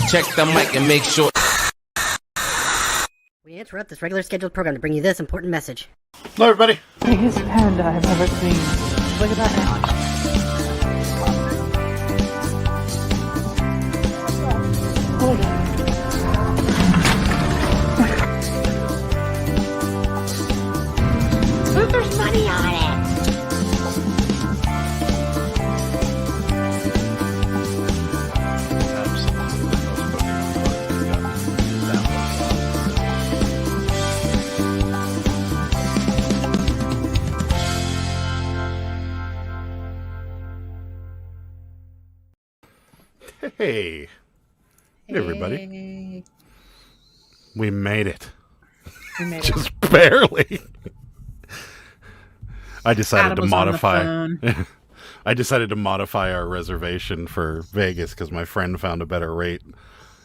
Check the mic and make sure. We interrupt this regular scheduled program to bring you this important message. Hello, everybody. Biggest panda I've ever seen. Look at that now. There's money on it. Hey, everybody. We made it. Just barely. I decided to modify. I decided to modify our reservation for Vegas because my friend found a better rate,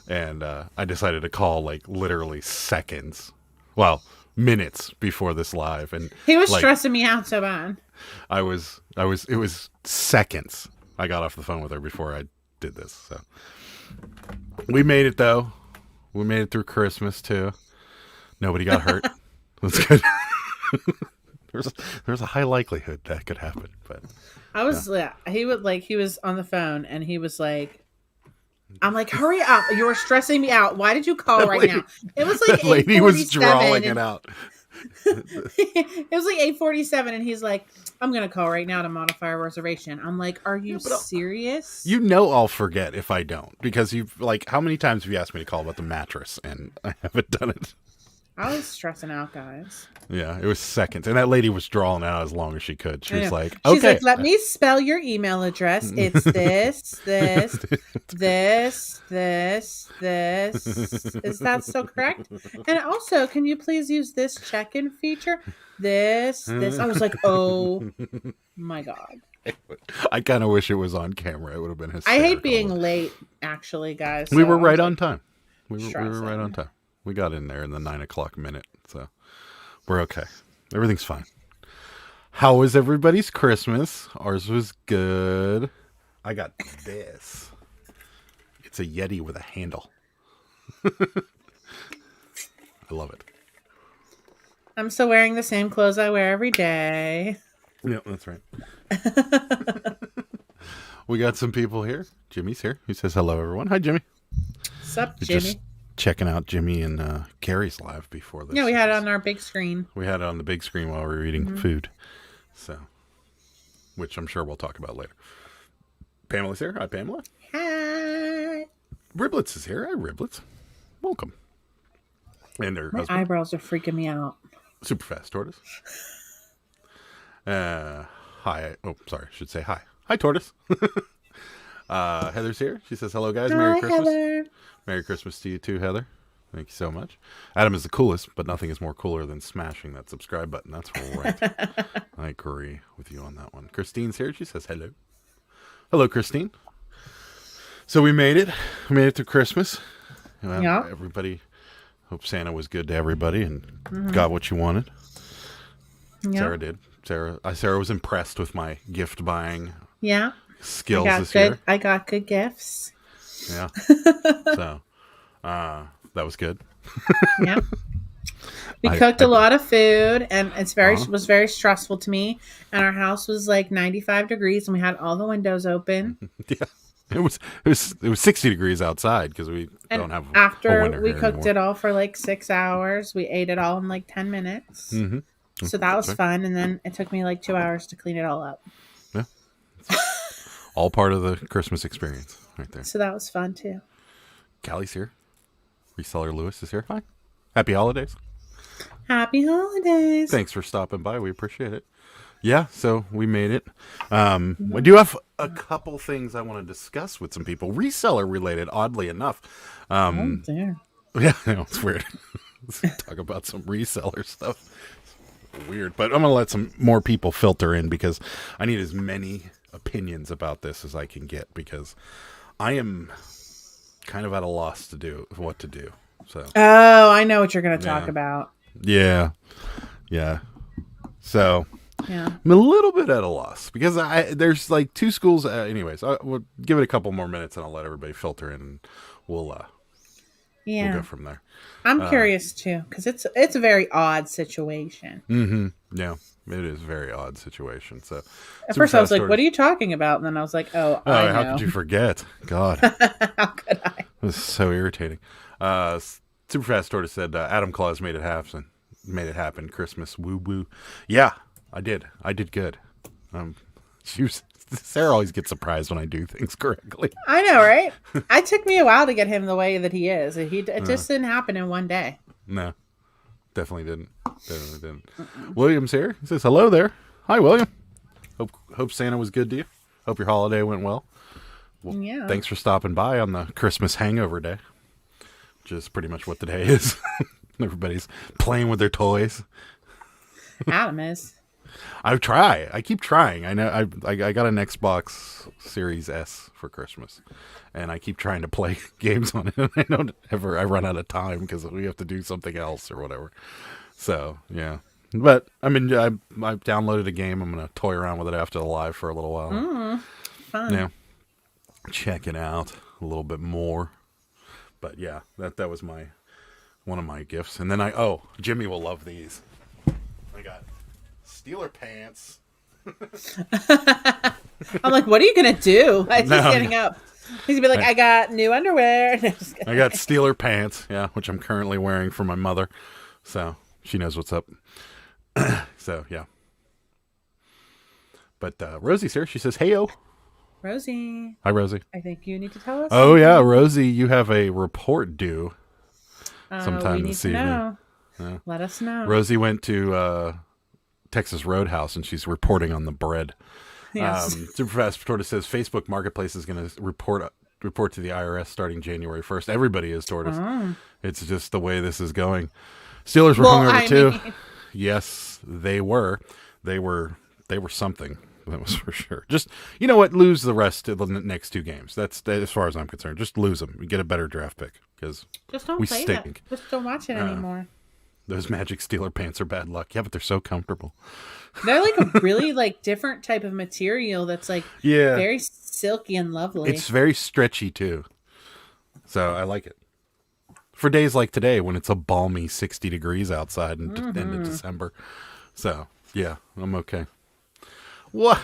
and I decided to call like literally seconds, well, minutes before this live, and he was stressing me out so bad. It was seconds. I got off the phone with her before I did this, so we made it though. We made it through Christmas too. Nobody got hurt. That's good. There's a high likelihood that could happen, but I was he was on the phone and he was like, I'm like, hurry up, you're stressing me out, why did you call right now? It was like the lady was drawing it out. It was like 8:47 and he's like, I'm gonna call right now to modify our reservation. I'm like, are you serious? You know I'll forget if I don't, because you've how many times have you asked me to call about the mattress and I haven't done it. I was stressing out, guys. Yeah, it was seconds. And that lady was drawing out as long as she could. She was like, okay. She's like, let me spell your email address. It's this. Is that so correct? And also, can you please use this check-in feature? This. I was like, oh my God. I kind of wish it was on camera. It would have been hysterical. I hate being late, actually, guys. We were right on time. We were right on time. We got in there in the 9 o'clock minute, so we're okay. Everything's fine. How was everybody's Christmas? Ours was good. I got this. It's a Yeti with a handle. I love it. I'm still wearing the same clothes I wear every day. Yeah, that's right. We got some people here. Jimmy's here. He says hello, everyone. Hi, Jimmy. What's up, Jimmy? Just checking out Jimmy and Carrie's live before this. Yeah, we had it on our big screen. We had it on the big screen while we were eating food. So, which I'm sure we'll talk about later. Pamela's here. Hi, Pamela. Hi. Riblets is here. Hi, Riblets. Welcome. And her husband. Eyebrows are freaking me out. Super fast tortoise. Hi. Oh, sorry. I should say hi. Hi, tortoise. Heather's here. She says, hello, guys. Merry Christmas. Heather. Merry Christmas to you too, Heather. Thank you so much. Adam is the coolest, but nothing is more cooler than smashing that subscribe button. That's right. I agree with you on that one. Christine's here. She says hello. Hello, Christine. So we made it. We made it through Christmas. Yeah. Everybody, hope Santa was good to everybody and got what you wanted. Yeah. Sarah did. Sarah was impressed with my gift buying skills this year. I got good gifts. Yeah. So, that was good. Yeah. We cooked a lot of food, and was very stressful to me. And our house was like 95 degrees, and we had all the windows open. Yeah. It was 60 degrees outside because we don't have after winter we here cooked anymore. It all for like 6 hours. We ate it all in like 10 minutes. Mm-hmm. So that was fun, and then it took me like 2 hours to clean it all up. Yeah. All part of the Christmas experience right there. So that was fun too. Callie's here. Reseller Lewis is here. Hi. Happy holidays. Happy holidays. Thanks for stopping by. We appreciate it. Yeah, so we made it. We do have a couple things I want to discuss with some people. Reseller related, oddly enough. Oh, dear. Yeah, I know, it's weird. Let's talk about some reseller stuff. It's weird, but I'm going to let some more people filter in because I need as many opinions about this as I can get because I am kind of at a loss to do what to do. So. Oh, I know what you're going to talk about. Yeah. So yeah, I'm a little bit at a loss because there's like two schools. Anyways, we'll give it a couple more minutes and I'll let everybody filter in. And we'll Yeah. go from there. I'm curious too, because it's a very odd situation. Yeah, it is a very odd situation. So At first, I was like, "What are you talking about?" And then I was like, "Oh, I know." How could you forget? God, How could I? it was so irritating. Super Fast Tortoise said Adam Claus made it happen. Made it happen. Christmas woo woo. Yeah, I did. I did good. Sarah always gets surprised when I do things correctly. I know, right? It took me a while to get him the way that he is. It just didn't happen in one day. No, definitely didn't. William's here. He says hello there. Hi, William. Hope Santa was good to you. Hope your holiday went well. Yeah. Thanks for stopping by on the Christmas hangover day, which is pretty much what the day is. Everybody's playing with their toys. Adam is. I keep trying. I know I got an Xbox Series S for Christmas, and I keep trying to play games on it. And I run out of time because we have to do something else or whatever. So yeah, but I mean, I downloaded a game. I'm gonna toy around with it after the live for a little while. Fun. Yeah, check it out a little bit more. But yeah, that was one of my gifts. And then Jimmy will love these. I got Steeler pants. I'm like, what are you gonna do? He's getting up. He's gonna be like, I got new underwear. I got Steeler pants, yeah, which I'm currently wearing for my mother, so she knows what's up. So yeah. But Rosie's here. She says, "Heyo, Rosie." Hi, Rosie. I think you need to tell us. Oh yeah, Rosie, you have a report due sometime this evening. Yeah. Let us know. Rosie went to Texas Roadhouse, and she's reporting on the bread. Yes. Superfast Tortoise says Facebook Marketplace is going to report to the IRS starting January 1st. Everybody is, Tortoise. It's just the way this is going. Steelers were hungover too. Yes, they were. They were something. That was for sure. Just, you know what? Lose the rest of the next two games. That's as far as I'm concerned. Just lose them. You get a better draft pick because we stink. Just don't watch it anymore. Those Magic Steeler pants are bad luck. Yeah, but they're so comfortable. They're like a really different type of material that's very silky and lovely. It's very stretchy too. So I like it. For days like today when it's a balmy 60 degrees outside in end of December. So, yeah, I'm okay. What?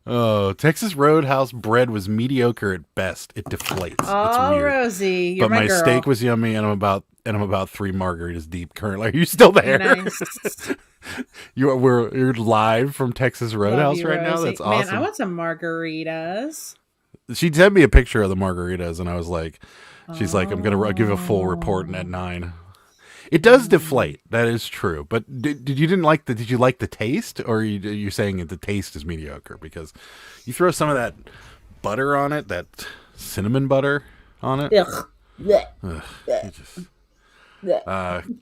Oh, Texas Roadhouse bread was mediocre at best. It deflates. Oh, it's weird. Rosie, you're but my girl. steak was yummy, and I'm about 3 margaritas deep currently. Are you still there? Nice. You're live from Texas Roadhouse right now. That's awesome. Man, I want some margaritas. She sent me a picture of the margaritas, and I was like, she's like, I'm gonna give a full report at 9. It does deflate. That is true. But did you like the taste, or are you saying that the taste is mediocre because you throw some of that butter on it, that cinnamon butter on it? Ugh.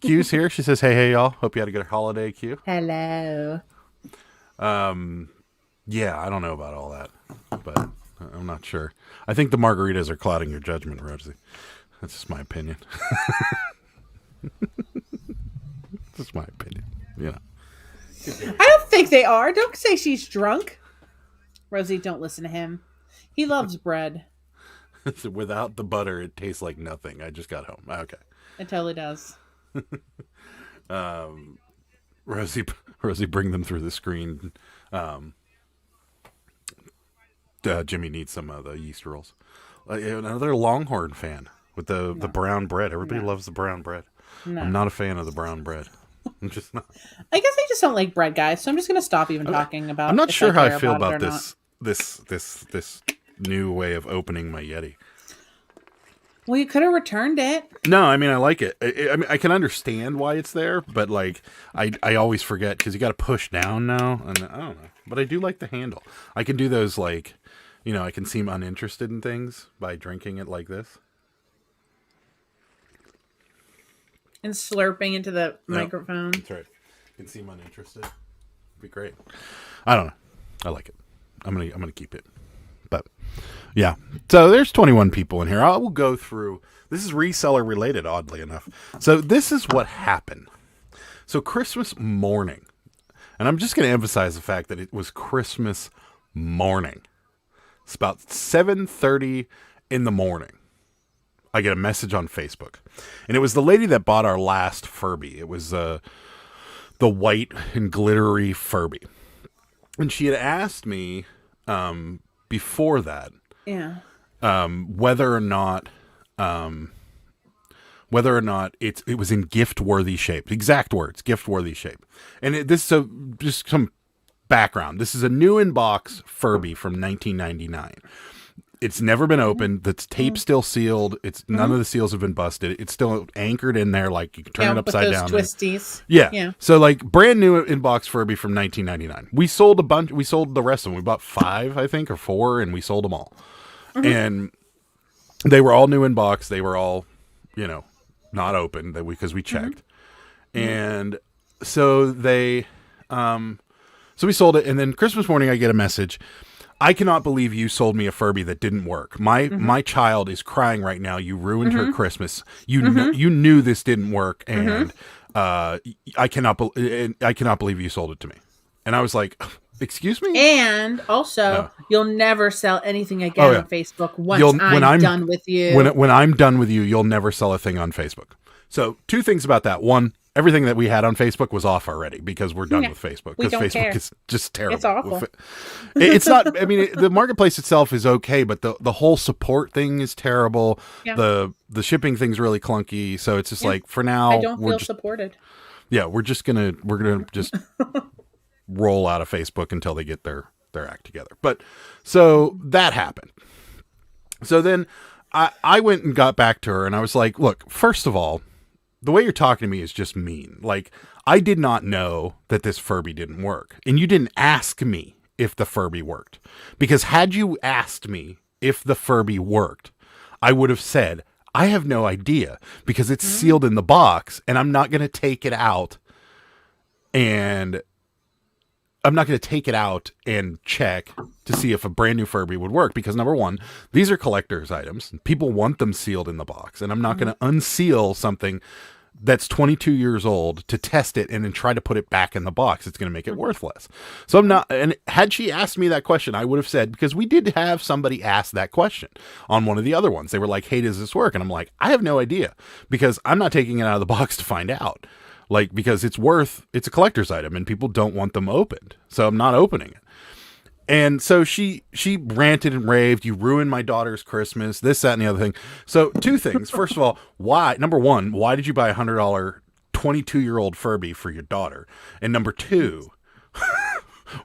Q's here. She says, "Hey, y'all. Hope you had a good holiday, Q." Hello. Yeah, I don't know about all that, but I'm not sure. I think the margaritas are clouding your judgment, Rosie. That's just my opinion. Just my opinion. Yeah. I don't think they are. Don't say she's drunk. Rosie, don't listen to him. He loves bread. Without the butter, it tastes like nothing. I just got home. Okay. It totally does. Rosie, bring them through the screen. Jimmy needs some of the yeast rolls. Another Longhorn fan with the brown bread. Everybody loves the brown bread. No. I'm not a fan of the brown bread. I'm just not. I guess I just don't like bread, guys. So I'm just going to stop even talking about. I'm not sure how I feel about this new way of opening my Yeti. Well, you could have returned it. No, I mean I like it. I mean I can understand why it's there, but like I always forget because you got to push down now, and I don't know. But I do like the handle. I can do those I can seem uninterested in things by drinking it like this. And slurping into the microphone. That's right. You can seem uninterested. It'd be great. I don't know. I like it. I'm gonna keep it. But yeah. So there's 21 people in here. I will go through. This is reseller related, oddly enough. So this is what happened. So Christmas morning, and I'm just going to emphasize the fact that it was Christmas morning. It's about 7:30 in the morning. I get a message on Facebook. And it was the lady that bought our last Furby. It was the white and glittery Furby. And she had asked me before that whether or not it was in gift-worthy shape. Exact words, gift-worthy shape. And just some background. This is a new in-box Furby from 1999. It's never been opened. The tape's still sealed. None of the seals have been busted. It's still anchored in there, like you can turn it upside down. Twisties. Yeah. So like brand new in-box Furby from 1999. We sold a bunch. We sold the rest of them. We bought 5, I think, or 4, and we sold them all. And they were all new in box. They were all, not open because we checked. And so so we sold it. And then Christmas morning, I get a message. I cannot believe you sold me a Furby that didn't work. My child is crying right now. You ruined her Christmas. You knew this didn't work, and I cannot believe you sold it to me. And I was like, excuse me. And also, you'll never sell anything again on Facebook when I'm done with you. When I'm done with you, you'll never sell a thing on Facebook. So 2 things about that. One, everything that we had on Facebook was off already because we're done with Facebook. Because Facebook is just terrible. It's awful. It's not. I mean, the marketplace itself is okay, but the whole support thing is terrible. Yeah. The shipping thing's really clunky. So it's just like for now, I don't feel supported. Yeah, we're gonna just roll out of Facebook until they get their act together. But so that happened. So then I went and got back to her, and I was like, look, first of all, the way you're talking to me is just mean. Like, I did not know that this Furby didn't work. And you didn't ask me if the Furby worked. Because had you asked me if the Furby worked, I would have said, I have no idea. Because it's sealed in the box, and I'm not going to take it out and check to see if a brand new Furby would work. Because number one, these are collector's items. People want them sealed in the box. And I'm not going to unseal something that's 22 years old to test it and then try to put it back in the box. It's going to make it worthless. So I'm not, and had she asked me that question, I would have said, because we did have somebody ask that question on one of the other ones. They were like, hey, does this work? And I'm like, I have no idea, because I'm not taking it out of the box to find out. Like, because it's a collector's item and people don't want them opened. So I'm not opening it. And so she ranted and raved, you ruined my daughter's Christmas, this, that, and the other thing. So 2 things. First of all, number one, why did you buy a $100 22-year-old Furby for your daughter? And number 2,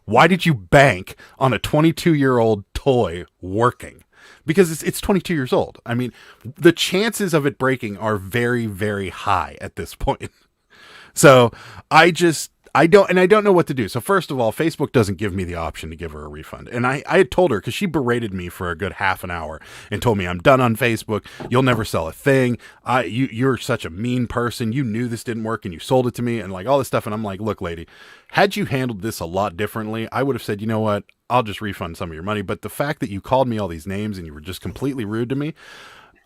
why did you bank on a 22-year-old toy working? Because it's 22 years old. I mean, the chances of it breaking are very, very high at this point. So I don't know what to do. So first of all, Facebook doesn't give me the option to give her a refund. And I had told her, because she berated me for a good half an hour and told me, I'm done on Facebook. You'll never sell a thing. You're such a mean person. You knew this didn't work and you sold it to me and like all this stuff. And I'm like, look, lady, had you handled this a lot differently, I would have said, you know what? I'll just refund some of your money. But the fact that you called me all these names and you were just completely rude to me,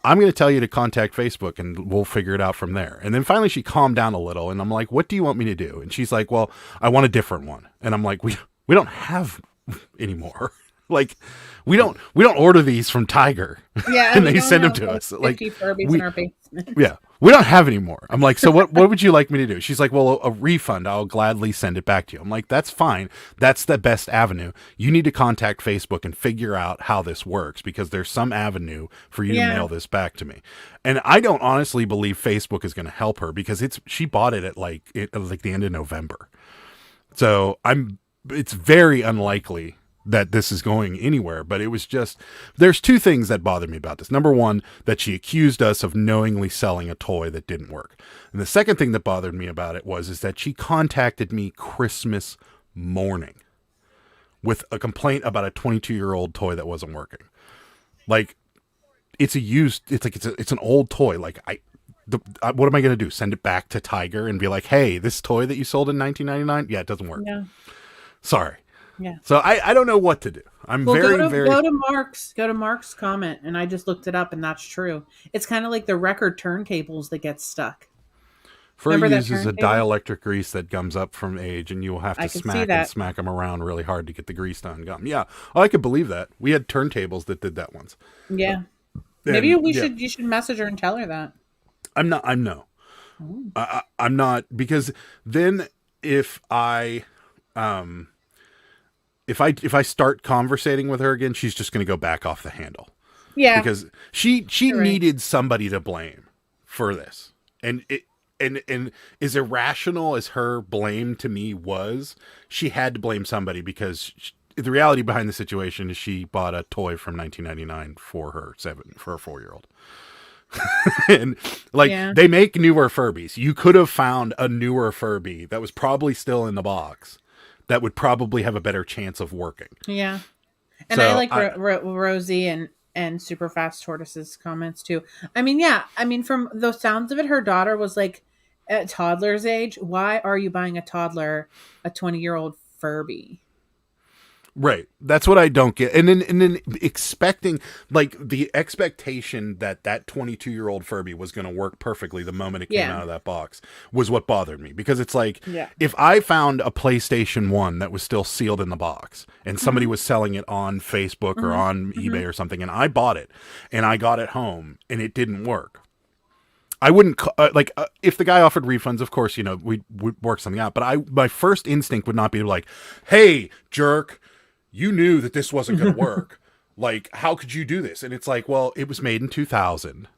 I'm going to tell you to contact Facebook and we'll figure it out from there. And then finally she calmed down a little and I'm like, what do you want me to do? And she's like, well, I want a different one. And I'm like, we don't have anymore. Like, we don't order these from Tiger. Yeah, and they send them to us. Like, Furbies in our basement. Yeah, we don't have any more. I'm like, so what would you like me to do? She's like, well, a refund. I'll gladly send it back to you. I'm like, that's fine. That's the best avenue. You need to contact Facebook and figure out how this works, because there's some avenue for you to mail this back to me. And I don't honestly believe Facebook is going to help her, because she bought it at like the end of November. So it's very unlikely that this is going anywhere. But it was just, there's 2 things that bothered me about this. Number one, that she accused us of knowingly selling a toy that didn't work. And the second thing that bothered me about it is that she contacted me Christmas morning with a complaint about a 22-year-old toy that wasn't working. Like, it's an old toy. Like, what am I going to do? Send it back to Tiger and be like, hey, this toy that you sold in 1999? Yeah, it doesn't work. Yeah. Sorry. Yeah. So I don't know what to do. Go to Mark's comment, and I just looked it up, and that's true. It's kind of like the record turntables that get stuck. Fur Remember that uses a turntable? dielectric grease that gums up from age, and you will have I to can see smack that. them around really hard to get the grease to ungum. Yeah, I could believe that. We had turntables that did that once. Yeah. Maybe And you should message her and tell her that. I'm not. I'm no. Oh. I'm not, because then if I if I start conversating with her again, she's just going to go back off the handle. Yeah. Because she You're right. needed somebody to blame for this. And as irrational as her blame to me was, she had to blame somebody, because the reality behind the situation is she bought a toy from 1999 for her 4-year-old. And they make newer Furbies. You could have found a newer Furby that was probably still in the box that would probably have a better chance of working. Yeah. And So I like Rosie and Super Fast Tortoise's comments too. I mean, yeah. I mean, from the sounds of it, her daughter was like at toddler's age. Why are you buying a toddler a 20-year-old Furby? Right. That's what I don't get. And then expecting, like, the expectation that 22-year-old Furby was going to work perfectly the moment it came out of that box was what bothered me. Because it's like, if I found a PlayStation 1 that was still sealed in the box and somebody was selling it on Facebook or on eBay or something, and I bought it and I got it home and it didn't work, I wouldn't if the guy offered refunds, of course, we'd work something out. But my first instinct would not be like, "Hey, jerk, you knew that this wasn't going to work. Like, how could you do this?" And it's like, well, it was made in 2000.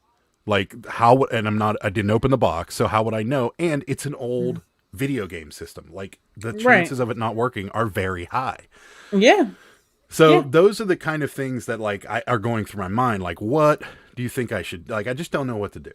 Like, I didn't open the box, so how would I know? And it's an old video game system. Like, the chances of it not working are very high. Yeah. So those are the kind of things that are going through my mind. Like, what do you think I should, I just don't know what to do.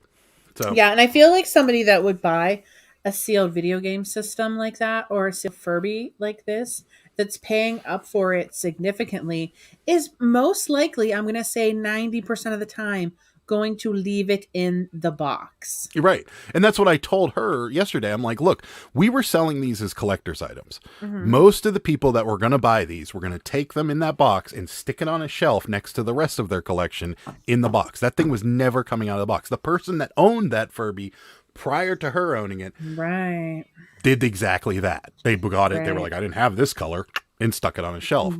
So yeah, and I feel like somebody that would buy a sealed video game system like that, or a sealed Furby like this, that's paying up for it significantly, is most likely, I'm going to say 90% of the time, going to leave it in the box. You're right. And that's what I told her yesterday. I'm like, look, we were selling these as collector's items. Most of the people that were going to buy these were going to take them in that box and stick it on a shelf next to the rest of their collection in the box. That thing was never coming out of the box. The person that owned that Furby prior to her owning it did exactly that. They got it. They were like, I didn't have this color, and stuck it on a shelf.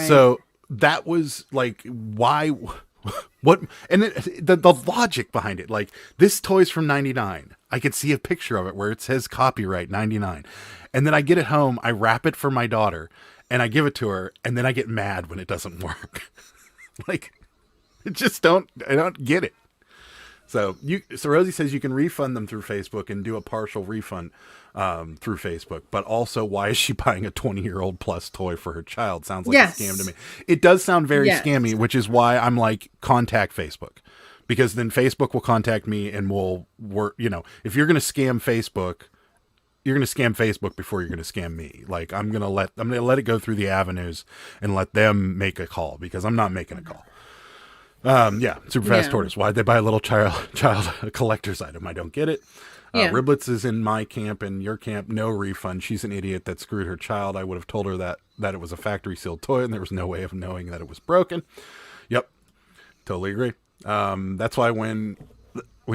So that was like, why... What? And the logic behind it, like, this toy's from 99. I could see a picture of it where it says copyright 99. And then I get it home, I wrap it for my daughter, and I give it to her, and then I get mad when it doesn't work. Like, I don't get it. So Rosie says you can refund them through Facebook and do a partial refund through Facebook, but also, why is she buying a 20-year-old plus toy for her child? Sounds like a scam to me. It does sound very scammy, which is why I'm like, contact Facebook, because then Facebook will contact me and we'll work. If you're going to scam Facebook, you're going to scam Facebook before you're going to scam me. Like, I'm going to let it go through the avenues and let them make a call, because I'm not making a call. Super Fast Tortoise. Why'd they buy a little child a collector's item? I don't get it. Riblets is in my camp and your camp. No refund. She's an idiot that screwed her child. I would have told her that it was a factory sealed toy and there was no way of knowing that it was broken. Yep. Totally agree. That's why when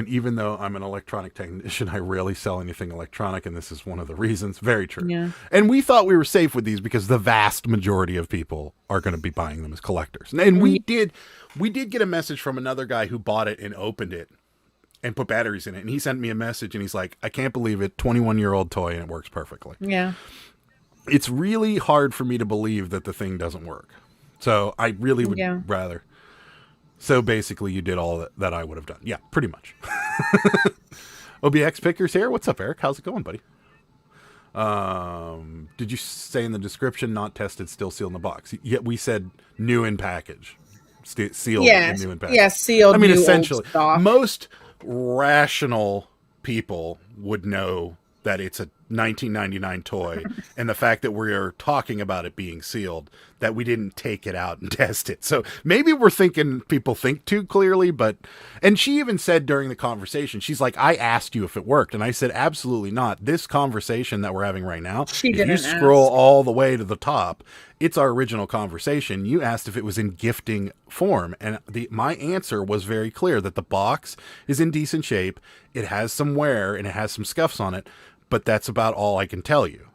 even though I'm an electronic technician, I rarely sell anything electronic, and this is one of the reasons. Very true. Yeah. And we thought we were safe with these because the vast majority of people are going to be buying them as collectors. And we did get a message from another guy who bought it and opened it and put batteries in it. And he sent me a message and he's like, I can't believe it. 21-year-old toy, and it works perfectly. Yeah. It's really hard for me to believe that the thing doesn't work. So I really would rather. So basically you did all that I would have done. Yeah, pretty much. OBX Pickers here. What's up, Eric? How's it going, buddy? Did you say in the description, not tested, still sealed in the box? Yet we said new in package. Sealed and new in package. Yeah, sealed. I mean, essentially, most rational people would know that it's a 1999 toy and the fact that we're talking about it being sealed, that we didn't take it out and test it. So maybe we're thinking people think too clearly, and she even said during the conversation, she's like, I asked you if it worked. And I said, absolutely not. This conversation that we're having right now, if you scroll all the way to the top, it's our original conversation. You asked if it was in gifting form. And my answer was very clear that the box is in decent shape. It has some wear and it has some scuffs on it. But that's about all I can tell you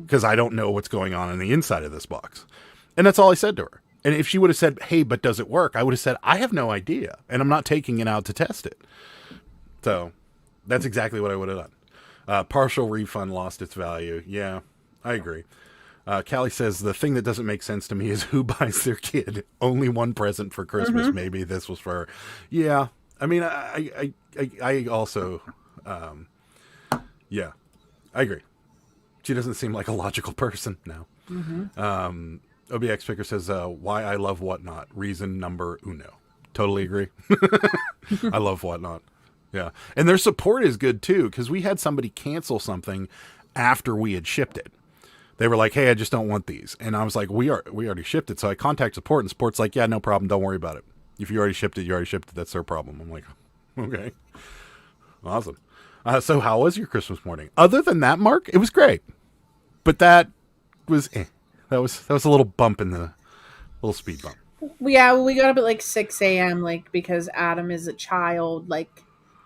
because I don't know what's going on the inside of this box. And that's all I said to her. And if she would have said, hey, but does it work? I would have said, I have no idea. And I'm not taking it out to test it. So that's exactly what I would have done. Partial refund lost its value. Yeah, I agree. Callie says, the thing that doesn't make sense to me is who buys their kid only one present for Christmas. Maybe this was for her. Yeah. I mean, I also, yeah. I agree. She doesn't seem like a logical person now. OBX Picker says, why I love Whatnot. Reason number uno. Totally agree. I love Whatnot. Yeah. And their support is good too, because we had somebody cancel something after we had shipped it. They were like, hey, I just don't want these. And I was like, we already shipped it. So I contact support and support's like, yeah, no problem. Don't worry about it. If you already shipped it, you already shipped it. That's their problem. I'm like, okay. Awesome. So how was your Christmas morning? Other than that, Mark, it was great. But that was that was a little bump in the little speed bump. Yeah, well, we got up at like 6 a.m. like because Adam is a child. Like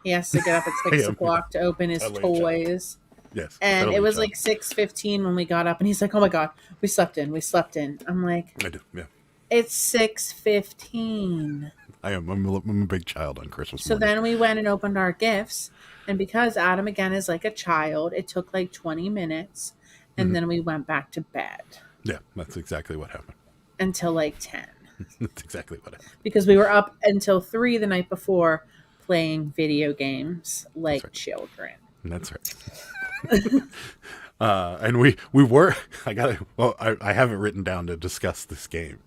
he has to get up at 6 o'clock to open his toys. Yes. And it was like 6:15 when we got up, and he's like, "Oh my god, we slept in." I'm like, I do. Yeah. It's 6:15. I'm a big child on Christmas So morning. then we went and opened our gifts. And because Adam, again, is like a child, it took like 20 minutes. And then we went back to bed. Yeah, that's exactly what happened. Until like 10. That's exactly what happened. Because we were up until 3 the night before playing video games like children. That's right. And we were, I have it written down to discuss this game,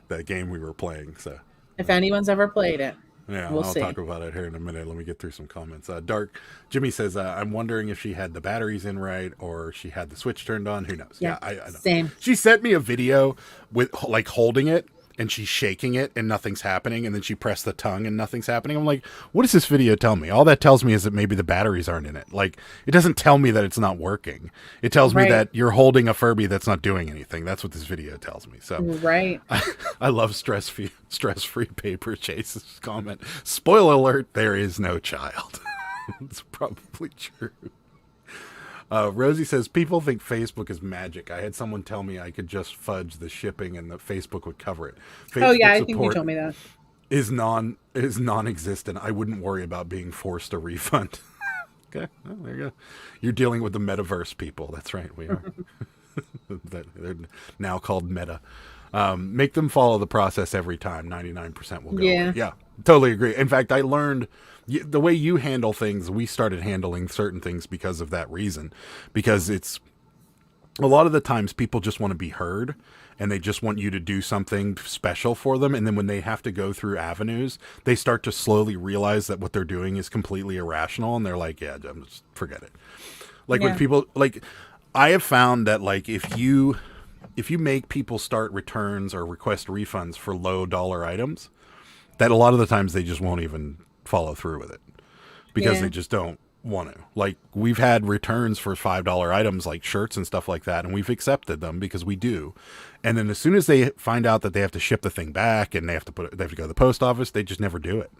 that game we were playing. So if anyone's ever played it, yeah, we'll I'll see. talk about it here in a minute. Let me get through some comments. Dark Jimmy says, I'm wondering if she had the batteries in right or she had the switch turned on. Who knows? Yeah, I don't. Same. She sent me a video with like holding it and she's shaking it and nothing's happening. And then she pressed the tongue and nothing's happening. I'm like, what does this video tell me? All that tells me is that maybe the batteries aren't in it. Like, it doesn't tell me that it's not working. It tells me that you're holding a Furby that's not doing anything. That's what this video tells me. So I love stress-free paper Chase's comment. Spoiler alert, there is no child. It's probably true. Rosie says, people think Facebook is magic. I had someone tell me I could just fudge the shipping and the Facebook would cover it. Facebook I think you told me that. Is non-existent. I wouldn't worry about being forced a refund. Okay, well, there you go. You're dealing with the metaverse people. That's right, we are. They're now called Meta. Make them follow the process every time. 99% will go. Yeah, totally agree. In fact, I learned the way you handle things, we started handling certain things because of that reason. Because it's a lot of the times people just want to be heard and they just want you to do something special for them. And then when they have to go through avenues, they start to slowly realize that what they're doing is completely irrational. And they're like, yeah, just forget it. Like when people, like, I have found that like if you make people start returns or request refunds for low dollar items, that a lot of the times they just won't even follow through with it because they just don't want to. Like, we've had returns for $5 items like shirts and stuff like that, and we've accepted them because we do. And then as soon as they find out that they have to ship the thing back and they have to go to the post office, they just never do it.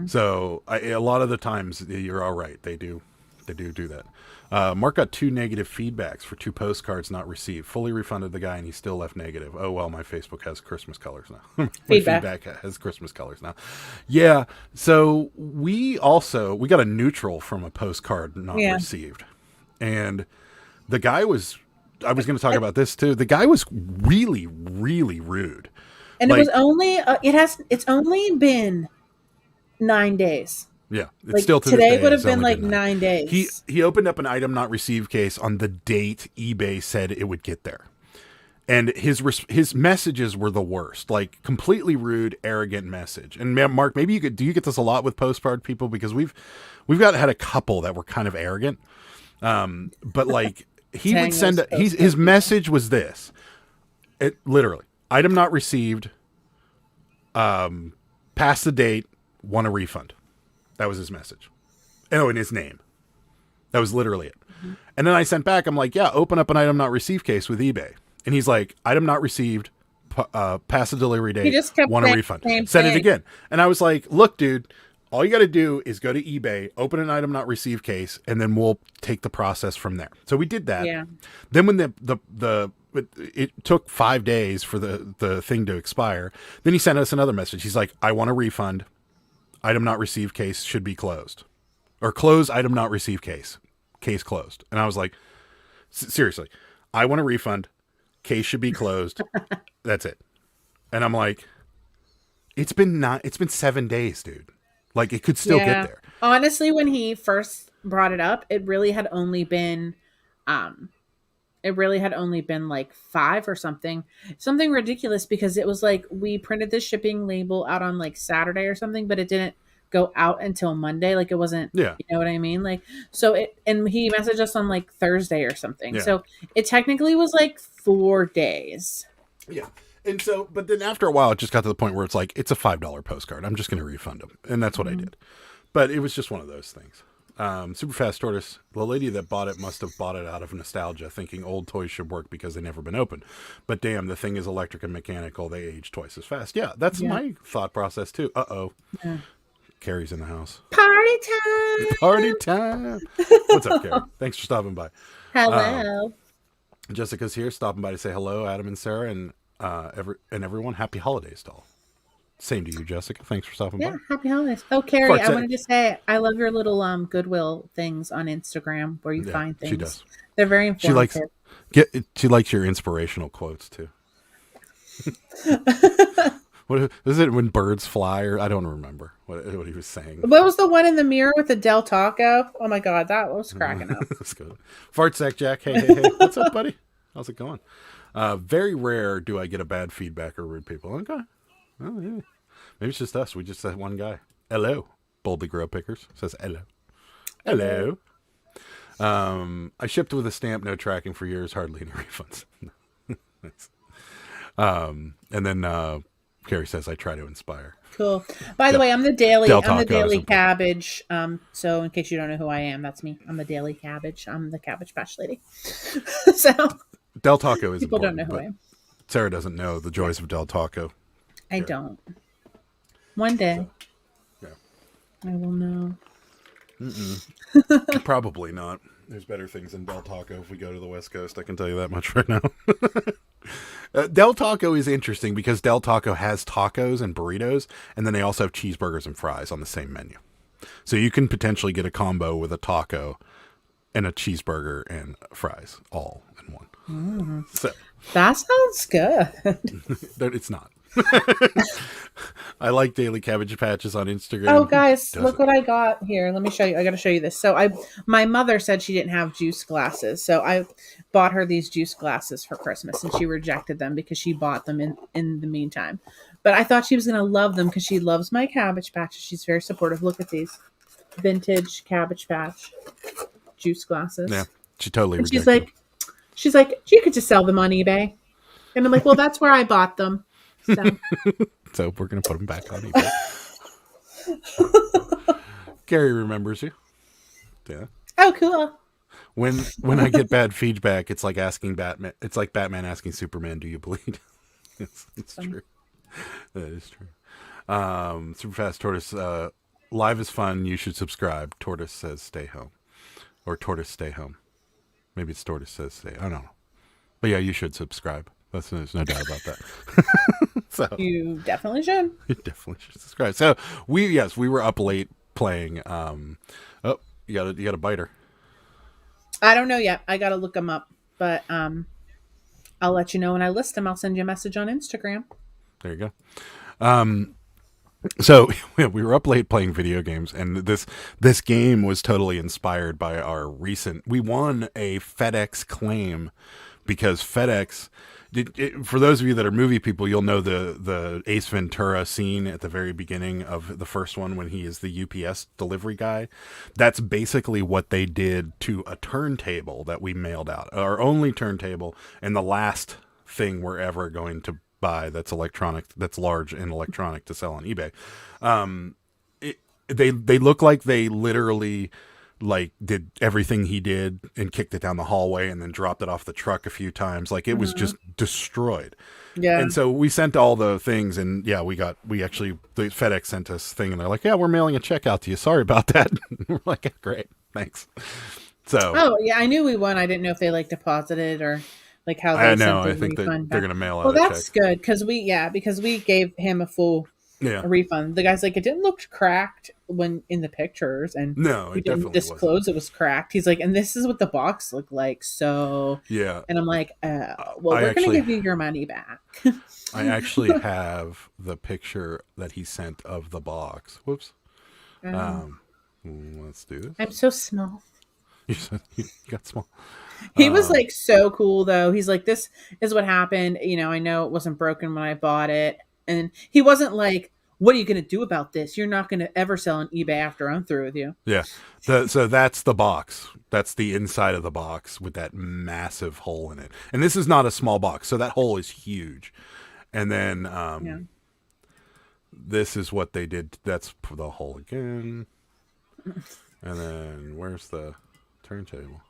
So a lot of the times you're all right. They do that. Mark got 2 negative feedbacks for 2 postcards not received. Fully refunded the guy and he still left negative. Oh, well, my Facebook has Christmas colors now. My feedback has Christmas colors now. Yeah. So we got a neutral from a postcard not received. And the guy I was going to talk about this too. The guy was really, really rude. And it was only, it's only been 9 days. Yeah, it's like still to today this day, would have been like 9 days. He opened up an item not received case on the date eBay said it would get there, and his messages were the worst, like completely rude, arrogant message. And Mark, maybe do you get this a lot with postcard people, because we've had a couple that were kind of arrogant, But like he Dang, would send those his message was this. It literally, item not received, past the date, want a refund. That was his message. Oh, and his name. That was literally it. Mm-hmm. And then I sent back, I'm like, yeah, open up an item not received case with eBay. And he's like, item not received, past the delivery date, He just kept want a saying refund. the same Said it thing. again. And I was like, look, dude, all you got to do is go to eBay, open an item not received case, and then we'll take the process from there. So we did that. Yeah. Then when it took 5 days for the thing to expire, then he sent us another message. He's like, I want a refund. Item not received case should be closed. Or close item not received case. Case closed. And I was like, seriously, I want a refund. Case should be closed. That's it. And I'm like, it's been 7 days, dude. Like, it could still get there. Honestly, when he first brought it up, it really had only been like 5 or something ridiculous, because it was like we printed the shipping label out on like Saturday or something, but it didn't go out until Monday. Like, it wasn't, you know what I mean? Like, so and he messaged us on like Thursday or something. Yeah. So it technically was like 4 days. Yeah. And so, but then after a while, it just got to the point where it's like, it's a $5 postcard. I'm just going to refund them. And that's what I did. But it was just one of those things. Super Fast Tortoise, the lady that bought it must have bought it out of nostalgia, thinking old toys should work because they've never been opened. But damn, the thing is electric and mechanical. They age twice as fast. Yeah, that's my thought process too. Uh-oh. Yeah. Carrie's in the house. Party time! Party time! What's up, Carrie? Thanks for stopping by. Hello. Jessica's here, stopping by to say hello, Adam and Sarah, and everyone. Happy holidays to all. Same to you, Jessica. Thanks for stopping by. Yeah, happy holidays. Oh, Carrie, I wanted to say I love your little Goodwill things on Instagram where you find things. She does. They're very informative. She likes your inspirational quotes too. What is it when birds fly? Or I don't remember what he was saying. What was the one in the mirror with the Del Taco? Oh my god, that was cracking up. That's good. Fart Sack Jack. Hey, what's up, buddy? How's it going? Very rare do I get a bad feedback or rude people. Okay. Oh, yeah. Maybe it's just us. We just said one guy. Hello. Boldly Grow Pickers says hello. Hello. I shipped with a stamp, no tracking for years, hardly any refunds. And then Carrie says I try to inspire. Cool. By the way, I'm the daily cabbage. So in case you don't know who I am, that's me. I'm the daily cabbage. I'm the Cabbage Patch lady. So Del Taco is people don't know who I am. Sarah doesn't know the joys of Del Taco. I don't. One day, I will know. Probably not. There's better things than Del Taco if we go to the West Coast. I can tell you that much right now. Del Taco is interesting because Del Taco has tacos and burritos, and then they also have cheeseburgers and fries on the same menu. So you can potentially get a combo with a taco and a cheeseburger and fries all in one. So that sounds good. It's not. I like Daily Cabbage Patches on Instagram. Oh, guys, look what I got here. Let me show you. I got to show you this. So my mother said she didn't have juice glasses. So I bought her these juice glasses for Christmas, and she rejected them because she bought them in the meantime. But I thought she was going to love them because she loves my Cabbage Patches. She's very supportive. Look at these vintage Cabbage Patch juice glasses. Yeah, she totally rejected them. She's like, you could just sell them on eBay. And I'm like, well, that's where I bought them. So we're going to put them back on eBay. Gary remembers you. Yeah. Oh, cool. When I get bad feedback, it's like asking Batman. It's like Batman asking Superman, "Do you bleed?" It's true. That is true. Super Fast Tortoise. Live is fun. You should subscribe. Tortoise says stay home, or Tortoise stay home. Maybe it's Tortoise says stay. I don't know. But yeah, you should subscribe. There's no doubt about that. So you definitely should. You definitely should subscribe. So we were up late playing. Oh, you got a biter. I don't know yet. I got to look them up, but I'll let you know when I list them. I'll send you a message on Instagram. There you go. So we were up late playing video games, and this game was totally inspired by our recent. We won a FedEx claim because FedEx For those of you that are movie people, you'll know the Ace Ventura scene at the very beginning of the first one when he is the UPS delivery guy. That's basically what they did to a turntable that we mailed out, our only turntable, and the last thing we're ever going to buy that's electronic, that's large and electronic to sell on eBay. They look like they literally like did everything he did and kicked it down the hallway and then dropped it off the truck a few times. Like it was just destroyed. Yeah. And so we sent all the things, and the FedEx sent us thing, and they're like, yeah, we're mailing a check out to you. Sorry about that. We're like, yeah, great, thanks. So. Oh yeah, I knew we won. I didn't know if they like deposited or like how they I know. sent I the think refund they're back. going to mail out. Well, a that's check. good because we gave him a full refund. The guy's like, it didn't look cracked when in the pictures, and no, we it didn't definitely disclose wasn't. it was cracked. He's like, and this is what the box looked like. So yeah, and I'm like, we're going to give you your money back. I actually have the picture that he sent of the box. Whoops. Let's do this. I'm so small. You got small. He was like so cool though. He's like, this is what happened. I know it wasn't broken when I bought it. And he wasn't like, what are you going to do about this? You're not going to ever sell on eBay after I'm through with you. Yeah. So that's the box. That's the inside of the box with that massive hole in it. And this is not a small box. So that hole is huge. And then this is what they did. That's the hole again. And then where's the turntable?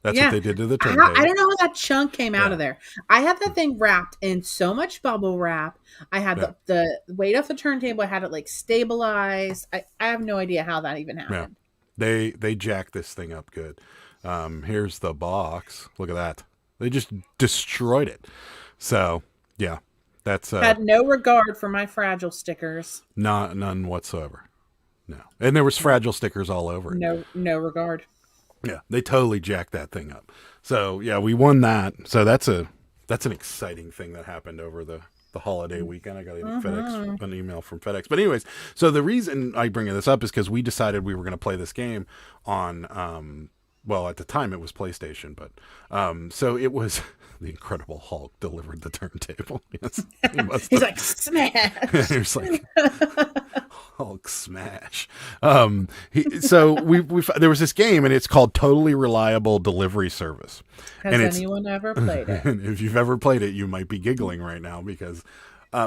That's what they did to the turntable. I don't know how that chunk came out of there. I had that thing wrapped in so much bubble wrap. I had the weight off the turntable. I had it like stabilized. I have no idea how that even happened. Yeah. They jacked this thing up good. Here's the box. Look at that. They just destroyed it. So yeah, that's had no regard for my fragile stickers. None whatsoever. No, and there was fragile stickers all over it. No regard. Yeah, they totally jacked that thing up. So yeah, we won that. So that's an exciting thing that happened over the holiday weekend. I got an email from FedEx. But anyways, so the reason I bring this up is because we decided we were going to play this game on well, at the time it was PlayStation, but so it was the Incredible Hulk delivered the turntable. Yes, he's like smash. He was like Hulk smash. So we there was this game, and it's called Totally Reliable Delivery Service. Has anyone ever played it? And if you've ever played it, you might be giggling right now because.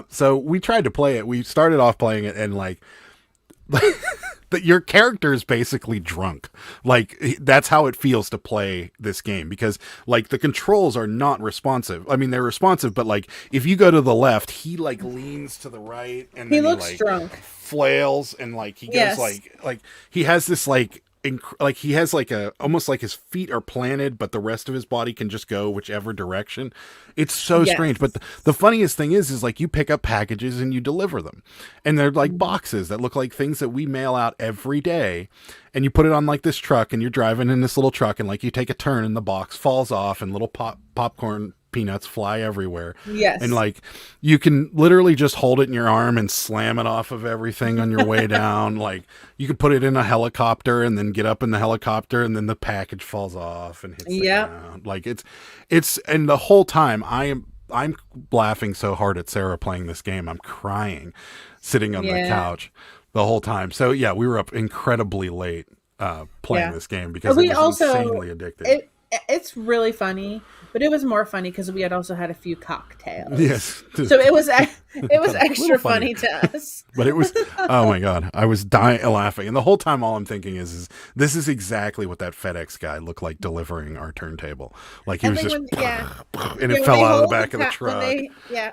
So we tried to play it. We started off playing it, and like. That your character is basically drunk. Like that's how it feels to play this game because like the controls are not responsive. I mean, they're responsive, but like if you go to the left, he like leans to the right and he then looks like drunk, flails, and like he goes like he has this like he has like a almost like his feet are planted, but the rest of his body can just go whichever direction. It's so strange. But the funniest thing is like you pick up packages and you deliver them, and they're like boxes that look like things that we mail out every day. And you put it on like this truck, and you're driving in this little truck, and like you take a turn, and the box falls off, and little popcorn peanuts fly everywhere. Yes. And like you can literally just hold it in your arm and slam it off of everything on your way down. Like you could put it in a helicopter and then get up in the helicopter, and then the package falls off and hits the ground. Like it's and the whole time I'm laughing so hard at Sarah playing this game. I'm crying sitting on the couch the whole time. So yeah, we were up incredibly late playing this game because it was insanely addictive. It's really funny, but it was more funny because we had also had a few cocktails. Yes, so it was extra funny to us. But it was oh my god, I was dying laughing, and the whole time all I'm thinking is this is exactly what that FedEx guy looked like delivering our turntable. Like he was just and it fell out of the back of the truck.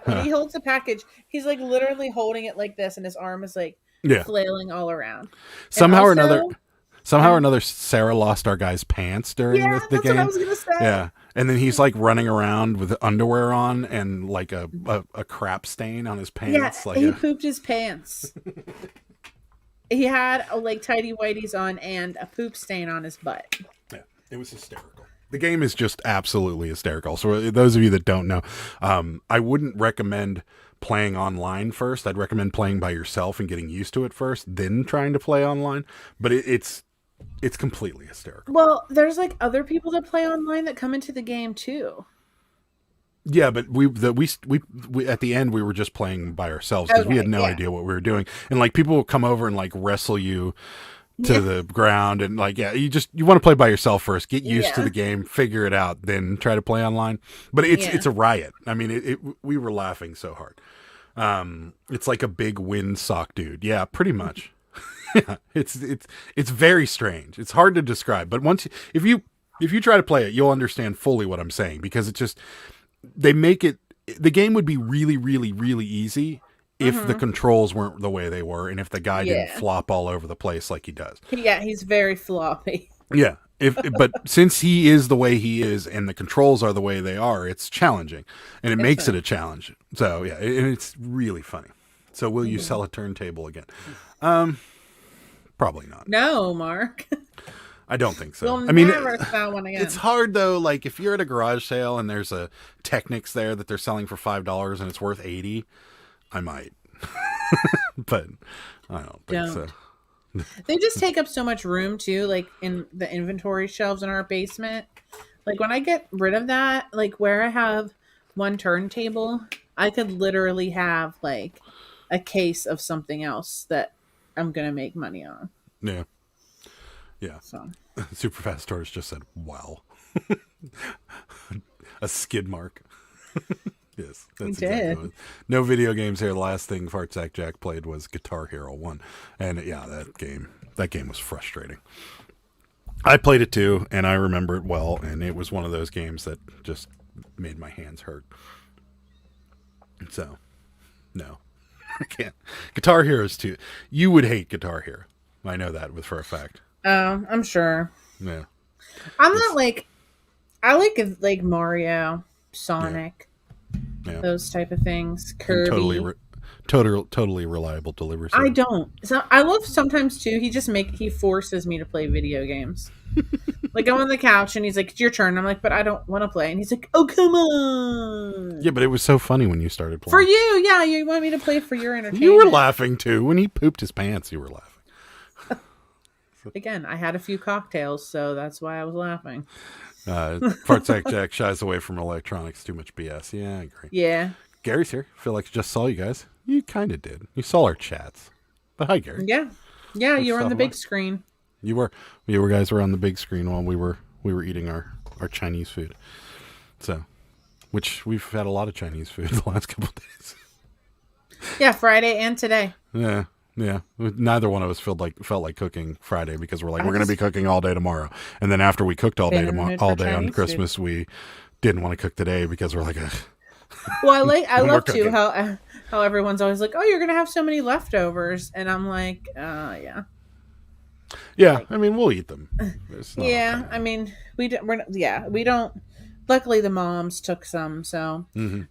When he holds the package, he's like literally holding it like this, and his arm is like flailing all around. Somehow or another, Sarah lost our guy's pants during the game. What I was gonna say. Yeah, and then he's like running around with underwear on and like a crap stain on his pants. Yeah, he pooped his pants. He had like tidy whities on and a poop stain on his butt. Yeah, it was hysterical. The game is just absolutely hysterical. So those of you that don't know, I wouldn't recommend playing online first. I'd recommend playing by yourself and getting used to it first, then trying to play online. But it's completely hysterical. Well, there's like other people that play online that come into the game too. Yeah, but we at the end we were just playing by ourselves because we had no idea what we were doing, and like people will come over and like wrestle you to the ground, and like you want to play by yourself first, get used to the game, figure it out, then try to play online. But it's a riot. I mean, we were laughing so hard. It's like a big wind sock dude. Yeah, pretty much. Yeah, it's very strange. It's hard to describe, but if you try to play it, you'll understand fully what I'm saying, because it just, they make it, the game would be really, really, really easy if the controls weren't the way they were, and if the guy didn't flop all over the place like he does. Yeah, he's very floppy. Yeah. But since he is the way he is and the controls are the way they are, it's challenging, and it makes it a challenge. So yeah, and it's really funny. So will you sell a turntable again? Probably not. No, Mark. I don't think so. We'll never sell one again. It's hard though. Like if you're at a garage sale and there's a Technics there that they're selling for $5 and it's worth $80, I might. But I don't think so. They just take up so much room too, like in the inventory shelves in our basement. Like when I get rid of that, like where I have one turntable, I could literally have like a case of something else that I'm gonna make money on. Yeah. Yeah. So Superfast Stores just said, wow. A skid mark. Yes, that's exactly what. No video games here. The last thing Fartsack Jack played was Guitar Hero 1. And yeah, that game was frustrating. I played it too, and I remember it well, and it was one of those games that just made my hands hurt. So, no. I can't. Guitar Hero is too. You would hate Guitar Hero. I know that for a fact. I'm sure. Yeah. I'm not like, I like Mario, Sonic, those type of things. Kirby. Totally reliable delivery service. I don't. So I love sometimes too. He forces me to play video games. Like I'm on the couch and he's like, "It's your turn." I'm like, "But I don't want to play." And he's like, "Oh, come on." Yeah, but it was so funny when you started playing. For you, yeah, you want me to play for your entertainment. You were laughing too when he pooped his pants. You were laughing. Again, I had a few cocktails, so that's why I was laughing. Fartsack Jack shies away from electronics. Too much BS. Yeah, I agree. Yeah. Gary's here. Feel like I just saw you guys. You kind of did. You saw our chats. But hi, Gary. Yeah. Yeah, you were on the big screen. You were. You guys were on the big screen while we were eating our Chinese food. So, which we've had a lot of Chinese food the last couple of days. Yeah, Friday and today. Yeah. Yeah, neither one of us felt like cooking Friday because we're going to be cooking all day tomorrow, and then after we cooked all day on Christmas, we didn't want to cook today because we're like, ugh. Well, I love too how everyone's always like, oh, you're going to have so many leftovers, and I'm like, yeah. Yeah, I mean, we'll eat them. Yeah, I mean, we don't. Luckily, the moms took some, so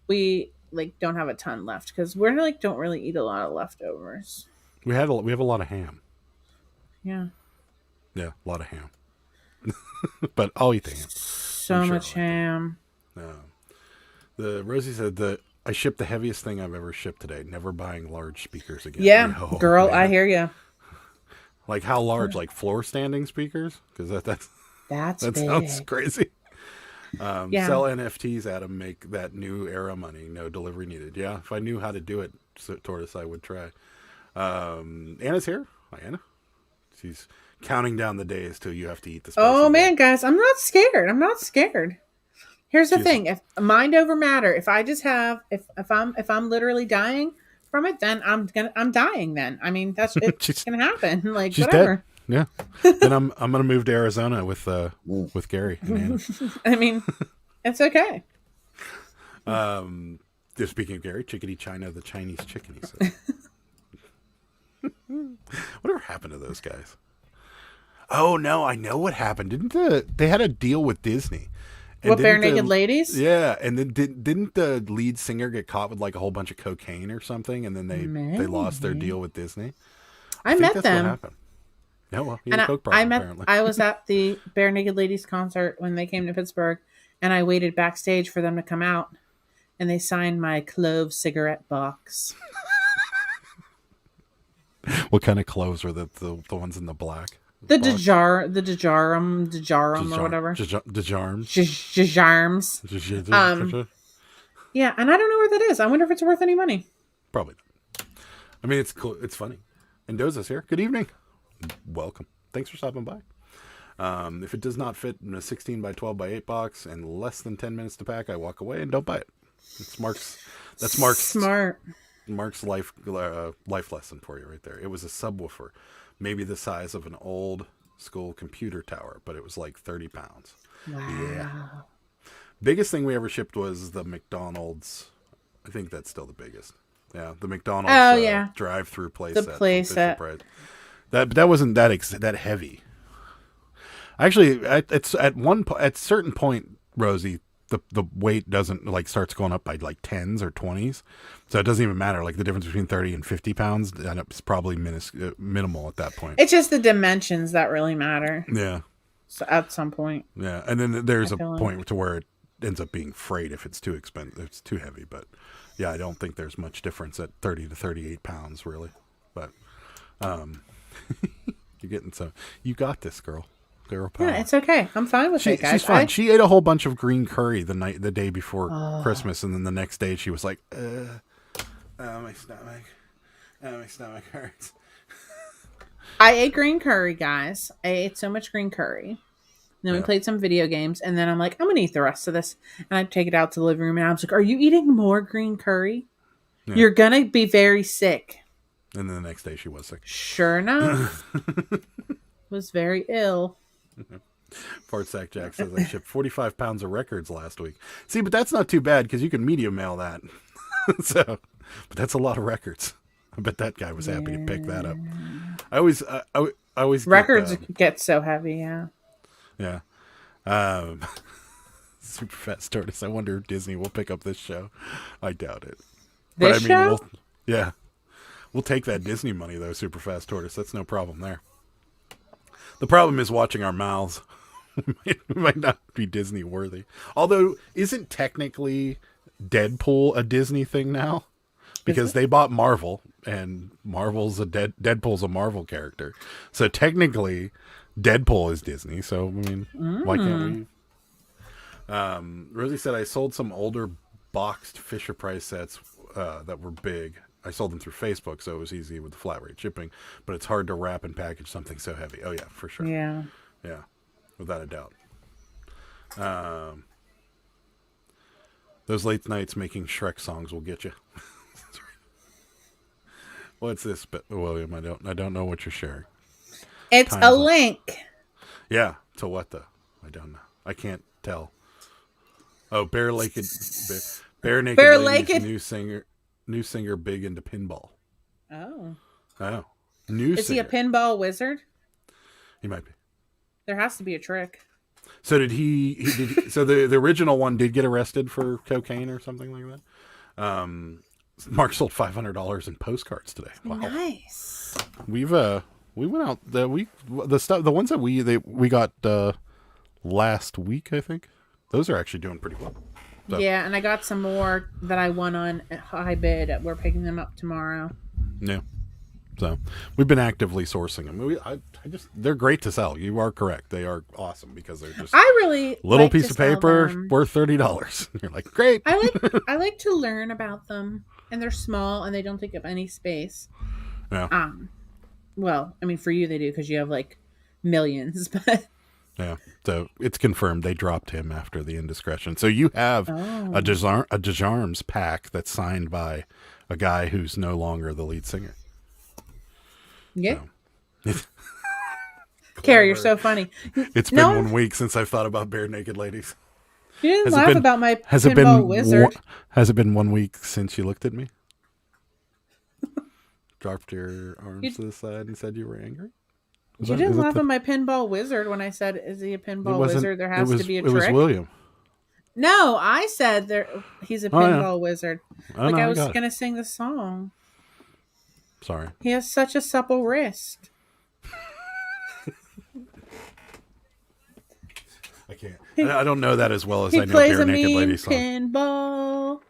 we don't have a ton left because we're don't really eat a lot of leftovers. We have a lot of ham. Yeah. Yeah, a lot of ham. But I'll eat the ham. So much ham. The Rosie said I shipped the heaviest thing I've ever shipped today. Never buying large speakers again. Yeah, girl, man. I hear you. Like how large? Like floor standing speakers? Because that big. sounds crazy. Sell NFTs, Adam. Make that new era money. No delivery needed. Yeah, if I knew how to do it, Tortoise, I would try. Anna's here. Hi, Anna. She's counting down the days till you have to eat the spicy man, guys, I'm not scared. Here's the thing: if mind over matter, if I just have, if I'm literally dying from it, then I'm dying. Then I mean that's it's gonna happen. Like she's whatever. Dead. Yeah. Then I'm gonna move to Arizona with Gary and Anna. I mean, it's okay. Just speaking of Gary, Chickadee China, the Chinese chicken. He said. Whatever happened to those guys? Oh no, I know what happened. Didn't they had a deal with Disney? And Bare Naked Ladies? Yeah, and then didn't the lead singer get caught with like a whole bunch of cocaine or something, and then they lost their deal with Disney? I met them. What happened. No, well, he had a coke problem, apparently. I was at the Bare Naked Ladies concert when they came to Pittsburgh, and I waited backstage for them to come out, and they signed my clove cigarette box. What kind of cloves were the ones in the black? The Dejarum or whatever. Dejarms. Dejarms. Yeah, and I don't know where that is. I wonder if it's worth any money. Probably not. I mean, it's cool. It's funny. Mendoza's here. Good evening. Welcome. Thanks for stopping by. If it does not fit in a 16 by 12 by 8 box and less than 10 minutes to pack, I walk away and don't buy it. That's Mark's Smart. Mark's life lesson for you right there. It was a subwoofer, maybe the size of an old school computer tower, but it was like 30 pounds. Wow. Yeah. Biggest thing we ever shipped was the McDonald's. I think that's still the biggest. Yeah, the McDonald's drive-through playset. The playset. That wasn't that heavy. Actually, at certain point, Rosie, the weight doesn't like starts going up by like 10s or 20s, so it doesn't even matter. Like the difference between 30 and 50 pounds, and it's probably minimal at that point. It's just the dimensions that really matter. Yeah. So at some point. Yeah, and then there's a point to where it ends up being freight if it's too expensive, it's too heavy. But yeah, I don't think there's much difference at 30 to 38 pounds really. But you're getting some. You got this, girl. Yeah, it's okay. I'm fine with it, guys. She's fine. She ate a whole bunch of green curry the day before Christmas, and then the next day she was like, my stomach hurts. I ate green curry, guys. I ate so much green curry. Then we played some video games, and then I'm like, I'm going to eat the rest of this. And I take it out to the living room, and I was like, are you eating more green curry? Yeah. You're going to be very sick. And then the next day she was sick. Sure enough. Was very ill. Fart Sack Jack says I shipped 45 pounds of records last week. See, but that's not too bad because you can media mail that. But that's a lot of records. I bet that guy was happy to pick that up. I always records get so heavy, yeah. Yeah. Super Fast Tortoise. I wonder if Disney will pick up this show. I doubt it. Show? We'll take that Disney money though, Super Fast Tortoise. That's no problem there. The problem is watching our mouths. We might not be Disney worthy. Although, isn't technically Deadpool a Disney thing now? Because they bought Marvel, and Deadpool's a Marvel character. So technically, Deadpool is Disney. So I mean, why can't we? Rosie said I sold some older boxed Fisher Price sets that were big. I sold them through Facebook, so it was easy with the flat rate shipping. But it's hard to wrap and package something so heavy. Oh yeah, for sure. Yeah. Yeah, without a doubt. Those late nights making Shrek songs will get you. What's this, William? I don't know what you're sharing. It's a link. Yeah, to what though? I don't know. I can't tell. Oh, Bare Naked Ladies, new singer big into pinball. Oh. Is he a pinball wizard? He might be. There has to be a trick. So did he so the original one did get arrested for cocaine or something like that? Mark sold $500 in postcards today. Wow. Nice. We went out the ones that we got last week, I think. Those are actually doing pretty well. So. Yeah, and I got some more that I won on high bid. We're picking them up tomorrow. Yeah. So we've been actively sourcing them. They're great to sell. You are correct. They are awesome because they're just little piece of paper worth $30. You're like, great. I like to learn about them, and they're small and they don't take up any space. Yeah. Well, I mean, for you they do because you have like millions, but. Yeah, so it's confirmed they dropped him after the indiscretion. So you have a Desarmes pack that's signed by a guy who's no longer the lead singer. Yeah. So. Carrie, you're so funny. It's been 1 week since I've thought about Bare Naked Ladies. You didn't laugh about my pinball wizard. Has it been 1 week since you looked at me? Dropped your arms to the side and said you were angry? You didn't laugh at my pinball wizard when I said, is he a pinball wizard? There has to be a trick. It was William. No, I said he's a pinball wizard. I was going to sing the song. Sorry. He has such a supple wrist. I can't. I don't know that as well as I know Bare Naked Ladies song. Pinball.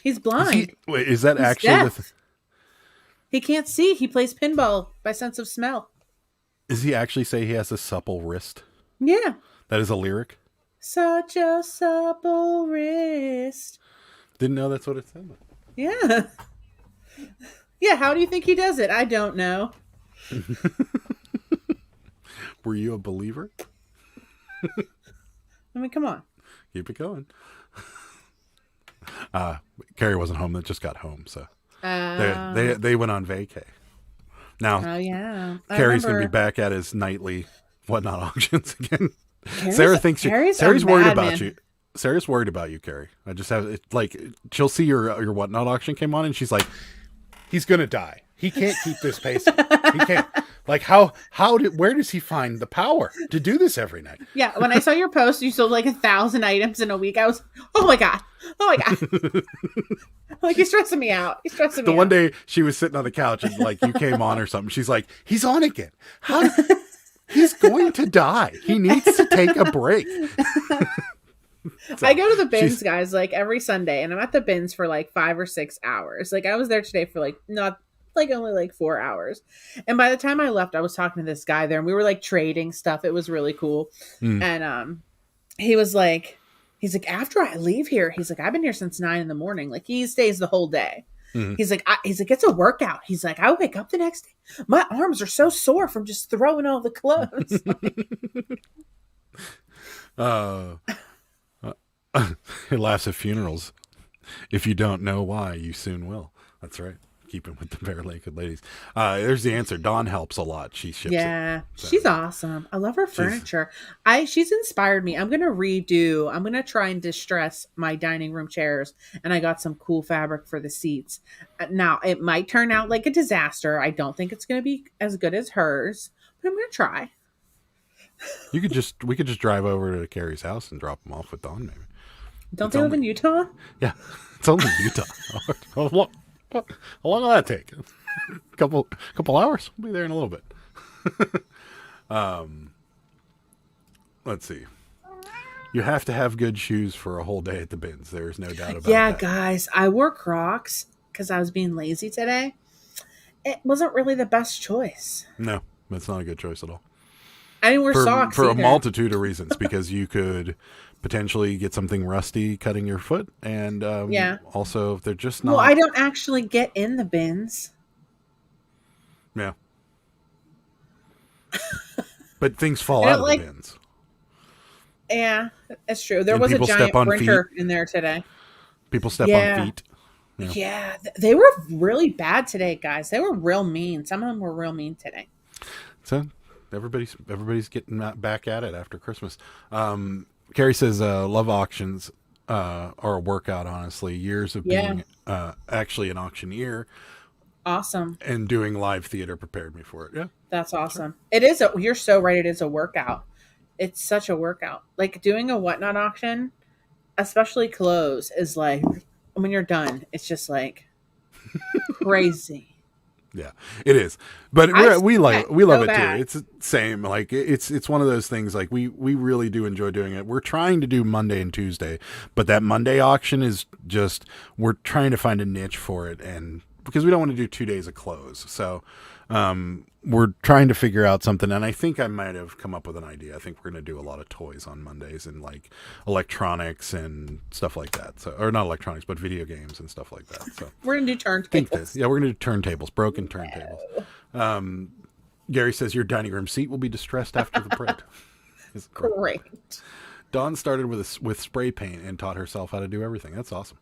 He's blind. Is that he's actually he can't see. He plays pinball by sense of smell. Does he actually say he has a supple wrist? Yeah. That is a lyric? Such a supple wrist. artist. Didn't know that's what it said. Yeah. Yeah, how do you think he does it? I don't know. Were you a believer? I mean, come on. Keep it going. Carrie wasn't home. They just got home, so they went on vacay. Now, Oh yeah, Carrie's gonna be back at his nightly whatnot auctions again. Carrie's, Sarah thinks Sarah's worried about you. you. Sarah's worried about you, Carrie. I just have it, like she'll see your whatnot auction came on, and she's like, "He's gonna die. He can't keep this pace. He can't." Like where does he find the power to do this every night? Yeah, when I saw your post, you sold like 1,000 items in a week. I was, oh my god. Like, you're stressing me out. You're stressing me out. The one day she was sitting on the couch and like you came on or something. She's like, he's on again. How? He's going to die. He needs to take a break. So, I go to the bins, guys, like every Sunday, and I'm at the bins for like 5 or 6 hours. Like I was there today for like only like 4 hours. And by the time I left, I was talking to this guy there and we were like trading stuff. It was really cool. And he's like, after I leave here, he's like, I've been here since 9 a.m. Like he stays the whole day. He's like, it's a workout. He's like, I wake up the next day. My arms are so sore from just throwing all the clothes. It laughs at funerals. If you don't know why, you soon will. That's right. Keeping with the Bare Naked Ladies. There's the answer. Dawn helps a lot. She ships it. So. She's awesome. I love her furniture. She's inspired me. I'm going to try and distress my dining room chairs. And I got some cool fabric for the seats. Now, it might turn out like a disaster. I don't think it's going to be as good as hers, but I'm going to try. We could just drive over to Carrie's house and drop them off with Dawn, maybe. Don't they live in Utah? Yeah, it's only Utah. How long will that take? A couple hours. We'll be there in a little bit. Let's see. You have to have good shoes for a whole day at the bins. There's no doubt about that. Yeah, guys, I wore Crocs because I was being lazy today. It wasn't really the best choice. No, that's not a good choice at all. I didn't wear socks for either. a multitude of reasons, because you could potentially get something rusty cutting your foot, and also they're just not. Well, I don't actually get in the bins. Yeah, but things fall out of the bins. Yeah, that's true. There was a giant printer in there today. People step on feet. Yeah, they were really bad today, guys. They were real mean. Some of them were real mean today. So everybody's getting back at it after Christmas. Carrie says, love auctions are a workout, honestly. Years of being actually an auctioneer. Awesome. And doing live theater prepared me for it. Yeah. That's awesome. It is. You're so right. It is a workout. It's such a workout. Like doing a whatnot auction, especially clothes, is like, when you're done, it's just like crazy. Yeah, it is. But we love it too. It's the same. Like it's one of those things. Like we really do enjoy doing it. We're trying to do Monday and Tuesday, but that Monday auction is just, we're trying to find a niche for it, and because we don't want to do 2 days of clothes, so we're trying to figure out something. And I think I might have come up with an idea. I think we're going to do a lot of toys on Mondays and like electronics and stuff like that. So, or not electronics, but video games and stuff like that. So we're going to do turntables. We're going to do turntables, broken turntables. Gary says your dining room seat will be distressed after the parade. Great. Dawn started with spray paint and taught herself how to do everything. That's awesome.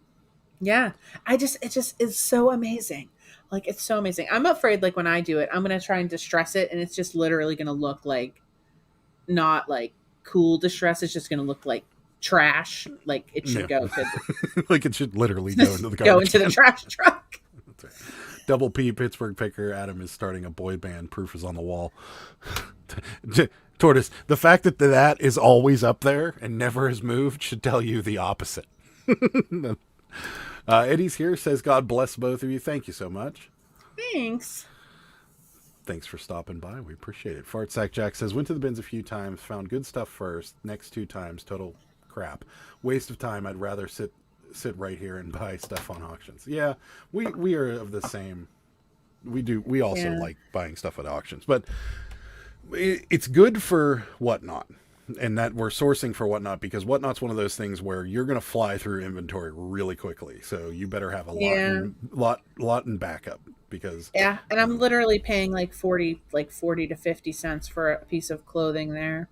Yeah. It's so amazing. Like, it's so amazing. I'm afraid, like, when I do it, I'm going to try and distress it, and it's just literally going to look like, not like cool distress. It's just going to look like trash. Like, it should go to like, it should literally go into the garbage. Go into the trash truck. That's right. Double P Pittsburgh picker Adam is starting a boy band. Proof is on the wall. Tortoise, the fact that is always up there and never has moved should tell you the opposite. Eddie's here, says God bless both of you. Thank you so much. Thanks for stopping by. We appreciate it. Fart Sack Jack says, went to the bins a few times, found good stuff first. Next 2 times, total crap. Waste of time. I'd rather sit right here and buy stuff on auctions. Yeah, we are of the same. We also like buying stuff at auctions, but it's good for whatnot. and that we're sourcing for Whatnot, because Whatnot's one of those things where you're going to fly through inventory really quickly. So you better have a lot in backup, because yeah, and I'm literally paying like 40 to 50 cents for a piece of clothing there.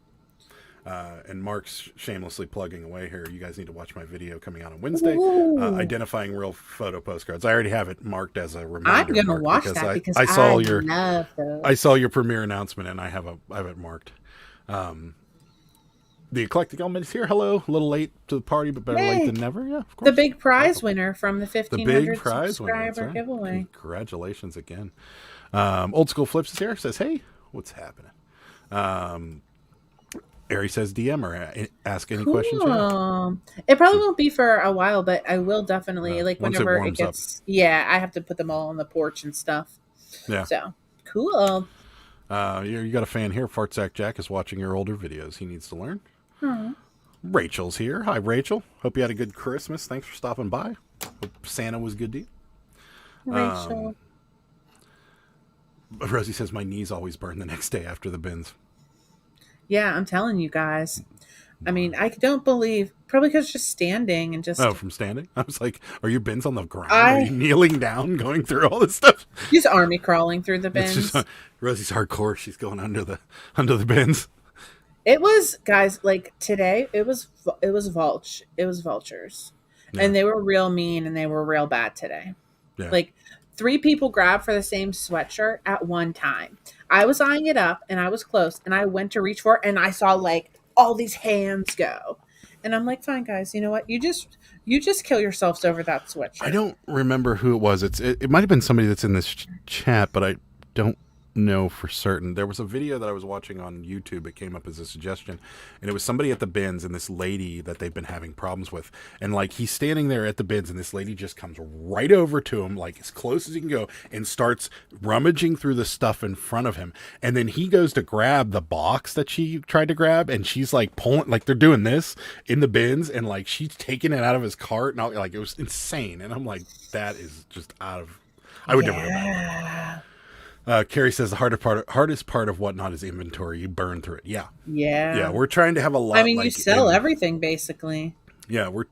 And Mark's shamelessly plugging away here. You guys need to watch my video coming out on Wednesday, identifying real photo postcards. I already have it marked as a reminder. I'm gonna watch that because I love those. I saw your premiere announcement, and I have it marked. The Eclectic Element is here. Hello, a little late to the party, but better late than never. Yeah, of course. The big prize winner from the 1,500 subscriber right. giveaway. Congratulations again. Old School Flips is here. Says, hey, what's happening? Ari says DM or ask any questions. It probably won't be for a while, but I will definitely whenever it gets up. Yeah, I have to put them all on the porch and stuff. Yeah. So cool. You got a fan here. Fartsack Jack is watching your older videos. He needs to learn. Rachel's here. Hi, Rachel. Hope you had a good Christmas. Thanks for stopping by. Hope Santa was good to you. Rachel. Rosie says my knees always burn the next day after the bins. Yeah, I'm telling you guys. I mean, I don't believe, probably because just standing and just... Oh, from standing? I was like, are your bins on the ground? Are you kneeling down, going through all this stuff? She's army crawling through the bins. Rosie's hardcore. She's going under the bins. It was, guys, like today, it was vultures. Yeah. And they were real mean and they were real bad today. Yeah. Like 3 people grabbed for the same sweatshirt at one time. I was eyeing it up and I was close and I went to reach for it and I saw like all these hands go. And I'm like, fine, guys, you know what? You just kill yourselves over that sweatshirt. I don't remember who it was. It might have been somebody that's in this chat, but I don't know for certain. There was a video that I was watching on YouTube. It came up as a suggestion, and it was somebody at the bins and this lady that they've been having problems with. And like he's standing there at the bins, and this lady just comes right over to him, like as close as he can go, and starts rummaging through the stuff in front of him. And then he goes to grab the box that she tried to grab, and she's like pulling, like they're doing this in the bins, and like she's taking it out of his cart, and all, like it was insane. And I'm like, that is just out of. I would never go back. Carrie says the hardest part of Whatnot is inventory. You burn through it. Yeah. We're trying to have a lot. I mean, you sell everything basically. Yeah, we're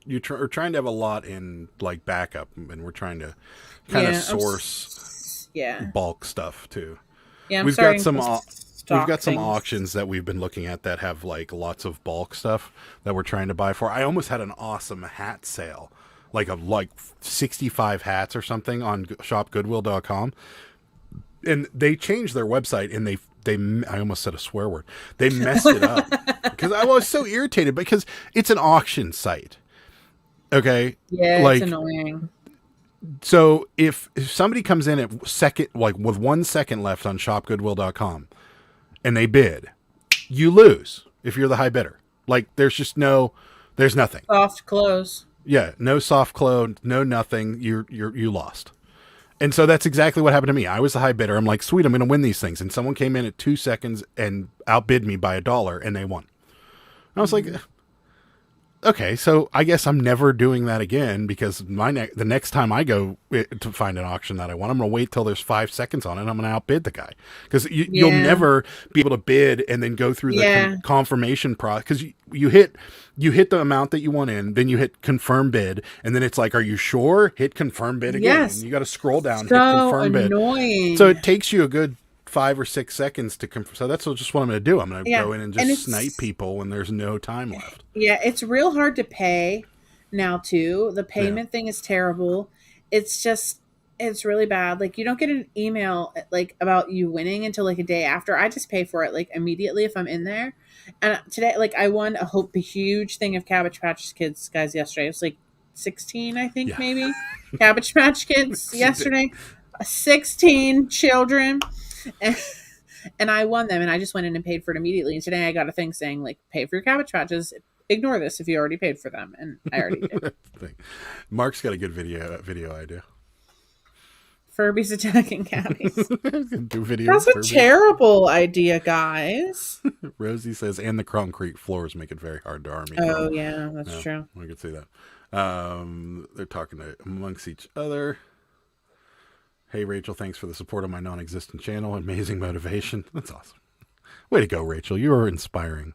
trying to have a lot in like backup, and we're trying to kind of source bulk stuff too. Yeah, we've got some auctions that we've been looking at that have like lots of bulk stuff that we're trying to buy for. I almost had an awesome hat sale, like 65 hats or something on shopgoodwill.com. And they changed their website, and they I almost said a swear word. They messed it up because I was so irritated because it's an auction site. Okay. Yeah. It's annoying. So if somebody comes in at second, like with 1 second left on shopgoodwill.com and they bid, you lose if you're the high bidder. Like there's nothing. Soft close. Yeah. No soft close, no nothing. You lost. And so that's exactly what happened to me. I was the high bidder. I'm like, sweet, I'm going to win these things. And someone came in at 2 seconds and outbid me by $1, and they won. And I was like, okay, so I guess I'm never doing that again, because the next time I go to find an auction that I want, I'm going to wait till there's 5 seconds on it, and I'm going to outbid the guy. Because you'll never be able to bid and then go through the confirmation process. Because you hit the amount that you want in, then you hit confirm bid, and then it's like, are you sure? Hit confirm bid again. Yes. And you got to scroll down, hit confirm annoying. bid. So it takes you a good 5 or 6 seconds to confirm. So that's just what I'm going to do. I'm going to go in and just snipe people when there's no time left. Yeah, it's real hard to pay now too. The payment thing is terrible. It's really bad. Like you don't get an email like about you winning until like a day after. I just pay for it like immediately if I'm in there. And today, like I won a huge thing of Cabbage Patch Kids, guys, yesterday. It was like 16, I think, maybe. Cabbage Patch Kids yesterday. 16 children. And I won them, and I just went in and paid for it immediately. And today I got a thing saying, like, pay for your Cabbage Patches. Ignore this if you already paid for them. And I already did. Mark's got a good video idea. Furbies attacking cabbies. Do videos. That's a terrible idea, guys. Rosie says, and the concrete floors make it very hard to army. Oh, yeah, that's true. I can see that. They're talking amongst each other. Hey, Rachel, thanks for the support of my non-existent channel. Amazing motivation. That's awesome. Way to go, Rachel. You are inspiring.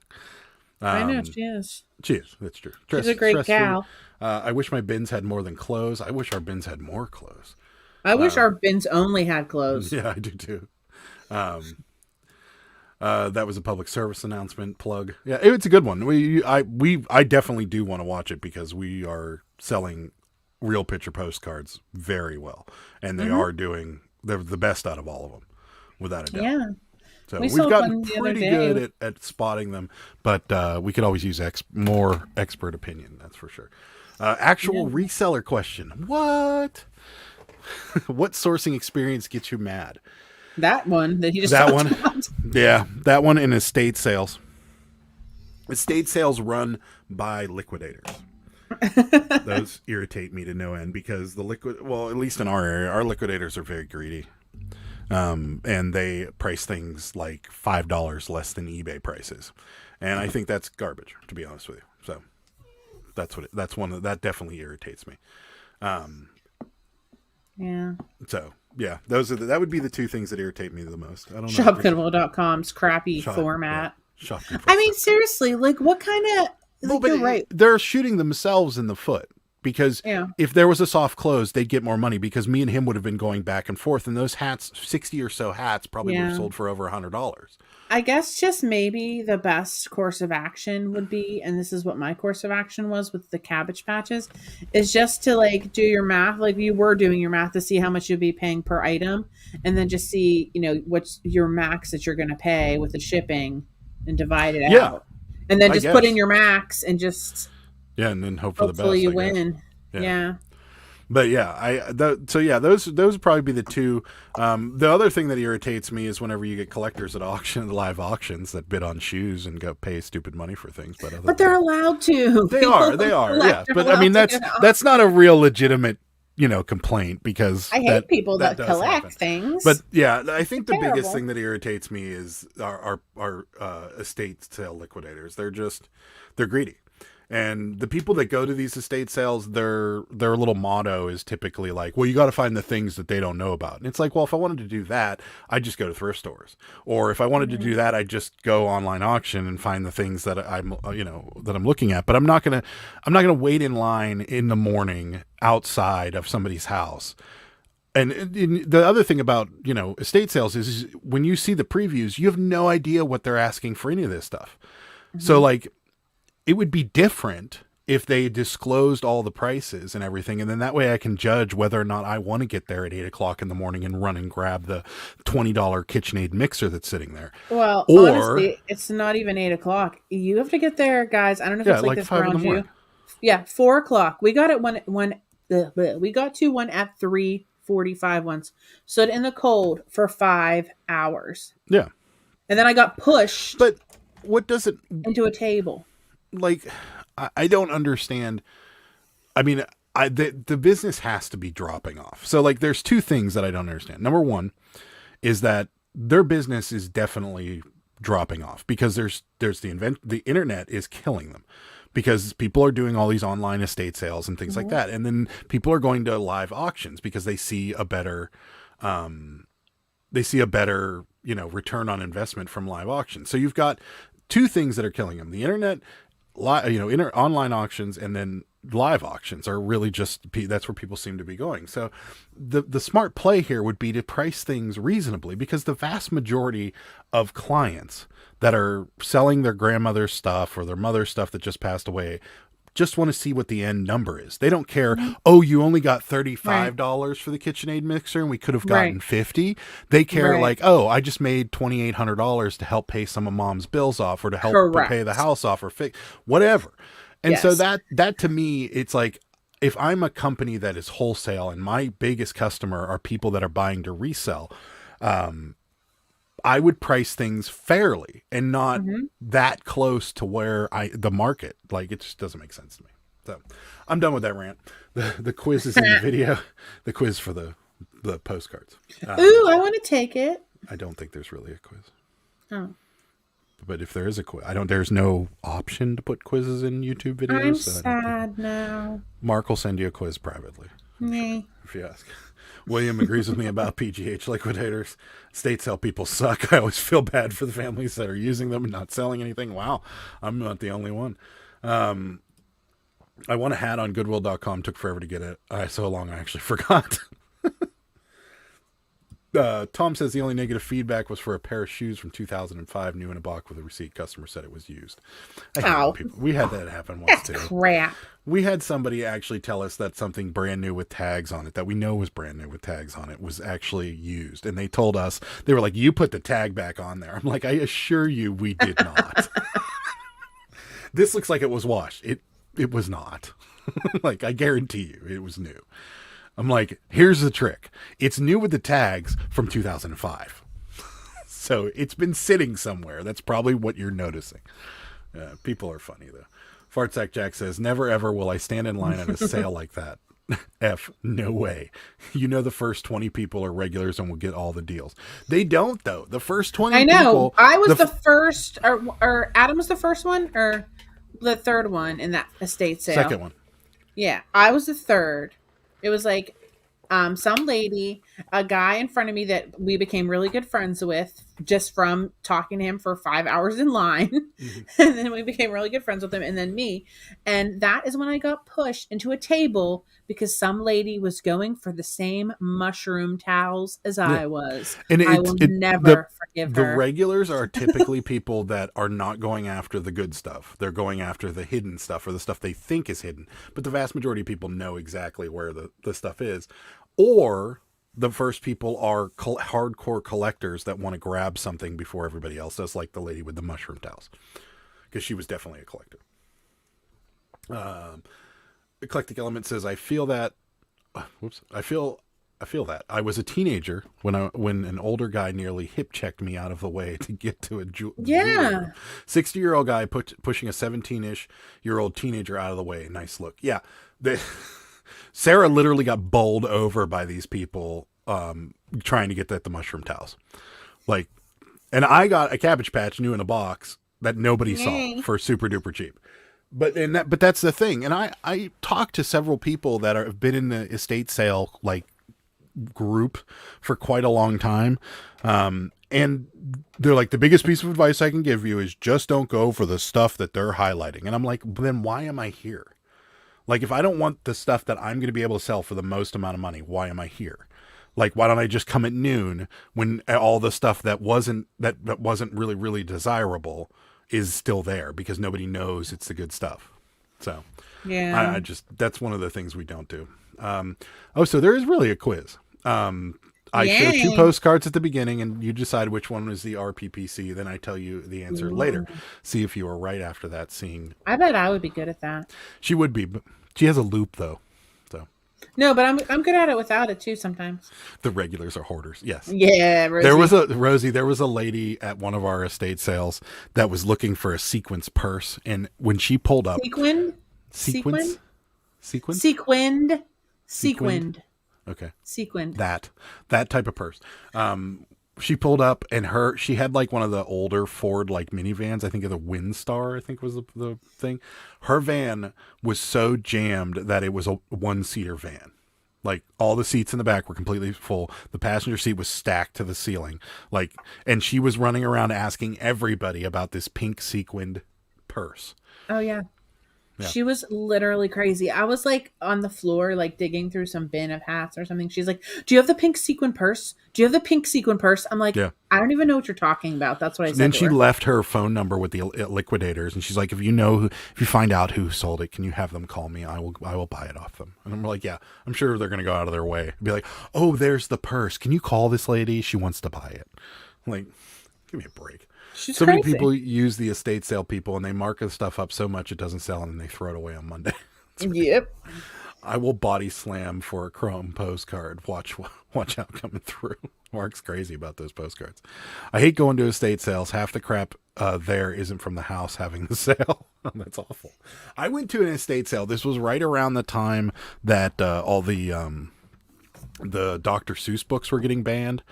I know she is. She is. That's true. She's a great gal. I wish my bins had more than clothes. I wish our bins had more clothes. I wish our bins only had clothes. Yeah, I do too. That was a public service announcement plug. Yeah, it's a good one. I definitely do want to watch it because we are selling real picture postcards very well, and they are doing they're the best out of all of them, without a doubt. Yeah. So we've gotten pretty good at spotting them, but we could always use more expert opinion. That's for sure. Actual reseller question. What sourcing experience gets you mad? That one that he just that talked one. about. Yeah, that one in estate sales. Estate sales run by liquidators. Those irritate me to no end because at least in our area, our liquidators are very greedy. And they price things like $5 less than eBay prices. And I think that's garbage, to be honest with you. So that definitely irritates me. Yeah. So yeah, that would be the two things that irritate me the most. I don't know. ShopGoodwill.com's crappy format. Yeah. I mean, seriously, like what kind of, you're right. They're shooting themselves in the foot. Because if there was a soft close, they'd get more money because me and him would have been going back and forth. And those hats, 60 or so hats, probably would have sold for over $100. I guess just maybe the best course of action would be, and this is what my course of action was with the Cabbage Patches, is just to like do your math, like you were doing your math to see how much you'd be paying per item. And then just see, what's your max that you're going to pay with the shipping and divide it out. And then just put in your max and just... Yeah, and then hope for the best. Hopefully you win. Yeah. But yeah, those would probably be the two. The other thing that irritates me is whenever you get collectors at live auctions that bid on shoes and go pay stupid money for things. But they're allowed to. They are. Yeah. But I mean, that's not a real legitimate, complaint because I hate people that collect things. But yeah, I think the biggest thing that irritates me is our estate sale liquidators. They're greedy. And the people that go to these estate sales, their little motto is typically like, well, you got to find the things that they don't know about. And it's like, well, if I wanted to do that, I'd just go to thrift stores. Or if I wanted to do that, I'd just go online auction and find the things that I'm looking at. But I'm not going to wait in line in the morning outside of somebody's house. And the other thing about, estate sales is when you see the previews, you have no idea what they're asking for any of this stuff. Mm-hmm. So like, it would be different if they disclosed all the prices and everything. And then that way I can judge whether or not I want to get there at 8 o'clock in the morning and run and grab the $20 KitchenAid mixer that's sitting there. Well, honestly, it's not even 8 o'clock. You have to get there, guys. I don't know if it's like this around you. Yeah, 4 o'clock. We got it we got to one at 3:45 once. Stood in the cold for 5 hours. Yeah. And then I got pushed. But what does it... into a table. Like, I don't understand. I mean, the business has to be dropping off. So like, there's two things that I don't understand. Number one is that their business is definitely dropping off because there's the internet is killing them because people are doing all these online estate sales and things like that. And then people are going to live auctions because they see a better, return on investment from live auctions. So you've got two things that are killing them: the internet, online auctions, and then live auctions are really that's where people seem to be going. So the smart play here would be to price things reasonably because the vast majority of clients that are selling their grandmother's stuff or their mother's stuff that just passed away just want to see what the end number is. They don't care, oh, you only got $35 for the KitchenAid mixer and we could have gotten $50. They care like, oh, I just made $2,800 to help pay some of mom's bills off or to help pay the house off or fix whatever. And so that to me, it's like, if I'm a company that is wholesale and my biggest customer are people that are buying to resell, I would price things fairly and not that close to where the market, like, it just doesn't make sense to me. So I'm done with that rant. The quiz is in the video, the quiz for the postcards. Ooh, I want to take it. I don't think there's really a quiz. Oh. But if there is a quiz, there's no option to put quizzes in YouTube videos. I'm sad now. Mark will send you a quiz privately. Me. If you ask. William agrees with me about PGH liquidators. Estate sale people suck. I always feel bad for the families that are using them and not selling anything. Wow, I'm not the only one. I won a hat on Goodwill.com. Took forever to get it. So long I actually forgot. Tom says the only negative feedback was for a pair of shoes from 2005, new in a box with a receipt. Customer said it was used. We had that happen once too. Crap. We had somebody actually tell us that something brand new with tags on it, that we know was brand new with tags on it, was actually used. And they told us, they were like, you put the tag back on there. I'm like, I assure you we did not. This looks like it was washed. It was not. Like, I guarantee you it was new. I'm like, here's the trick. It's new with the tags from 2005. So it's been sitting somewhere. That's probably what you're noticing. People are funny, though. Fartsack Jack says, never ever will I stand in line at a sale like that. F, no way. You know the first 20 people are regulars and will get all the deals. They don't, though. The first 20 people... I know. I was the first, or Adam was the first one, or the third one in that estate sale? Second one. Yeah, I was the third. It was like some lady, a guy in front of me that we became really good friends with just from talking to him for 5 hours in line. Mm-hmm. And then we became really good friends with him, and then me. And that is when I got pushed into a table because some lady was going for the same mushroom towels as I was. And I will never forgive her. The regulars are typically people that are not going after the good stuff. They're going after the hidden stuff or the stuff they think is hidden. But the vast majority of people know exactly where the stuff is. Or the first people are hardcore collectors that want to grab something before everybody else does, like the lady with the mushroom towels, because she was definitely a collector. Eclectic Element says, I feel that. I feel that I was a teenager when an older guy nearly hip checked me out of the way to get to a jeweler. 60-year-old guy pushing a 17-ish-year-old teenager out of the way. Nice look. Yeah. Sarah literally got bowled over by these people trying to get the mushroom towels. Like, and I got a Cabbage Patch new in a box that nobody saw for super duper cheap. But that's the thing. And I talked to several people that have been in the estate sale like group for quite a long time. And they're like, the biggest piece of advice I can give you is just don't go for the stuff that they're highlighting. And I'm like, then why am I here? Like, if I don't want the stuff that I'm going to be able to sell for the most amount of money, why am I here? Like, why don't I just come at noon when all the stuff that wasn't really, really desirable is still there because nobody knows it's the good stuff. So yeah, that's one of the things we don't do. So there is really a quiz. I show 2 postcards at the beginning and you decide which one was the RPPC. Then I tell you the answer later. See if you were right after that. I bet I would be good at that. She would be, but she has a loop though. So no, but I'm good at it without it too sometimes. The regulars are hoarders. Yes. Yeah. Rosie. There was a lady at one of our estate sales that was looking for a sequins purse. And when she pulled up sequined. Okay. Sequined. That type of purse. She pulled up and she had like one of the older Ford like minivans. I think of the Windstar, I think was the thing. Her van was so jammed that it was a 1-seater van. Like all the seats in the back were completely full. The passenger seat was stacked to the ceiling. Like, and she was running around asking everybody about this pink sequined purse. Oh yeah. Yeah. She was literally crazy. I was like on the floor, like digging through some bin of hats or something. She's like, do you have the pink sequin purse? Do you have the pink sequin purse? I'm like, yeah. I don't even know what you're talking about. That's what I said. Then she left her phone number with the liquidators. And she's like, if you find out who sold it, can you have them call me? I will buy it off them. And I'm like, yeah, I'm sure they're going to go out of their way. Be like, oh, there's the purse. Can you call this lady? She wants to buy it. I'm like, give me a break. She's so crazy. Many people use the estate sale people and they mark the stuff up so much it doesn't sell and then they throw it away on Monday. Yep. I will body slam for a chrome postcard. Watch out coming through. Mark's crazy about those postcards. I hate going to estate sales. Half the crap there isn't from the house having the sale. That's awful. I went to an estate sale. This was right around the time that all the Dr. Seuss books were getting banned.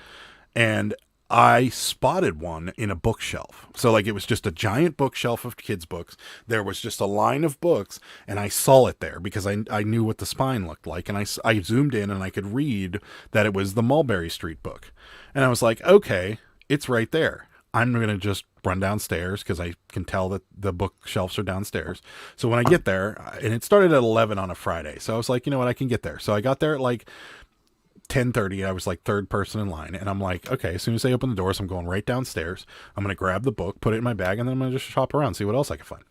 And I spotted one in a bookshelf. So like it was just a giant bookshelf of kids' books. There was just a line of books, and I saw it there because I knew what the spine looked like. And I zoomed in and I could read that it was the Mulberry Street book. And I was like, okay, it's right there. I'm going to just run downstairs because I can tell that the bookshelves are downstairs. So when I get there, and it started at 11 on a Friday. So I was like, you know what, I can get there. So I got there at like 10:30. I was like third person in line, and I'm like, okay, as soon as they open the doors, I'm going right downstairs. I'm going to grab the book, put it in my bag, and then I'm going to just shop around, see what else I can find.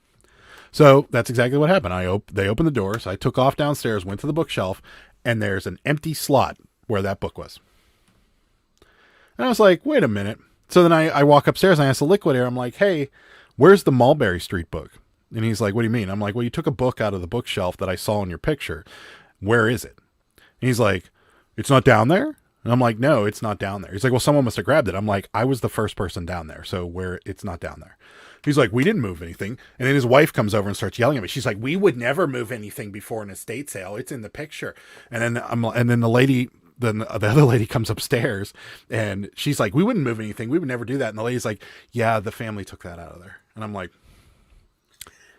So that's exactly what happened. They opened the doors. I took off downstairs, went to the bookshelf, and there's an empty slot where that book was. And I was like, wait a minute. So then I walk upstairs and I ask the liquidator, I'm like, hey, where's the Mulberry Street book? And he's like, what do you mean? I'm like, well, you took a book out of the bookshelf that I saw in your picture. Where is it? And he's like, it's not down there? And I'm like, no, it's not down there. He's like, well, someone must have grabbed it. I'm like, I was the first person down there. So it's not down there. He's like, we didn't move anything. And then his wife comes over and starts yelling at me. She's like, we would never move anything before an estate sale. It's in the picture. And then the lady, then the other lady comes upstairs and she's like, we wouldn't move anything. We would never do that. And the lady's like, yeah, the family took that out of there. And I'm like,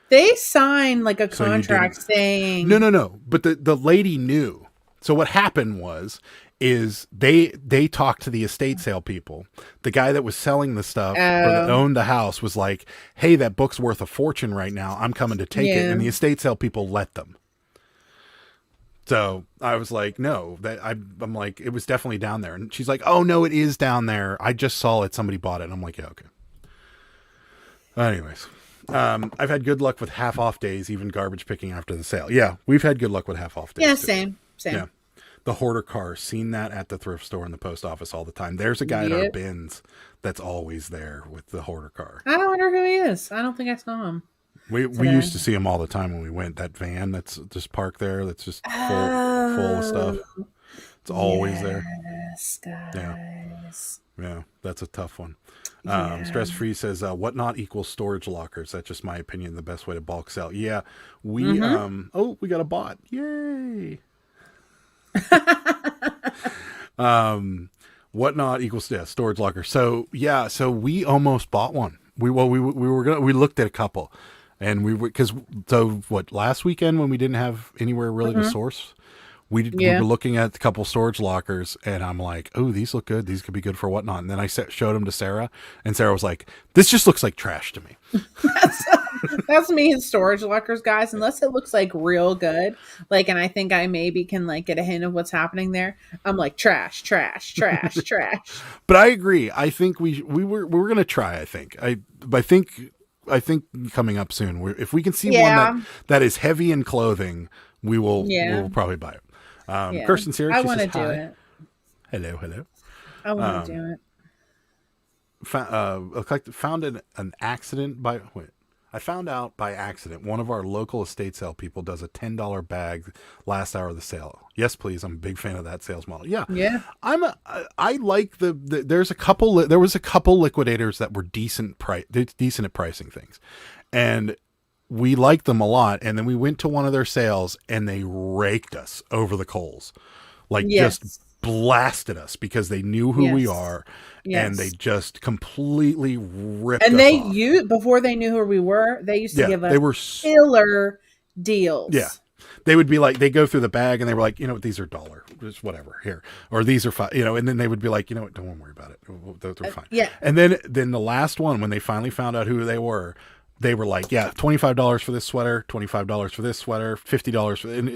they signed like a So you contract didn't- saying no. But the lady knew. So what happened is they talked to the estate sale people. The guy that was selling the stuff or that owned the house was like, hey, that book's worth a fortune right now. I'm coming to take it. And the estate sale people let them. So I was like, no, I'm like, it was definitely down there. And she's like, oh no, it is down there. I just saw it. Somebody bought it. And I'm like, yeah, okay. Anyways, I've had good luck with half off days, even garbage picking after the sale. Yeah. We've had good luck with half off days. yeah, too. same. Yeah. The hoarder car, seen that at the thrift store and the post office all the time. There's a guy at our Yep. bins that's always there with the hoarder car. I wonder who he is. I don't think I saw him. We used to see him all the time when we went. That van that's just parked there, that's just full of stuff. It's always there. Yes, guys. Yeah, that's a tough one. Yeah. Stress Free says, what not equals storage lockers. That's just my opinion. The best way to bulk sell. Yeah, we we got a bot. Yay. What not equals storage locker. So yeah, so we almost bought one. We looked at a couple, and we were last weekend when we didn't have anywhere really to source, we were looking at a couple storage lockers, and I'm like, oh, these look good. These could be good for whatnot. And then I showed them to Sarah, and Sarah was like, this just looks like trash to me. That's me in storage lockers, guys. Unless it looks like real good, like, and I think I maybe can like get a hint of what's happening there. I'm like trash. But I agree. I think we're gonna try. I think coming up soon, if we can see one that is heavy in clothing, we'll probably buy it. Kirsten Sears, I want to says, do hi. it. Hello. I want to do it. I found out by accident one of our local estate sale people does a $10 bag last hour of the sale. Yes, please. I'm a big fan of that sales model. Yeah. I like there was a couple liquidators that were decent at pricing things, and we liked them a lot. And then we went to one of their sales and they raked us over the coals, just blasted us because they knew who we are. And they just completely ripped us off. Before they knew who we were, they used to give us they were killer deals. Yeah. They would be like, they go through the bag and they were like, you know what, these are $1, just whatever here, or these are $5, and then they would be like, you know what, don't worry about it. They're fine. Yeah. And then the last one, when they finally found out who they were like, yeah, $25 for this sweater, $25 for this sweater, $50 and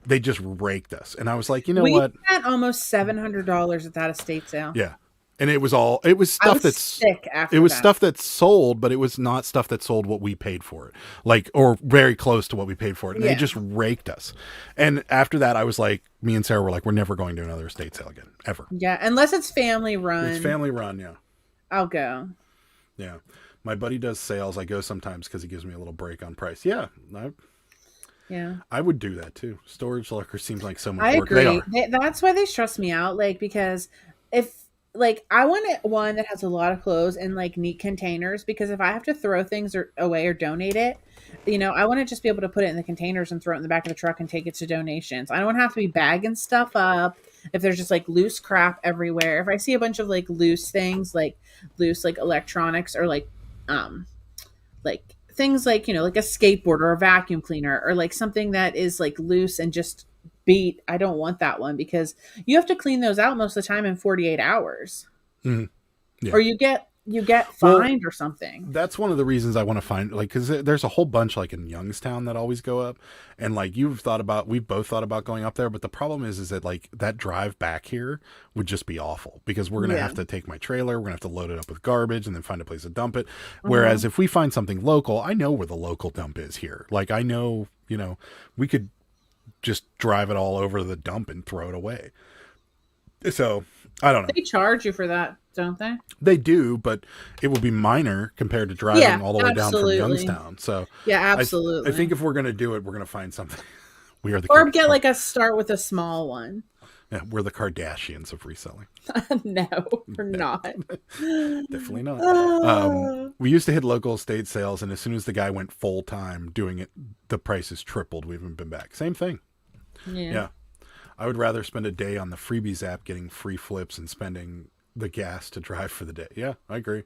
they just raked us. And I was like, you know what? We spent almost $700 at that estate sale. Yeah. And it was stuff that's sick after stuff that's sold, but it was not stuff that sold what we paid for it, or very close to what we paid for it. And they just raked us. And after that, I was like, me and Sarah were like, we're never going to another estate sale again, ever. Yeah, unless it's family run. It's family run, yeah. I'll go. Yeah, my buddy does sales. I go sometimes because he gives me a little break on price. Yeah, I would do that too. Storage locker seems like so much work. I agree. They are. That's why they stress me out. Like, because if like I want one that has a lot of clothes in like neat containers, because if I have to throw things away or donate it, I want to just be able to put it in the containers and throw it in the back of the truck and take it to donations. I don't want to have to be bagging stuff up if there's just like loose crap everywhere. If I see a bunch of like loose things, like loose like electronics, or like things like, like a skateboard or a vacuum cleaner, or like something that is like loose and just beat, I don't want that one, because you have to clean those out most of the time in 48 hours. Mhm. Yeah. Or you get Well, fined or something. that's one of the reasons I want to find, like, because there's a whole bunch like in Youngstown that always go up, and like we've both thought about going up there, but the problem is that like that drive back here would just be awful, because we're gonna Yeah. have to take my trailer, we're gonna have to load it up with garbage and then find a place to dump it. Whereas if we find something local, I know where the local dump is here. Like I know, we could just drive it all over to the dump and throw it away. So I don't know. They charge you for that, don't they? They do, but it will be minor compared to driving Yeah, all the way down from absolutely. Youngstown. So Yeah, I absolutely. think if we're going to do it, we're going to find something. We are the Or get like a start with a small one. yeah, we're the Kardashians of reselling. No, we're not. Definitely not. Ah. We used to hit local estate sales, and as soon as the guy went full time doing it, the prices tripled. We haven't been back. Same thing. Yeah. I would rather spend a day on the freebies app getting free flips and spending the gas to drive for the day. Yeah, I agree.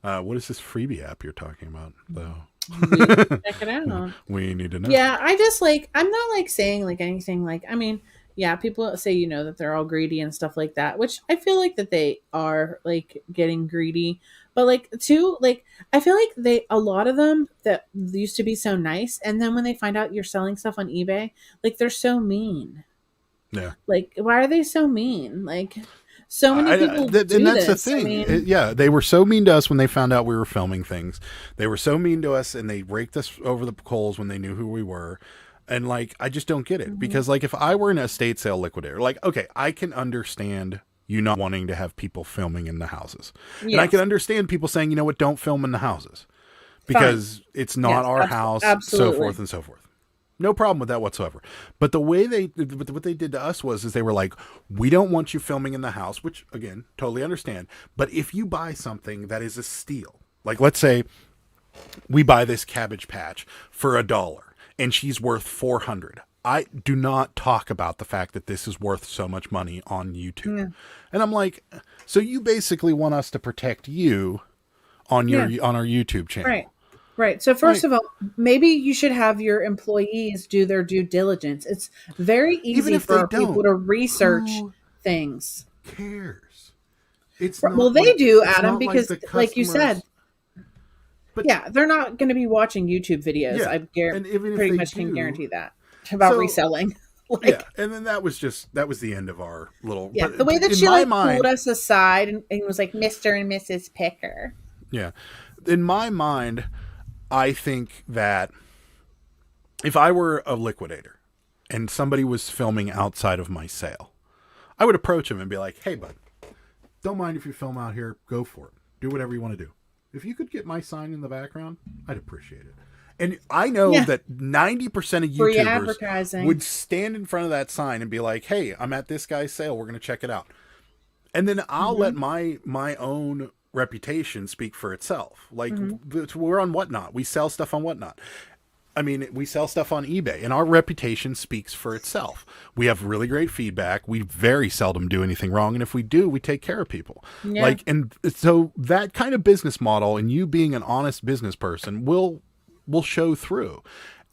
What is this freebie app you're talking about, though? Check it out. We need to know. Yeah, I just like, I'm not like saying like anything like, I mean, yeah, people say, that they're all greedy and stuff like that, which I feel like that they are like getting greedy. But like too, like I feel like a lot of them that used to be so nice, and then when they find out you're selling stuff on eBay, like they're so mean. Yeah. Like, why are they so mean? Like, so many people do and that's this. the thing. I mean, Yeah, they were so mean to us when they found out we were filming things. They were so mean to us, and they raked us over the coals when they knew who we were. And like, I just don't get it, because like if I were an estate sale liquidator, like, okay, I can understand you not wanting to have people filming in the houses, and I yes. can understand people saying, you know what, don't film in the houses because it's not Yes, our house, absolutely. so forth and so forth. No problem with that whatsoever. But the way what they did to us is they were like, we don't want you filming in the house, which again, totally understand. But if you buy something that is a steal, like let's say we buy this Cabbage Patch for $1 and she's worth 400. I do not talk about the fact that this is worth so much money on YouTube. Yeah. And I'm like, so you basically want us to protect you on on our YouTube channel. Right. Right. So first of all, maybe you should have your employees do their due diligence. It's very easy for people to research things. Cares? It's well, they do, Adam, because like you said, but yeah, they're not going to be watching YouTube videos. Yeah, I pretty much can guarantee that about reselling. Like, yeah, and then that was the end of our little. Yeah, the way that she like pulled us aside and was like Mr. and Mrs. Picker. Yeah, in my mind, I think that if I were a liquidator and somebody was filming outside of my sale, I would approach him and be like, hey, bud, don't mind if you film out here. Go for it. Do whatever you want to do. If you could get my sign in the background, I'd appreciate it. And I know that 90% of YouTubers would stand in front of that sign and be like, hey, I'm at this guy's sale. We're going to check it out. And then I'll let my own reputation speak for itself. Like we're on Whatnot. We sell stuff on Whatnot. I mean, we sell stuff on eBay, and our reputation speaks for itself. We have really great feedback. We very seldom do anything wrong, and if we do, we take care of people. Yeah. Like, and so that kind of business model, and you being an honest business person, will show through.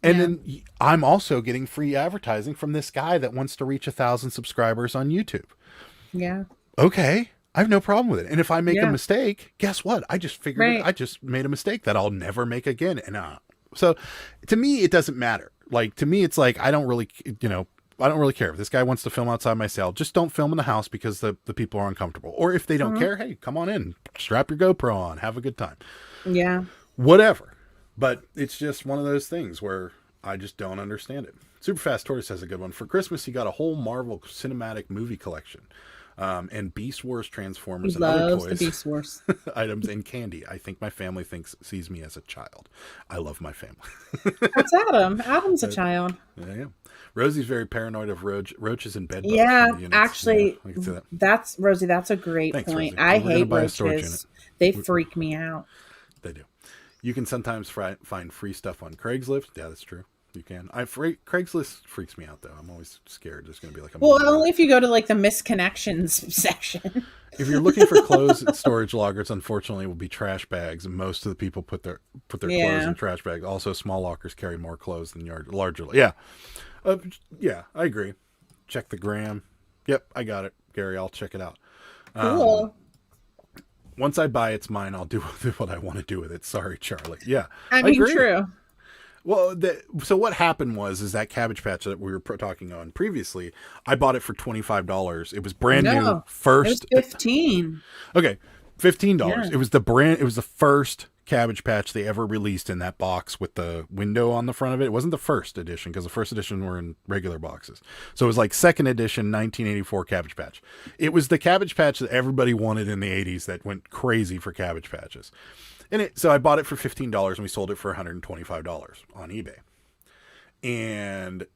And then I'm also getting free advertising from this guy that wants to reach 1,000 subscribers on YouTube. Yeah. Okay. I have no problem with it. And if I make a mistake, guess what? I just figured I just made a mistake that I'll never make again. And so to me, it doesn't matter. Like, to me, it's like, I don't really care. If this guy wants to film outside my sale, just don't film in the house because the people are uncomfortable. Or if they don't care, hey, come on in, strap your GoPro on, have a good time. Yeah. Whatever. But it's just one of those things where I just don't understand it. Superfast Tortoise has a good one. For Christmas, he got a whole Marvel cinematic movie collection. And Beast Wars He Transformers and other loves the toys, Beast Wars. items, and candy. I think my family sees me as a child. I love my family. That's Adam. Adam's a child. Yeah. Rosie's very paranoid of roaches and bed bugs. Yeah, from the units. actually, I can see that. that's Rosie. That's a great Thanks, point. Rosie. I We're gonna hate buy a storage roaches. They freak me out. They do. You can sometimes find free stuff on Craigslist. Yeah, that's true. You can. Craigslist freaks me out though. I'm always scared there's going to be like a. Well, only if you go to like the misconnections section. If you're looking for clothes and storage lockers, unfortunately, it will be trash bags, and most of the people put their clothes in trash bags. Also, small lockers carry more clothes than larger. Yeah, yeah, I agree. Check the gram. Yep, I got it, Gary. I'll check it out. Cool. Once I buy it's mine. I'll do what I want to do with it. Sorry, Charlie. Yeah, I mean, agree. true. Well, so what happened is that Cabbage Patch that we were talking on previously, I bought it for $25. It was brand new. First, it was 15. Okay, $15. Yeah. It was the first Cabbage Patch they ever released in that box with the window on the front of it. It wasn't the first edition because the first edition were in regular boxes. So it was like second edition 1984 Cabbage Patch. It was the Cabbage Patch that everybody wanted in the 80s that went crazy for Cabbage Patches. So I bought it for $15 and we sold it for $125 on eBay. And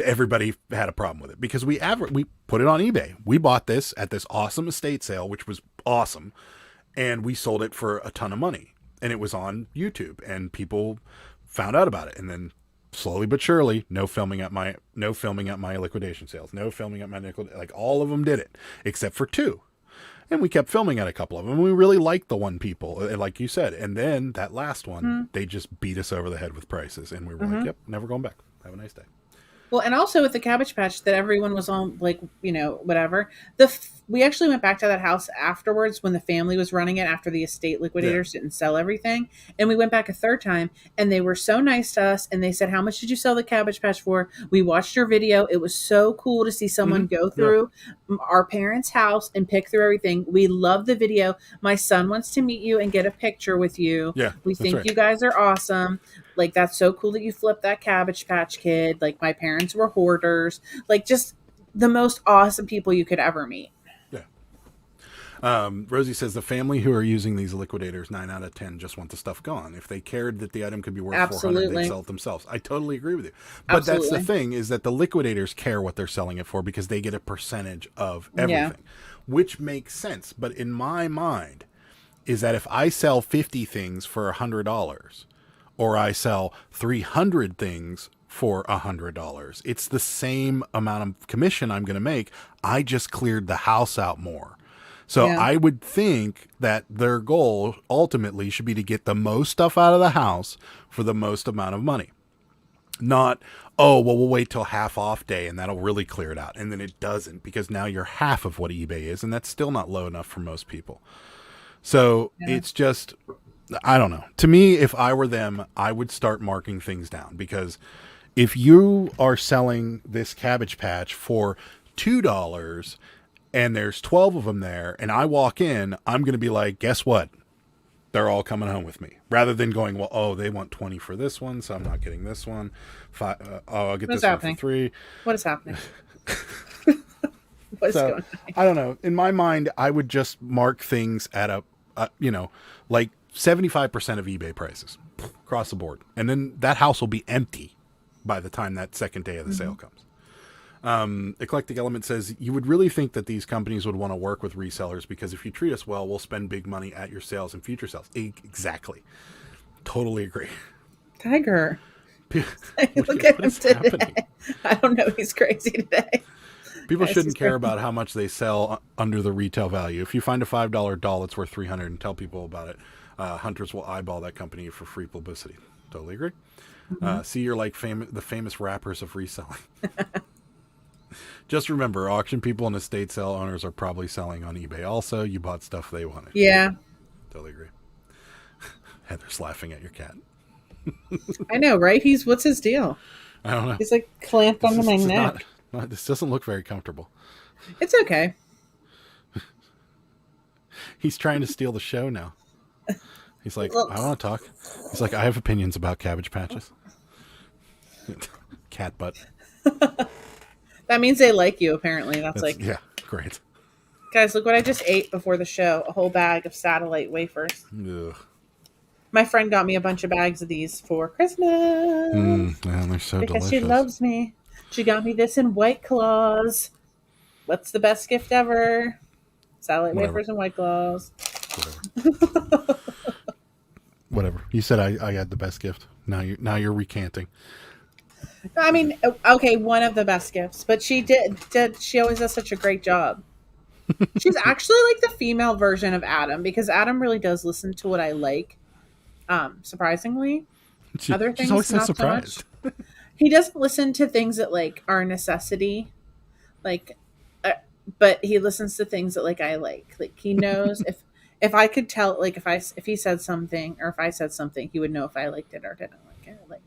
everybody had a problem with it because we put it on eBay. We bought this at this awesome estate sale, which was awesome. And we sold it for a ton of money. And it was on YouTube and people found out about it. And then slowly but surely, no filming at my liquidation sales, like all of them did it except for 2. And we kept filming at a couple of them. We really liked the one people, like you said. And then that last one, they just beat us over the head with prices. And we were like, yep, never going back. Have a nice day. Well, and also with the Cabbage Patch that everyone was on, like, whatever. We actually went back to that house afterwards when the family was running it after the estate liquidators didn't sell everything. And we went back a third time and they were so nice to us. And they said, how much did you sell the Cabbage Patch for? We watched your video. It was so cool to see someone go through our parents' house and pick through everything. We love the video. My son wants to meet you and get a picture with you. Yeah, we think you guys are awesome. Like, that's so cool that you flipped that Cabbage Patch Kid. Like, my parents were hoarders. Like, just the most awesome people you could ever meet. Yeah. Rosie says the family who are using these liquidators, 9 out of 10 just want the stuff gone. If they cared that the item could be worth $400, they'd sell it themselves. I totally agree with you. But that's the thing, is that the liquidators care what they're selling it for because they get a percentage of everything, which makes sense. But in my mind is that if I sell 50 things for $100, or I sell 300 things for $100. It's the same amount of commission I'm going to make. I just cleared the house out more. So I would think that their goal ultimately should be to get the most stuff out of the house for the most amount of money. Not, oh, well, we'll wait till half off day and that'll really clear it out. And then it doesn't, because now you're half of what eBay is. And that's still not low enough for most people. So it's just, I don't know. To me, if I were them, I would start marking things down, because if you are selling this Cabbage Patch for $2 and there's 12 of them there and I walk in, I'm going to be like, guess what? They're all coming home with me, rather than going, well, oh, they want 20 for this one, so I'm not getting this one. I'll get this one for 3. What is happening? What is going on? I don't know. In my mind, I would just mark things at like 75% of eBay prices across the board. And then that house will be empty by the time that second day of the sale comes. Eclectic Element says, you would really think that these companies would want to work with resellers, because if you treat us well, we'll spend big money at your sales and future sales. Exactly. Totally agree. Tiger. Look at him today. Happening? I don't know. He's crazy today. People shouldn't care about how much they sell under the retail value. If you find a $5 doll that's worth $300 and tell people about it, hunters will eyeball that company for free publicity. Totally agree. See, you're like the famous rappers of reselling. Just remember, auction people and estate sale owners are probably selling on eBay. Also, you bought stuff they wanted. Yeah. Totally agree. Heather's laughing at your cat. I know, right? What's his deal? I don't know. He's like clamped onto my neck. This doesn't look very comfortable. It's okay. He's trying to steal the show now. He's like, I want to talk. He's like, I have opinions about Cabbage Patches. Cat butt. That means they like you, apparently. That's like... Yeah, Great. Guys, look what I just ate before the show. A whole bag of satellite wafers. Ugh. My friend got me a bunch of bags of these for Christmas. Man, they're so because delicious. she loves me. She got me this in White Claws. What's the best gift ever? Satellite wafers and White Claws. Whatever. You said I had the best gift. Now you're recanting. I mean, okay, one of the best gifts, but she did she always does such a great job. She's actually like the female version of Adam, because Adam really does listen to what I like. Surprisingly. Other things, she's always so not surprised. so much. He doesn't listen to things that like are a necessity, like, but he listens to things that like I like. Like he knows if I could tell, like if he said something or if I said something, he would know if I liked it or didn't like it. Like,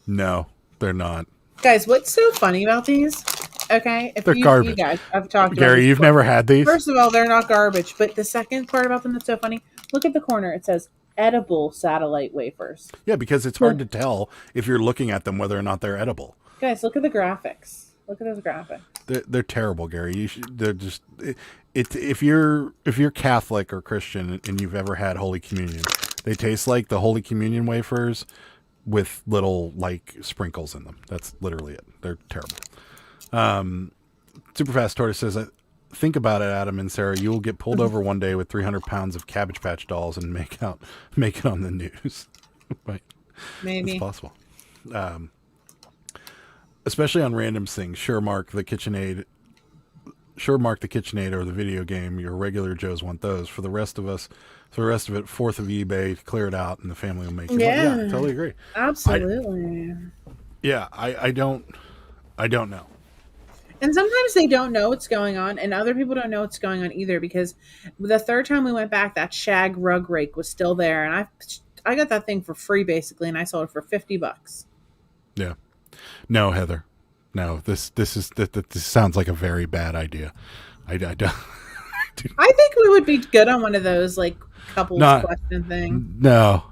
no, they're not. guys, what's so funny about these? Okay, if They're garbage. You guys, I've talked about Gary, this you've before. never had these? First of all, they're not garbage, but the second part about them that's so funny. Look at the corner. It says edible satellite wafers. Yeah, because it's hard to tell if you're looking at them whether or not they're edible. Guys, look at the graphics. Look at those graphics. They're terrible, Gary. They're just if you're Catholic or Christian and you've ever had Holy Communion, they taste like the Holy Communion wafers with little like sprinkles in them. That's literally it. They're terrible. Superfast Tortoise says, think about it, Adam and Sarah. You will get pulled over one day with 300 pounds of Cabbage Patch dolls and make it on the news. Right? Maybe It's possible. Especially on random things. Sure mark the KitchenAid or the video game. Your regular Joes want those. For the rest of us, for the rest of it, 4th of eBay, clear it out, and the family will make it. Yeah. I totally agree. Absolutely. I don't know. And sometimes they don't know what's going on, and other people don't know what's going on either, because the third time we went back, that shag rug rake was still there, and I got that thing for free basically, and I sold it for $50. Yeah. No, Heather. No, this sounds like a very bad idea. I don't. I think we would be good on one of those like couples question thing. No.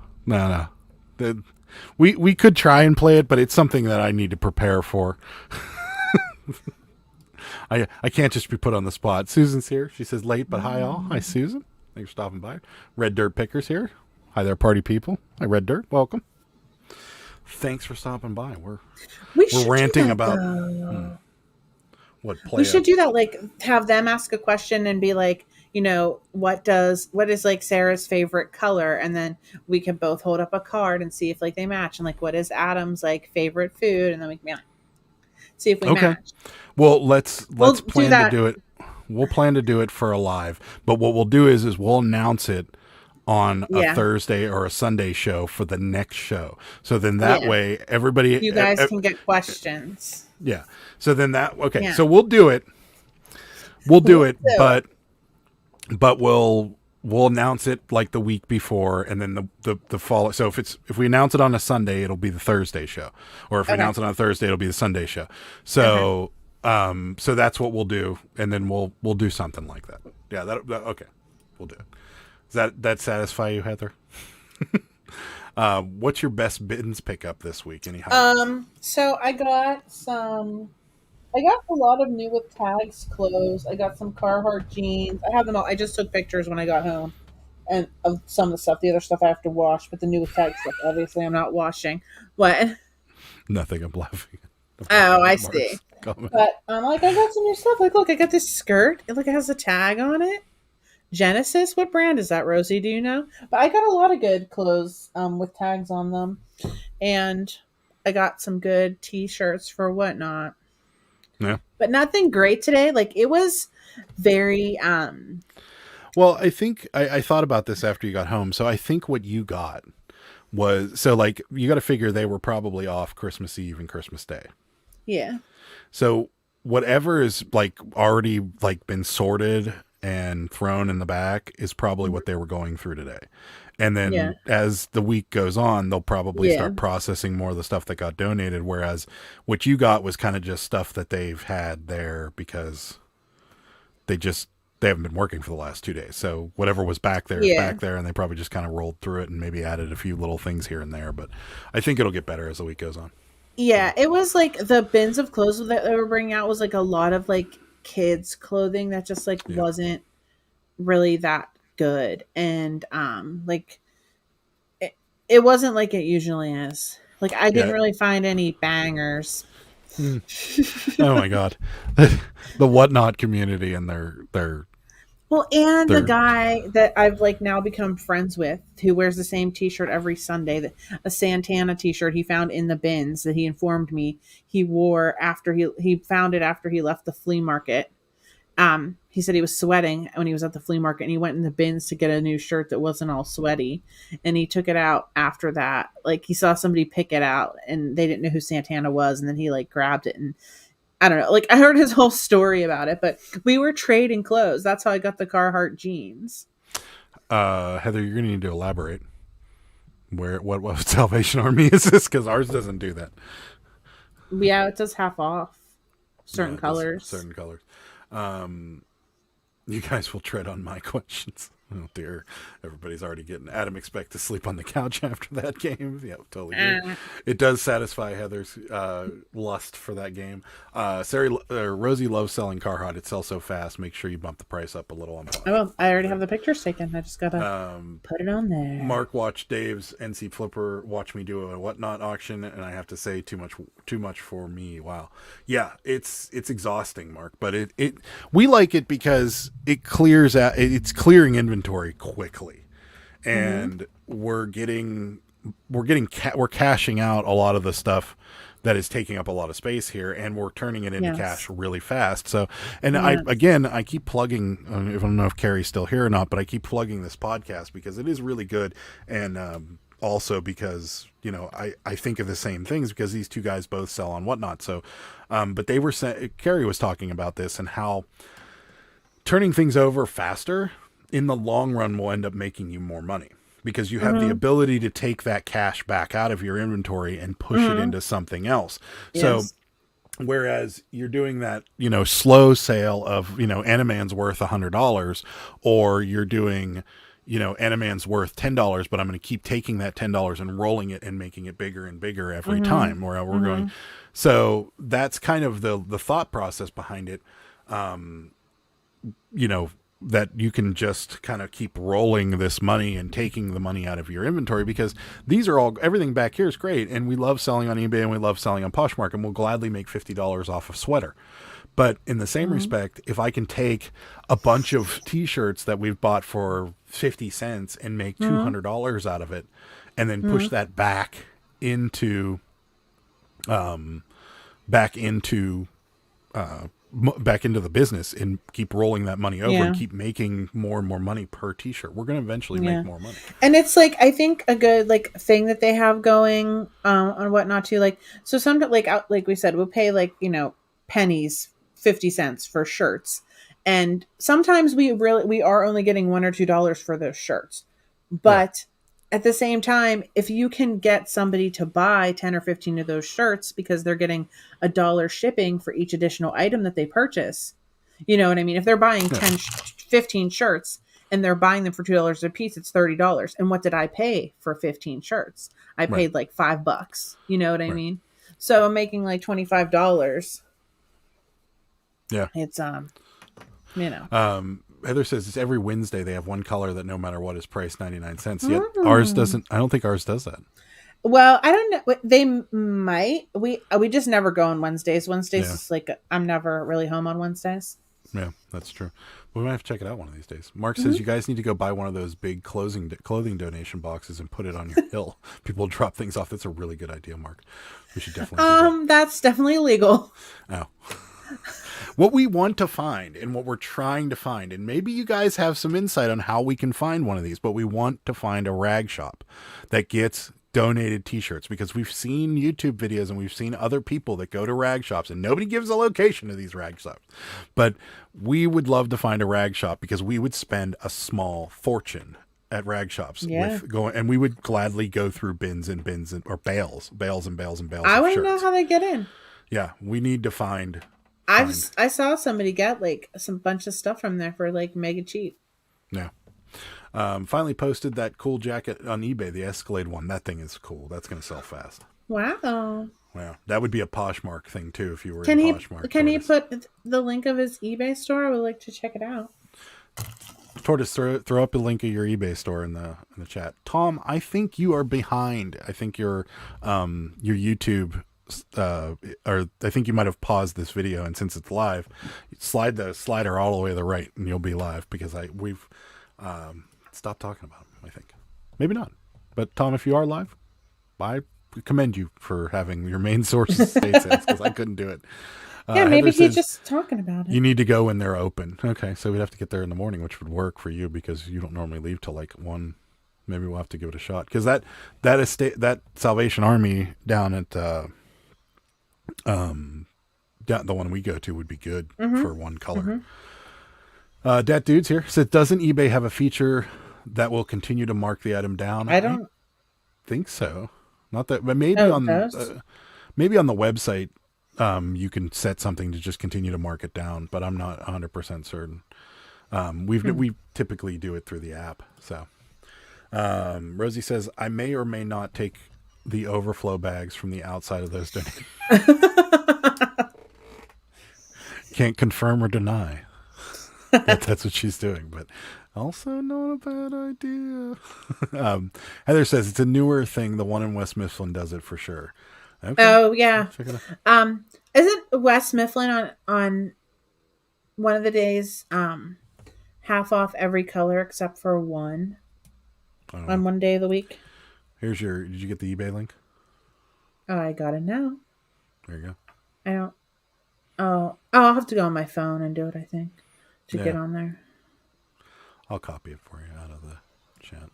We could try and play it, but it's something that I need to prepare for. I can't just be put on the spot. Susan's here. She says late but hi all. Hi Susan. Thanks for stopping by. Red Dirt Pickers here. Hi there, party people. Hi Red Dirt. Welcome. Thanks for stopping by. We're ranting about what play. We should do that. Like have them ask a question and be like, you know, what is like Sarah's favorite color, and then we can both hold up a card and see if like they match, and like what is Adam's like favorite food, and then we can be like, see if we match. Well, let's plan to do it. We'll plan to do it for a live, but what we'll do is we'll announce it on a Thursday or a Sunday show for the next show. So then that way everybody, you guys can get questions. Yeah. So then so we'll do it. We'll do it, but we'll announce it like the week before, and then the follow. So if we announce it on a Sunday, it'll be the Thursday show, or if we announce it on a Thursday, it'll be the Sunday show. So so that's what we'll do, and then we'll do something like that. Yeah. Okay. We'll do it. Does that satisfy you, Heather? What's your best bins pickup this week? Anyhow. So I got a lot of new with tags clothes. I got some Carhartt jeans. I have them all. I just took pictures when I got home, and of some of the stuff. The other stuff I have to wash, but the new with tags stuff, obviously, I'm not washing. What? Nothing. I'm laughing. Oh, I see. But I got some new stuff. Like, look, I got this skirt. It has a tag on it. Genesis. What brand is that, Rosie? Do you know? But I got a lot of good clothes with tags on them, and I got some good T-shirts for Whatnot. Yeah, but nothing great today. Like it was very. Well, I think I thought about this after you got home. So I think what you got was you got to figure they were probably off Christmas Eve and Christmas Day. Yeah. So whatever is like already like been sorted and thrown in the back is probably what they were going through today. And then as the week goes on, they'll probably start processing more of the stuff that got donated. Whereas what you got was kind of just stuff that they've had there because they haven't been working for the last 2 days. So whatever was back there is back there, and they probably just kind of rolled through it and maybe added a few little things here and there. But I think it'll get better as the week goes on. Yeah, it was like the bins of clothes that they were bringing out was like a lot of like kids clothing that just like wasn't really that good. And like it wasn't like it usually is. Like I didn't really find any bangers. Oh my god. The Whatnot community and their Well, and the guy that I've like now become friends with, who wears the same T-shirt every Sunday, a Santana T-shirt he found in the bins that he informed me he wore after he found it after he left the flea market. He said he was sweating when he was at the flea market, and he went in the bins to get a new shirt that wasn't all sweaty, and he took it out after that. Like he saw somebody pick it out, and they didn't know who Santana was, and then he like grabbed it and. I don't know. Like I heard his whole story about it, but we were trading clothes. That's how I got the Carhartt jeans. Heather, you're gonna need to elaborate. What Salvation Army is this? Because ours doesn't do that. Yeah, it does half off certain colors. Certain colors. You guys will tread on my questions. Oh dear, everybody's already getting Adam expect to sleep on the couch after that game. Yeah, totally. It does satisfy Heather's lust for that game. Rosie loves selling Carhartt. It sells so fast. Make sure you bump the price up a little on. Oh, I already have the pictures taken. I just gotta put it on there. Mark watched Dave's NC Flipper watch me do a Whatnot auction, and I have to say, too much for me. Wow, yeah, it's exhausting, Mark. But it we like it because it clears out. It's clearing inventory quickly, and we're cashing out a lot of the stuff that is taking up a lot of space here, and we're turning it into cash really fast. So, and I keep plugging, I don't know if Carrie's still here or not, but I keep plugging this podcast because it is really good. And, also because, I think of the same things because these two guys both sell on Whatnot. So, but Carrie was talking about this and how turning things over faster in the long run will end up making you more money because you have the ability to take that cash back out of your inventory and push it into something else. Yes. So whereas you're doing that, slow sale of, Animan's worth $100, or you're doing, Animan's worth $10, but I'm going to keep taking that $10 and rolling it and making it bigger and bigger every time where we're going. So that's kind of the thought process behind it. That you can just kind of keep rolling this money and taking the money out of your inventory because everything back here is great. And we love selling on eBay and we love selling on Poshmark, and we'll gladly make $50 off a sweater. But in the same respect, if I can take a bunch of t-shirts that we've bought for 50 cents and make $200 out of it, and then push that back into the business and keep rolling that money over and keep making more and more money per t-shirt, we're going to eventually make more money. And it's like, I think a good thing that they have going on Whatnot too, so sometimes like we said, we'll pay pennies, 50 cents for shirts, and sometimes we are only getting $1 or $2 for those shirts, but at the same time, if you can get somebody to buy 10 or 15 of those shirts because they're getting $1 shipping for each additional item that they purchase, you know what I mean? If they're buying 15 shirts and they're buying them for $2 a piece, it's $30. And what did I pay for 15 shirts? I paid $5. You know what I mean? So I'm making $25. Yeah. It's, Heather says it's every Wednesday they have one color that no matter what is priced 99 cents. Yet ours doesn't. I don't think ours does that. Well, I don't know. They might. We just never go on Wednesdays. Wednesdays is I'm never really home on Wednesdays. Yeah, that's true. We might have to check it out one of these days. Mark says you guys need to go buy one of those big clothing donation boxes and put it on your hill. People drop things off. That's a really good idea, Mark. We should definitely do that. That's definitely illegal. Oh. What we want to find and what we're trying to find, and maybe you guys have some insight on how we can find one of these, but we want to find a rag shop that gets donated t-shirts, because we've seen YouTube videos and we've seen other people that go to rag shops, and nobody gives a location to these rag shops. But we would love to find a rag shop because we would spend a small fortune at rag shops and we would gladly go through bins or bales and bales and bales. I want to know how they get in. Yeah, we need to find. I saw somebody get some bunch of stuff from there for mega cheap. Yeah. Finally posted that cool jacket on eBay, the Escalade one. That thing is cool. That's going to sell fast. Wow. Wow, that would be a Poshmark thing too if you were Can in he Poshmark. can he Tortoise. put the link of his eBay store? I would like to check it out. Tortoise, throw up a link of your eBay store in the chat. Tom, I think you are behind. I think your YouTube, or I think you might have paused this video, and since it's live, slide the slider all the way to the right, and you'll be live because we've stopped talking about him. I think maybe not, but Tom, if you are live, I commend you for having your main sources stay sales because I couldn't do it. Yeah, maybe Heather he's says, just talking about it. you need to go when they're open. Okay, so we'd have to get there in the morning, which would work for you because you don't normally leave till like 1. Maybe we'll have to give it a shot because that Salvation Army down at the one we go to would be good for one color. Dat Dude's here said, doesn't eBay have a feature that will continue to mark the item down? I don't think so. Not that, but maybe maybe on the website. You can set something to just continue to mark it down, but I'm not 100% certain. We typically do it through the app. So, Rosie says, I may or may not take the overflow bags from the outside of those donations. Can't confirm or deny that that's what she's doing, but also not a bad idea. Heather says it's a newer thing. The one in West Mifflin does it for sure. Okay. Oh yeah. Check it out. Isn't West Mifflin on one of the days half off every color except for one on one day of the week? Did you get the eBay link? Oh, I got it now. There you go. I don't. Oh, I'll have to go on my phone and do it. I think to get on there. I'll copy it for you out of the chat.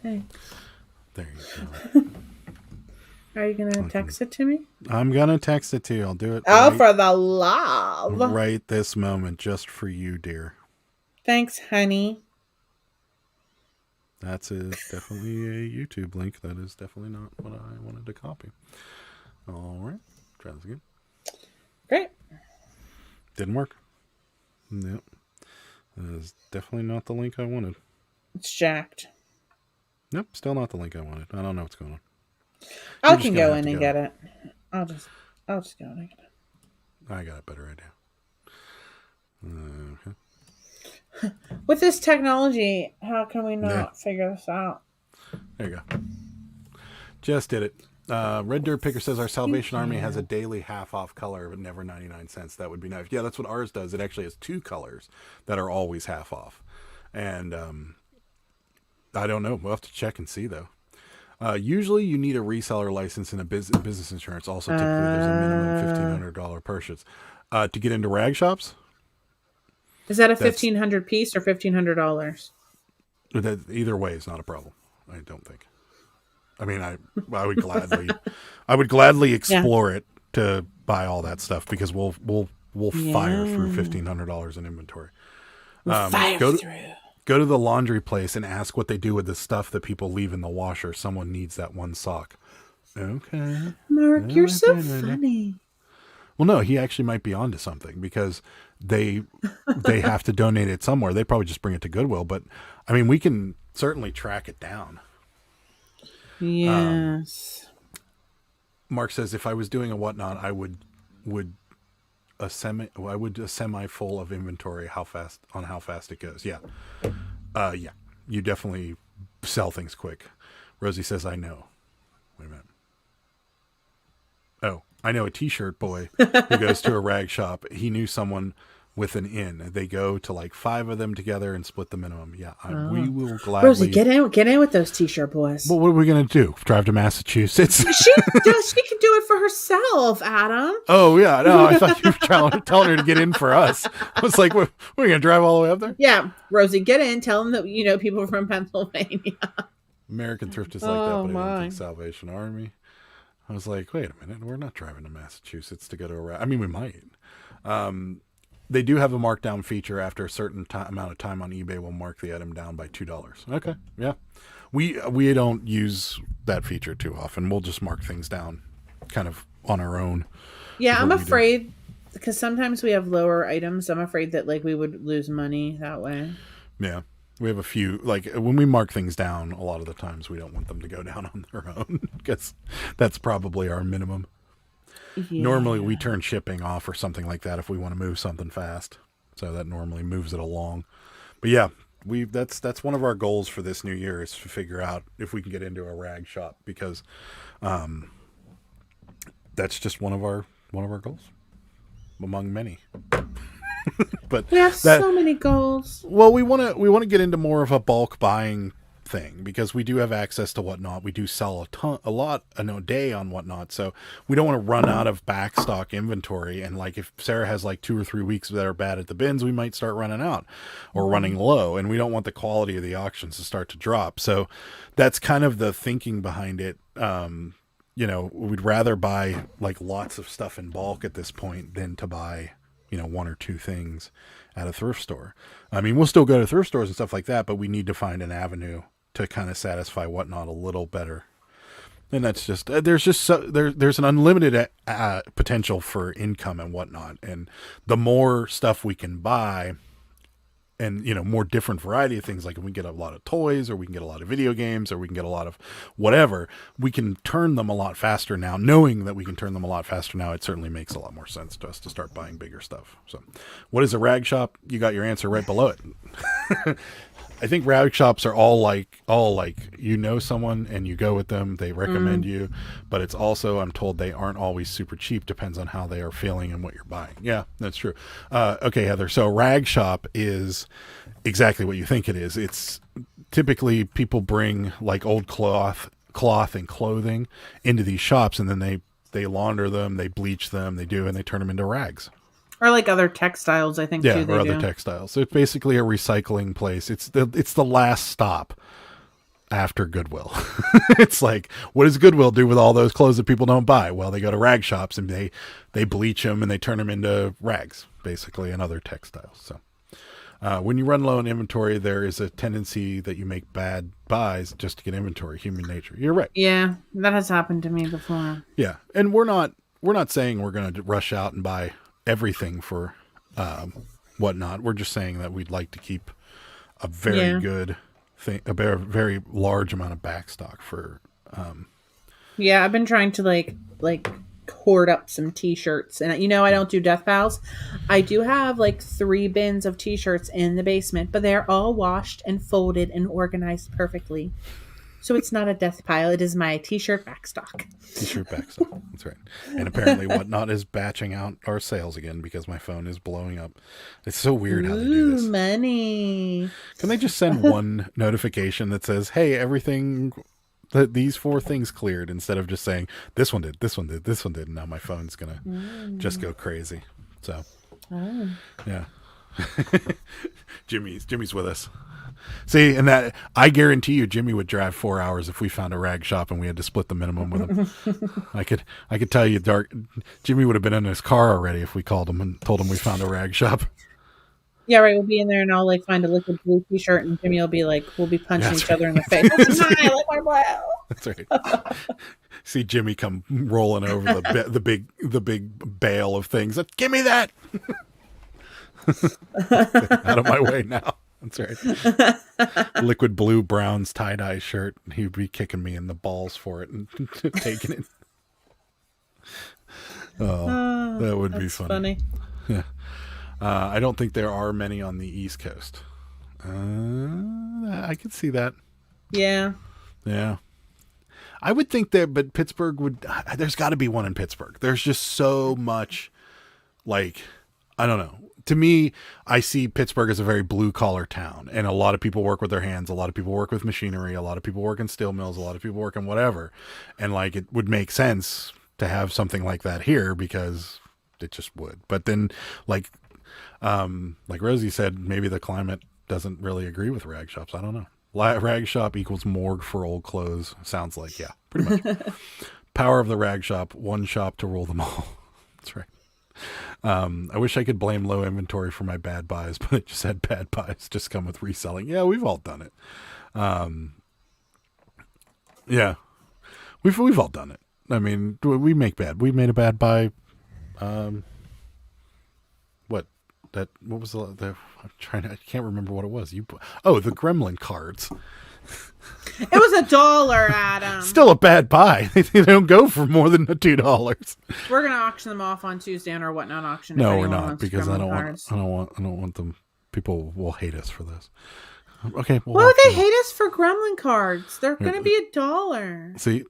Thanks. There you go. Are you gonna text it to me? I'm gonna text it to you. I'll do it. For the love. Right this moment, just for you, dear. Thanks, honey. That's definitely a YouTube link. That is definitely not what I wanted to copy. All right, try this again. Great. Didn't work. Nope. That is definitely not the link I wanted. It's jacked. Nope, still not the link I wanted. I don't know what's going on. I can go in and get it. I'll just go in and get it. I got a better idea. Okay. With this technology, how can we not figure this out? There you go. Just did it. Red Dirt Picker says our Salvation Army has a daily half off color, but never 99 cents. That would be nice. Yeah, that's what ours does. It actually has 2 colors that are always half off. And I don't know. We'll have to check and see, though. Usually you need a reseller license and a business insurance. Also, typically there's a minimum $1,500 purchase. To get into rag shops? Is that a $1,500 piece or $1,500? Either way is not a problem, I don't think. I mean, I would gladly explore it to buy all that stuff because we'll fire through $1,500 in inventory. Go to the laundry place and ask what they do with the stuff that people leave in the washer. Someone needs that one sock. Okay. Mark, you're so funny. Well, no, he actually might be onto something because they have to donate it somewhere. They probably just bring it to Goodwill, but I mean, we can certainly track it down. Yes. Mark says if I was doing a whatnot, I would a semi full of inventory. How fast it goes. Yeah. Yeah. You definitely sell things quick. Rosie says, I know. Wait a minute. Oh, I know a t-shirt boy who goes to a rag shop. He knew someone with an inn. They go to like 5 of them together and split the minimum. Yeah, we will gladly. Rosie, get in with those t-shirt boys. Well, what are we gonna do? Drive to Massachusetts? She can do it for herself, Adam. Oh yeah, no, I thought you were telling her to get in for us. I was like, we're gonna drive all the way up there? Yeah, Rosie, get in. Tell them that you know people from Pennsylvania. American Thrift is like that, but I don't think Salvation Army. I was like, wait a minute, we're not driving to Massachusetts to go to a. I mean, we might. They do have a markdown feature after a certain amount of time on eBay will mark the item down by $2. Okay, yeah. We don't use that feature too often. We'll just mark things down kind of on our own. Yeah, I'm afraid because sometimes we have lower items. I'm afraid that like we would lose money that way. Yeah. We have a few, like when we mark things down, a lot of the times we don't want them to go down on their own because that's probably our minimum. Yeah. Normally we turn shipping off or something like that if we want to move something fast. So that normally moves it along. But yeah, that's one of our goals for this new year is to figure out if we can get into a rag shop because that's just one of our goals among many. But we have so many goals. Well, we want to get into more of a bulk buying thing because we do have access to Whatnot. We do sell a lot a day on Whatnot, so we don't want to run out of backstock inventory. And like if Sarah has like 2 or 3 weeks that are bad at the bins, we might start running out or running low, and we don't want the quality of the auctions to start to drop. So that's kind of the thinking behind it. We'd rather buy like lots of stuff in bulk at this point than to buy 1 or 2 things at a thrift store. I mean, we'll still go to thrift stores and stuff like that, but we need to find an avenue to kind of satisfy Whatnot a little better. And that's just, there's an unlimited potential for income and Whatnot. And the more stuff we can buy and, more different variety of things, like we can get a lot of toys or we can get a lot of video games or we can get a lot of whatever, we can turn them a lot faster now. Knowing that we can turn them a lot faster now, it certainly makes a lot more sense to us to start buying bigger stuff. So what is a rag shop? You got your answer right below it. I think rag shops are all like someone and you go with them, they recommend you, but it's also, I'm told, they aren't always super cheap. Depends on how they are feeling and what you're buying. Yeah, that's true. Okay, Heather. So rag shop is exactly what you think it is. It's typically people bring like old cloth and clothing into these shops, and then they launder them, they bleach them, and they turn them into rags. Or like other textiles, I think, too. Or other textiles. So it's basically a recycling place. It's the last stop after Goodwill. It's like, what does Goodwill do with all those clothes that people don't buy? Well, they go to rag shops and they bleach them and they turn them into rags, basically, and other textiles. So when you run low on inventory, there is a tendency that you make bad buys just to get inventory. Human nature. You're right. Yeah, that has happened to me before. Yeah, and we're not saying we're going to rush out and buy everything for Whatnot. We're just saying that we'd like to keep a very good thing, a very large amount of backstock for yeah, I've been trying to like hoard up some t-shirts, and I don't do death piles. I do have like 3 bins of t-shirts in the basement, but they're all washed and folded and organized perfectly. So it's not a death pile. It is my t-shirt backstock. T-shirt backstock. That's right. And apparently Whatnot is batching out our sales again because my phone is blowing up. It's so weird how they do this. Money. Can they just send one notification that says, hey, everything, these 4 things cleared, instead of just saying, this one did, this one did, this one did. And now my phone's going to just go crazy. So, yeah. Jimmy's with us. See, and that, I guarantee you Jimmy would drive 4 hours if we found a rag shop and we had to split the minimum with him. I could tell you, Jimmy would have been in his car already if we called him and told him we found a rag shop. Yeah, right. We'll be in there and I'll like find a liquid blue t-shirt and Jimmy will be like, we'll be punching each other in the face. I like my blue. That's right. See Jimmy come rolling over the big bale of things. Give me that. Out of my way now. That's right. Liquid blue Browns tie-dye shirt. He'd be kicking me in the balls for it and taking it. Oh, that would be funny. Yeah. I don't think there are many on the East Coast. I could see that. Yeah. Yeah. I would think that, but Pittsburgh there's got to be one in Pittsburgh. There's just so much, like, I don't know. To me, I see Pittsburgh as a very blue collar town, and a lot of people work with their hands. A lot of people work with machinery. A lot of people work in steel mills. A lot of people work in whatever. And like, it would make sense to have something like that here because it just would. But then like Rosie said, maybe the climate doesn't really agree with rag shops. I don't know. Rag shop equals morgue for old clothes. Sounds like, yeah, pretty much. Power of the rag shop, one shop to rule them all. That's right. I wish I could blame low inventory for my bad buys, but it just had bad buys just come with reselling. Yeah, we've all done it. Yeah, we've all done it. I mean, we made a bad buy. what was the I can't remember what it was. The Gremlin cards. It was $1, Adam. Still a bad buy. They don't go for more than $2. We're gonna auction them off on Tuesday on our Whatnot auction. No, we're not, because I don't want them. People will hate us for this. Okay. Why would they hate us for Gremlin cards? They're gonna be $1. See,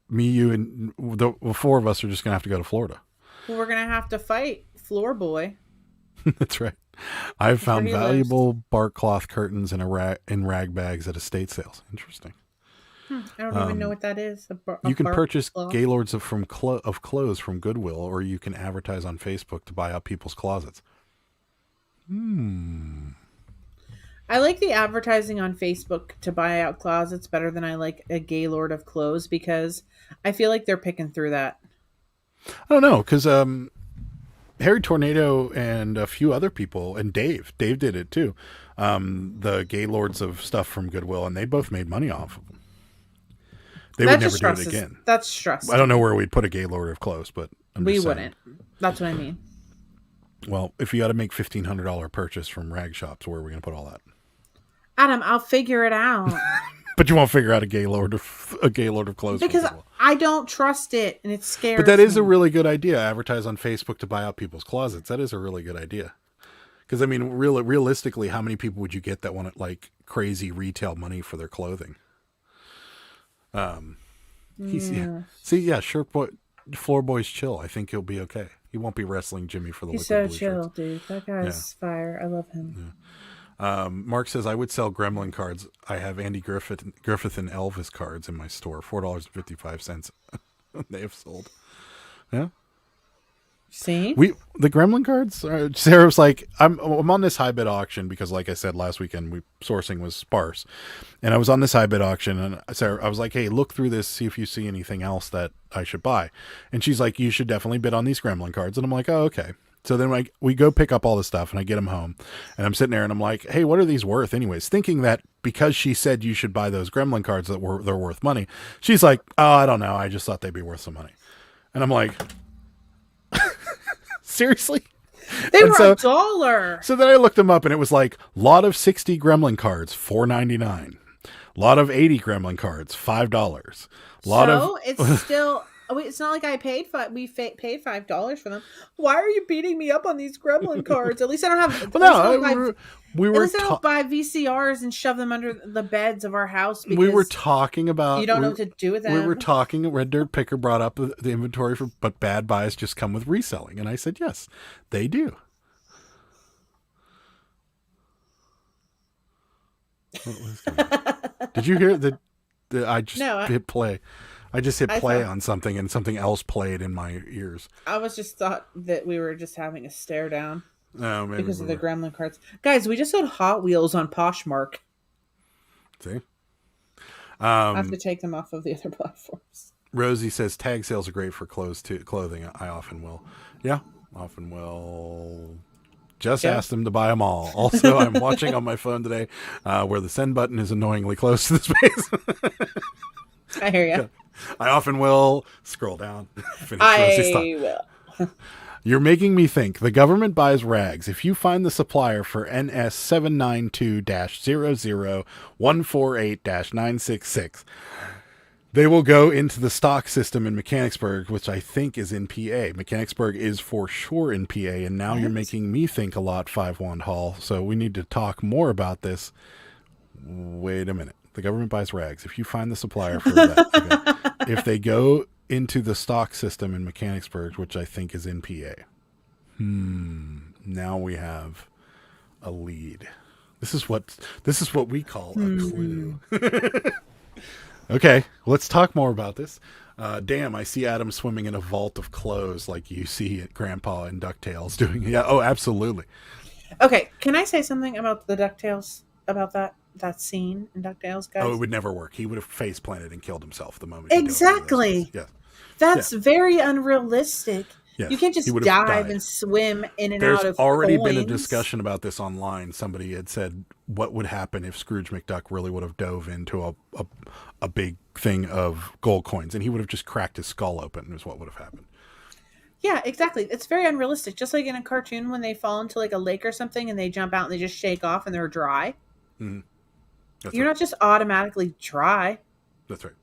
me, you, and the 4 of us are just gonna have to go to Florida. Well, we're gonna have to fight Floor Boy. That's right. I've found valuable bark cloth curtains in rag bags at estate sales. Interesting. I don't even know what that is. You can purchase gaylords of clothes from Goodwill, or you can advertise on Facebook to buy out people's closets. I like the advertising on Facebook to buy out closets better than I like a gaylord of clothes, because I feel like they're picking through that. I don't know, because Harry Tornado and a few other people, and Dave did it too. The gaylords of stuff from Goodwill, and they both made money off of them. They would never do it again. That's stressful. I don't know where we'd put a gaylord of clothes, but we wouldn't. That's what I mean. Well, if you got to make $1,500 purchase from rag shops, where are we going to put all that? Adam, I'll figure it out. But you won't figure out a gaylord of clothes because I don't trust it, and it's scary. But that is a really good idea. Advertise on Facebook to buy out people's closets. That is a really good idea. Because I mean, realistically, how many people would you get that want like crazy retail money for their clothing? Floor Boy's chill. I think he'll be okay. He won't be wrestling Jimmy for the. He's so chill, dude. That guy's fire. I love him. Yeah. Mark says, I would sell Gremlin cards. I have Andy Griffith and Elvis cards in my store. $4.55. They have sold. Yeah. See? The Gremlin cards? Sarah's like, I'm on this high bid auction because, like I said, last weekend sourcing was sparse. And I was on this high bid auction, and Sarah, I was like, hey, look through this, see if you see anything else that I should buy. And she's like, you should definitely bid on these Gremlin cards. And I'm like, oh, okay. So then we go pick up all this stuff, and I get them home, and I'm sitting there, and I'm like, hey, what are these worth anyways? Thinking that because she said you should buy those Gremlin cards they're worth money. She's like, oh, I don't know. I just thought they'd be worth some money. And I'm like, seriously? They were $1. So then I looked them up, and it was like, lot of 60 Gremlin cards, $4.99. Lot of 80 Gremlin cards, $5. It's still... it's not like I paid paid $5 for them. Why are you beating me up on these Gremlin cards? At least I don't have. We were. At least I don't buy VCRs and shove them under the beds of our house. We were talking about. You don't know what to do with them. We were talking. Red Dirt Picker brought up the inventory but bad buys just come with reselling, and I said yes, they do. What was that? Did you hear that? I just hit play. I just hit play on something, and something else played in my ears. I was just thought that we were just having a stare down. Oh, maybe because of the Gremlin cards. Guys, we just sold Hot Wheels on Poshmark. See? I have to take them off of the other platforms. Rosie says tag sales are great for clothing. I often will. Yeah, often will. Just ask them to buy them all. Also, I'm watching on my phone today where the send button is annoyingly close to the space. I hear you. I often will scroll down. Will. You're making me think. The government buys rags. If you find the supplier for NS 792-00148-966, they will go into the stock system in Mechanicsburg, which I think is in PA. Mechanicsburg is for sure in PA, and now you're making me think a lot, 5 Wand Hall. So we need to talk more about this. Wait a minute. The government buys rags. If you find the supplier for that, if they go into the stock system in Mechanicsburg, which I think is in PA, now we have a lead. This is what we call a clue. Okay, let's talk more about this. Damn, I see Adam swimming in a vault of clothes like you see at Grandpa and DuckTales doing. Yeah, oh, absolutely. Okay, can I say something about the DuckTales, about that scene in DuckTales, guys? Oh, it would never work. He would have face planted and killed himself the moment. Exactly. Yeah. That's very unrealistic. Yes. You can't just dive and swim in and out of There's already coins. been a discussion about this online. Somebody had said, what would happen if Scrooge McDuck really would have dove into a big thing of gold coins, and he would have just cracked his skull open is what would have happened. Yeah, exactly. It's very unrealistic. Just like in a cartoon when they fall into like a lake or something and they jump out and they just shake off and they're dry. Hmm. That's You're right. not just automatically dry. That's right.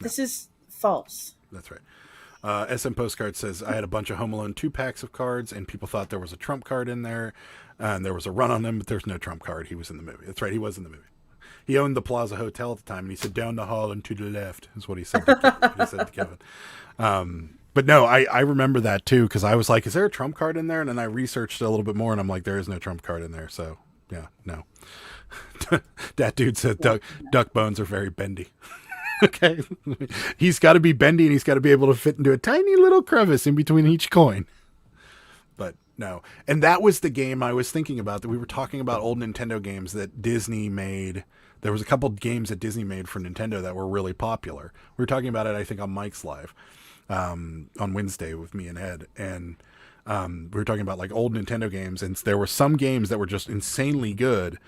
No, This is false. that's right. SM Postcard says, I had a bunch of Home Alone 2 packs of cards, and people thought there was a Trump card in there, and there was a run on him, but there's no Trump card. He was in the movie. That's right, he was in the movie. He owned the Plaza Hotel at the time, and he said, down the hall and to the left, is what he said to Kevin. But no, I remember that, too, because I was like, is there a Trump card in there? And then I researched a little bit more, and I'm like, there is no Trump card in there, so, yeah, no. That dude said duck bones are very bendy. Okay. He's got to be bendy and he's got to be able to fit into a tiny little crevice in between each coin. But no. And that was the game I was thinking about, that we were talking about old Nintendo games that Disney made. There was a couple games that Disney made for Nintendo that were really popular. We were talking about it, I think, on Mike's Live on Wednesday with me and Ed. And we were talking about like old Nintendo games. And there were some games that were just insanely good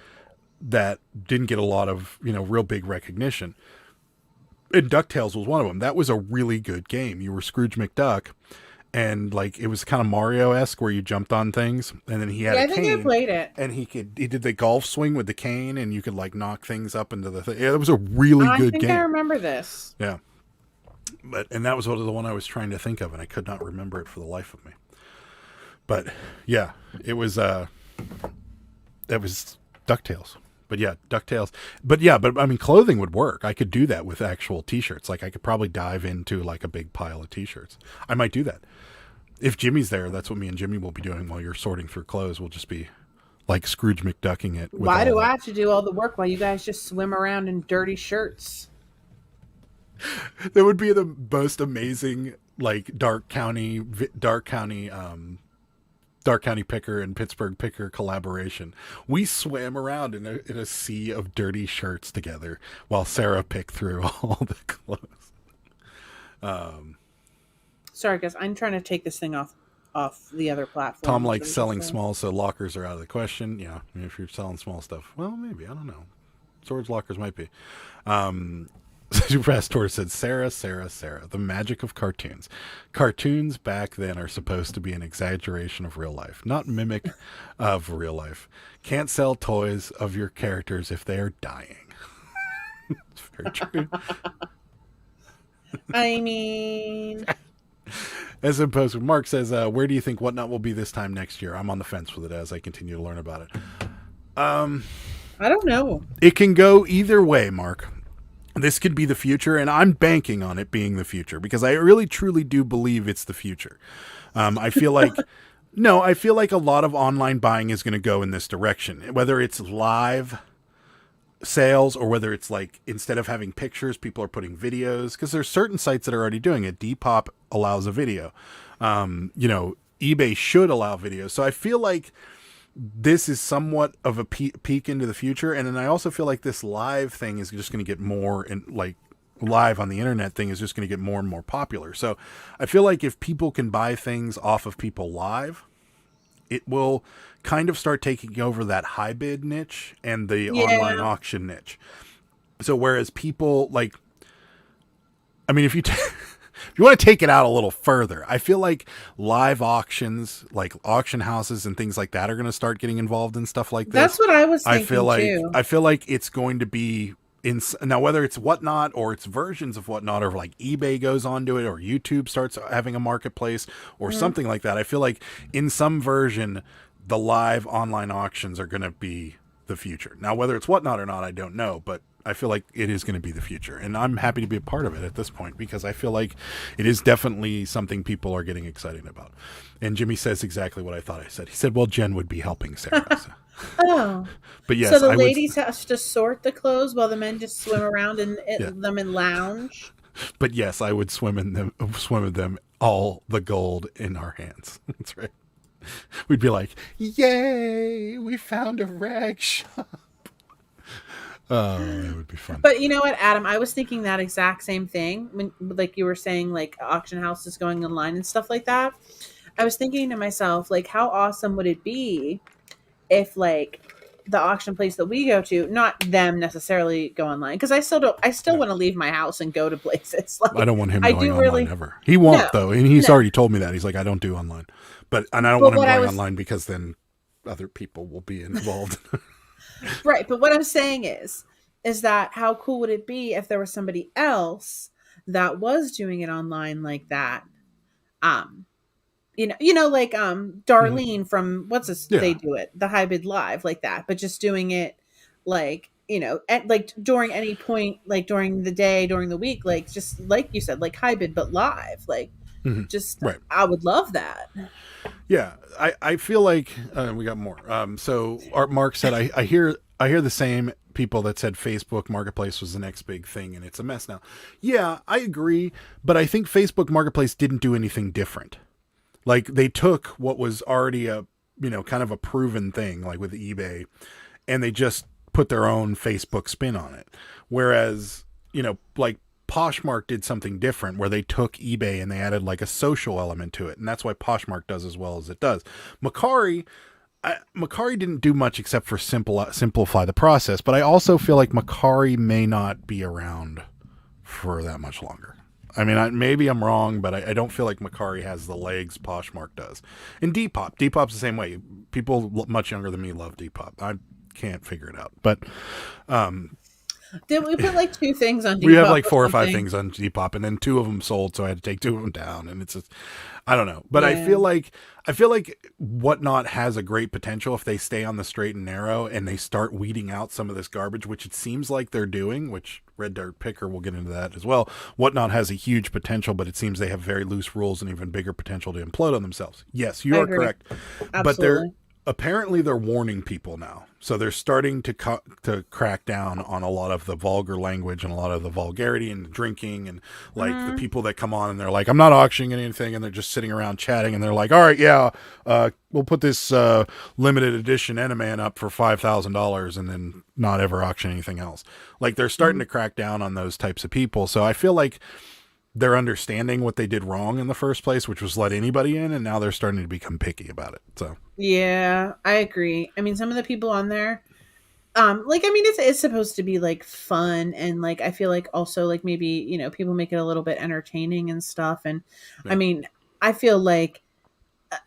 that didn't get a lot of, real big recognition. And DuckTales was one of them. That was a really good game. You were Scrooge McDuck, and like it was kind of Mario-esque where you jumped on things, and then he had a cane. I think I played it. And he did the golf swing with the cane, and you could like knock things up into the thing. Yeah, it was a really good game. I remember this. Yeah, and that was the one I was trying to think of, and I could not remember it for the life of me. But yeah, it was that was DuckTales. But yeah, DuckTales. But I mean, clothing would work. I could do that with actual t-shirts. Like I could probably dive into like a big pile of t-shirts. I might do that. If Jimmy's there, that's what me and Jimmy will be doing while you're sorting through clothes. We'll just be like Scrooge McDucking it. Why do I have to do all the work while you guys just swim around in dirty shirts? That would be the most amazing, like Dark County Picker and Pittsburgh Picker collaboration. We swam around in a sea of dirty shirts together while Sarah picked through all the clothes. Sorry, guys, I'm trying to take this thing off the other platform. Tom likes selling small, so lockers are out of the question. Yeah, if you're selling small stuff, well, maybe, I don't know. Storage lockers might be. Pastor said, Sarah, the magic of cartoons. Cartoons back then are supposed to be an exaggeration of real life, not mimic of real life. Can't sell toys of your characters if they are dying. It's very true. I mean... As opposed to Mark says, where do you think Whatnot will be this time next year? I'm on the fence with it as I continue to learn about it. I don't know. It can go either way, Mark. This could be the future, and I'm banking on it being the future because I really, truly do believe it's the future. I feel like, I feel like a lot of online buying is going to go in this direction, whether it's live sales or whether it's like instead of having pictures, people are putting videos, because there's certain sites that are already doing it. Depop allows a video. eBay should allow videos. So I feel like this is somewhat of a peek into the future. And then I also feel like this live thing is just going to get more, and like live on the internet thing is just going to get more and more popular. So I feel like if people can buy things off of people live, it will kind of start taking over that high bid niche and the online auction niche. So whereas people like, I mean, if you if you want to take it out a little further, I feel like live auctions, like auction houses and things like that, are going to start getting involved in stuff like this. That's what I was thinking too. I feel like it's going to be now, whether it's Whatnot or it's versions of Whatnot, or like eBay goes onto it, or YouTube starts having a marketplace or something like that. I feel like in some version, the live online auctions are going to be the future. Now, whether it's Whatnot or not, I don't know, but I feel like it is going to be the future, and I'm happy to be a part of it at this point because I feel like it is definitely something people are getting excited about. And Jimmy says exactly what I thought I said. He said, well, Jen would be helping Sarah. So. Oh, but yes, so the ladies have to sort the clothes while the men just swim around in them and lounge. But yes, I would swim in them, all the gold in our hands. That's right. We'd be like, "Yay, we found a rag shop." Oh, it would be fun. But you know what, Adam? I was thinking that exact same thing when, like you were saying, like auction houses going online and stuff like that. I was thinking to myself, like, how awesome would it be if, like, the auction place that we go to, not them necessarily go online, because I still want to leave my house and go to places. Like, I don't want him I going do online really ever. He won't no, though, and he's no. already told me that. He's like, I don't do online, and I don't But want him what I going was online because then other people will be involved. right, but what I'm saying is that how cool would it be if there was somebody else that was doing it online like that? Um, like Darlene from what's this? They Yeah, do it the High Bid Live like that, but just doing it like at like during any point, like during the day, during the week, like just like you said, like High Bid but live, like just right. I would love that. Yeah, I feel like we got more. So Art Mark said, I hear the same people that said Facebook Marketplace was the next big thing and it's a mess now. Yeah, I agree, but I think Facebook Marketplace didn't do anything different. Like they took what was already a kind of a proven thing, like with eBay, and they just put their own Facebook spin on it. Whereas like Poshmark did something different where they took eBay and they added like a social element to it. And that's why Poshmark does as well as it does. Macari didn't do much except for simplify the process. But I also feel like Macari may not be around for that much longer. I mean, maybe I'm wrong, but I don't feel like Macari has the legs Poshmark does. And Depop. Depop's the same way. People much younger than me love Depop. I can't figure it out. But Did we put like 2 things on Depop? We have like 4 or 5 things on Depop, and then 2 of them sold, so I had to take 2 of them down. And it's just, I don't know, but yeah. I feel like Whatnot has a great potential if they stay on the straight and narrow and they start weeding out some of this garbage, which it seems like they're doing. Which Red Dirt Picker will get into that as well. Whatnot has a huge potential, but it seems they have very loose rules and even bigger potential to implode on themselves. Yes, you are correct, Absolutely. but they're warning people now. So they're starting to crack down on a lot of the vulgar language and a lot of the vulgarity and the drinking and like the people that come on and they're like, I'm not auctioning anything, and they're just sitting around chatting and they're like, all right, yeah, we'll put this limited edition Eneman up for $5,000 and then not ever auction anything else. Like they're starting to crack down on those types of people. So I feel like they're understanding what they did wrong in the first place, which was let anybody in, and now they're starting to become picky about it. So yeah, I agree. I mean, some of the people on there, it's supposed to be like fun, and like I feel like also like maybe people make it a little bit entertaining and stuff. And yeah. I mean, I feel like,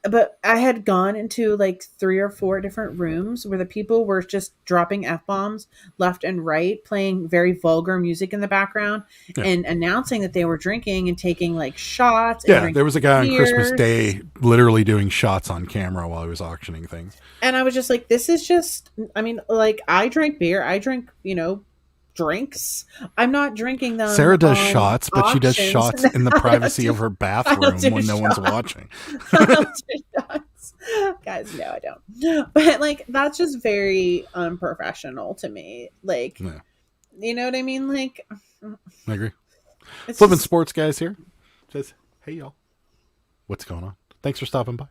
but I had gone into like 3 or 4 different rooms where the people were just dropping F-bombs left and right, playing very vulgar music in the background and announcing that they were drinking and taking like shots. Yeah, there was a guy on Christmas Day literally doing shots on camera while he was auctioning things. And I was just like, this is just, I mean, like I drink beer. I drink, drinks. I'm not drinking them. Sarah does shots, but she does shots in the privacy of her bathroom when no one's watching. Guys, no, I don't. But like that's just very unprofessional to me. Like, you know what I mean? Like, I agree. Flippin' Sports guys here says, "Hey y'all, what's going on? Thanks for stopping by."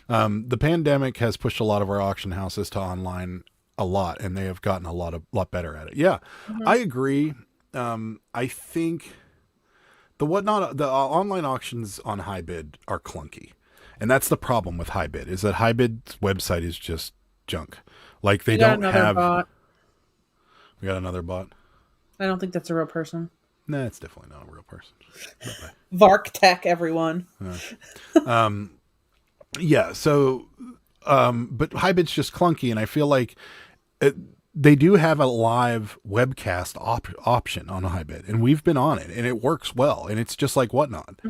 The pandemic has pushed a lot of our auction houses to online a lot, and they have gotten a lot better at it. Yeah, I agree. I think the online auctions on High Bid are clunky, and that's the problem with High Bid, is that High Bid's website is just junk. Like they don't have. Bot. We got another bot. I don't think that's a real person. Nah, it's definitely not a real person. Vark Tech, everyone. Yeah. So, but High Bid's just clunky, and I feel like they do have a live webcast option on High Bid, and we've been on it, and it works well, and it's just like Whatnot.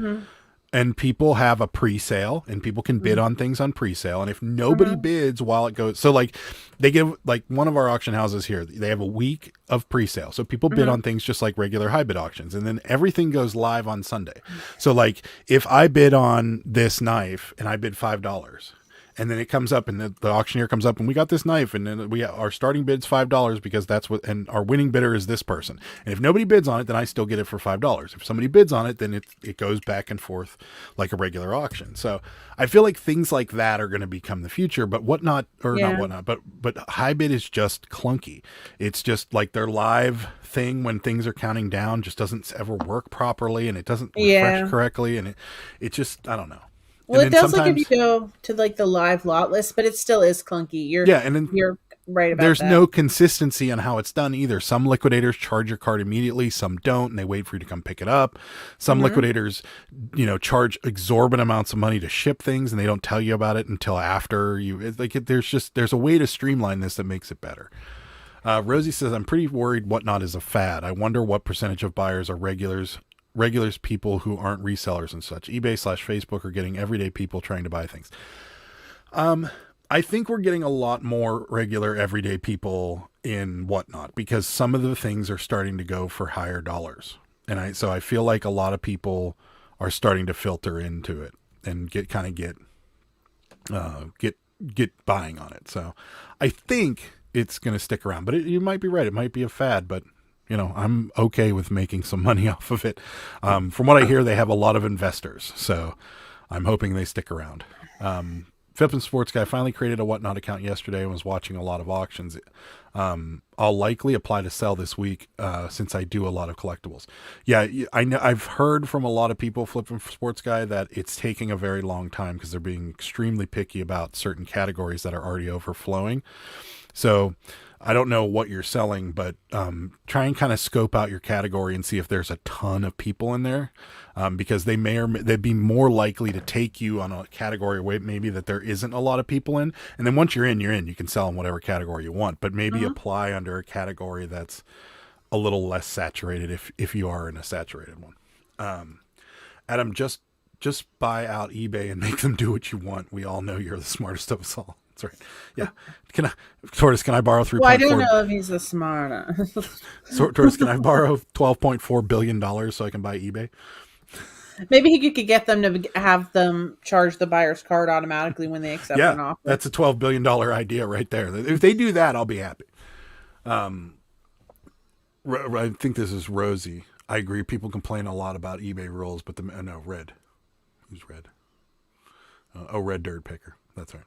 And people have a pre-sale, and people can bid on things on pre-sale. And if nobody bids while it goes, so like they give, like one of our auction houses here, they have a week of pre-sale. So people bid on things just like regular High Bid auctions. And then everything goes live on Sunday. So like if I bid on this knife and I bid $5, and then it comes up and the auctioneer comes up and we got this knife, and then our starting bid's $5 because that's what, and our winning bidder is this person. And if nobody bids on it, then I still get it for $5. If somebody bids on it, then it goes back and forth like a regular auction. So I feel like things like that are going to become the future, but not Whatnot, but High Bid is just clunky. It's just like their live thing when things are counting down just doesn't ever work properly, and it doesn't refresh correctly. And it just, I don't know. Well, it does like if you go to like the live lot list, but it still is clunky. You're right about there's that. no consistency on how it's done either. Some liquidators charge your card immediately, some don't, and they wait for you to come pick it up. Some liquidators, charge exorbitant amounts of money to ship things, and they don't tell you about it until after you. There's a way to streamline this that makes it better. Rosie says, I'm pretty worried Whatnot is a fad. I wonder what percentage of buyers are regulars, people who aren't resellers and such. eBay/Facebook are getting everyday people trying to buy things. I think we're getting a lot more regular everyday people in Whatnot because some of the things are starting to go for higher dollars. And I feel like a lot of people are starting to filter into it and get buying on it. So I think it's going to stick around, but you might be right. It might be a fad, but I'm okay with making some money off of it. From what I hear, they have a lot of investors, so I'm hoping they stick around. Fippin Sports Guy finally created a Whatnot account yesterday and was watching a lot of auctions. I'll likely apply to sell this week since I do a lot of collectibles. Yeah, I know. I've heard from a lot of people, Flippin Sports Guy, that it's taking a very long time because they're being extremely picky about certain categories that are already overflowing. So I don't know what you're selling, but try and kind of scope out your category and see if there's a ton of people in there, because they'd be more likely to take you on a category where maybe that there isn't a lot of people in. And then once you're in, you can sell in whatever category you want, but maybe apply under a category that's a little less saturated if you are in a saturated one. Adam, just buy out eBay and make them do what you want. We all know you're the smartest of us all. That's right. Yeah. Tortoise, can I borrow 3.4? Well, I don't know if he's the smartest. Tortoise, can I borrow $12.4 billion so I can buy eBay? Maybe he could get them to have them charge the buyer's card automatically when they accept an offer. That's a $12 billion idea right there. If they do that, I'll be happy. I think this is Rosie. I agree. People complain a lot about eBay rules, but Red. Who's Red? Red Dirt Picker. That's right.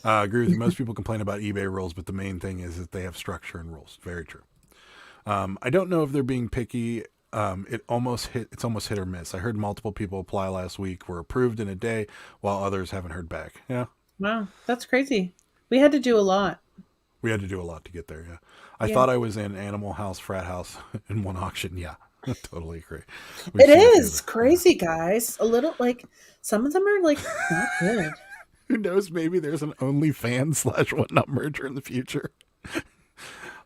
I agree with you. Most people complain about eBay rules, but the main thing is that they have structure and rules. Very true. I don't know if they're being picky. It's almost hit or miss. I heard multiple people apply last week, were approved in a day, while others haven't heard back. Yeah. Wow, that's crazy. We had to do a lot. We had to do a lot to get there. Yeah. I thought I was in Animal House, Frat House in one auction. Yeah. I totally agree. It is crazy, guys. A little some of them are not good. Who knows? Maybe there's an OnlyFans /Whatnot merger in the future.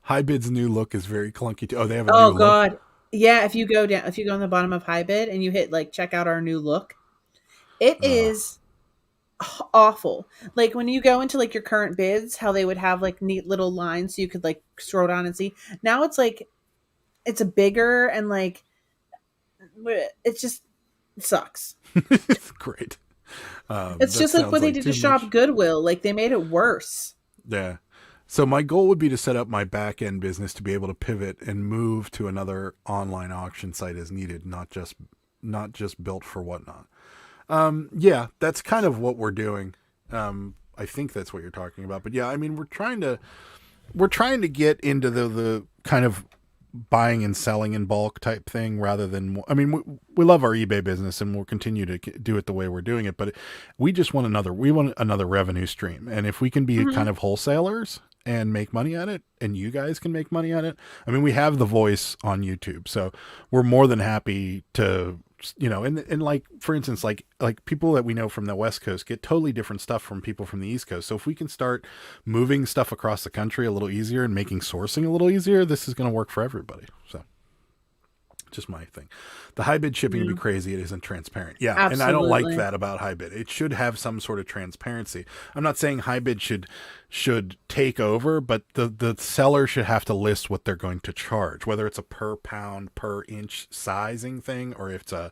HiBid's new look is very clunky too. Oh, they have a new look. Oh God, yeah. If you go on the bottom of HiBid and you hit check out our new look, it is awful. Like when you go into your current bids, how they would have neat little lines so you could scroll down and see. Now it's it's a bigger and it just sucks. It's great. It's just what they did to Shop Goodwill. They made it worse. Yeah. So my goal would be to set up my back end business to be able to pivot and move to another online auction site as needed, not just built for Whatnot. Yeah, that's kind of what we're doing. I think that's what you're talking about. But yeah, I mean, we're trying to get into the kind of buying and selling in bulk type thing rather than, I mean, we love our eBay business and we'll continue to do it the way we're doing it, but we want another revenue stream. And if we can be kind of wholesalers and make money at it, and you guys can make money at it, I mean, we have the voice on YouTube, so we're more than happy to, and for instance, like people that we know from the West Coast get totally different stuff from people from the East Coast. So if we can start moving stuff across the country a little easier and making sourcing a little easier, this is going to work for everybody. So just my thing. The HiBid shipping would be crazy. It isn't transparent. Yeah. Absolutely. And I don't like that about HiBid. It should have some sort of transparency. I'm not saying HiBid should take over, but the seller should have to list what they're going to charge, whether it's a per pound, per inch sizing thing, or if it's a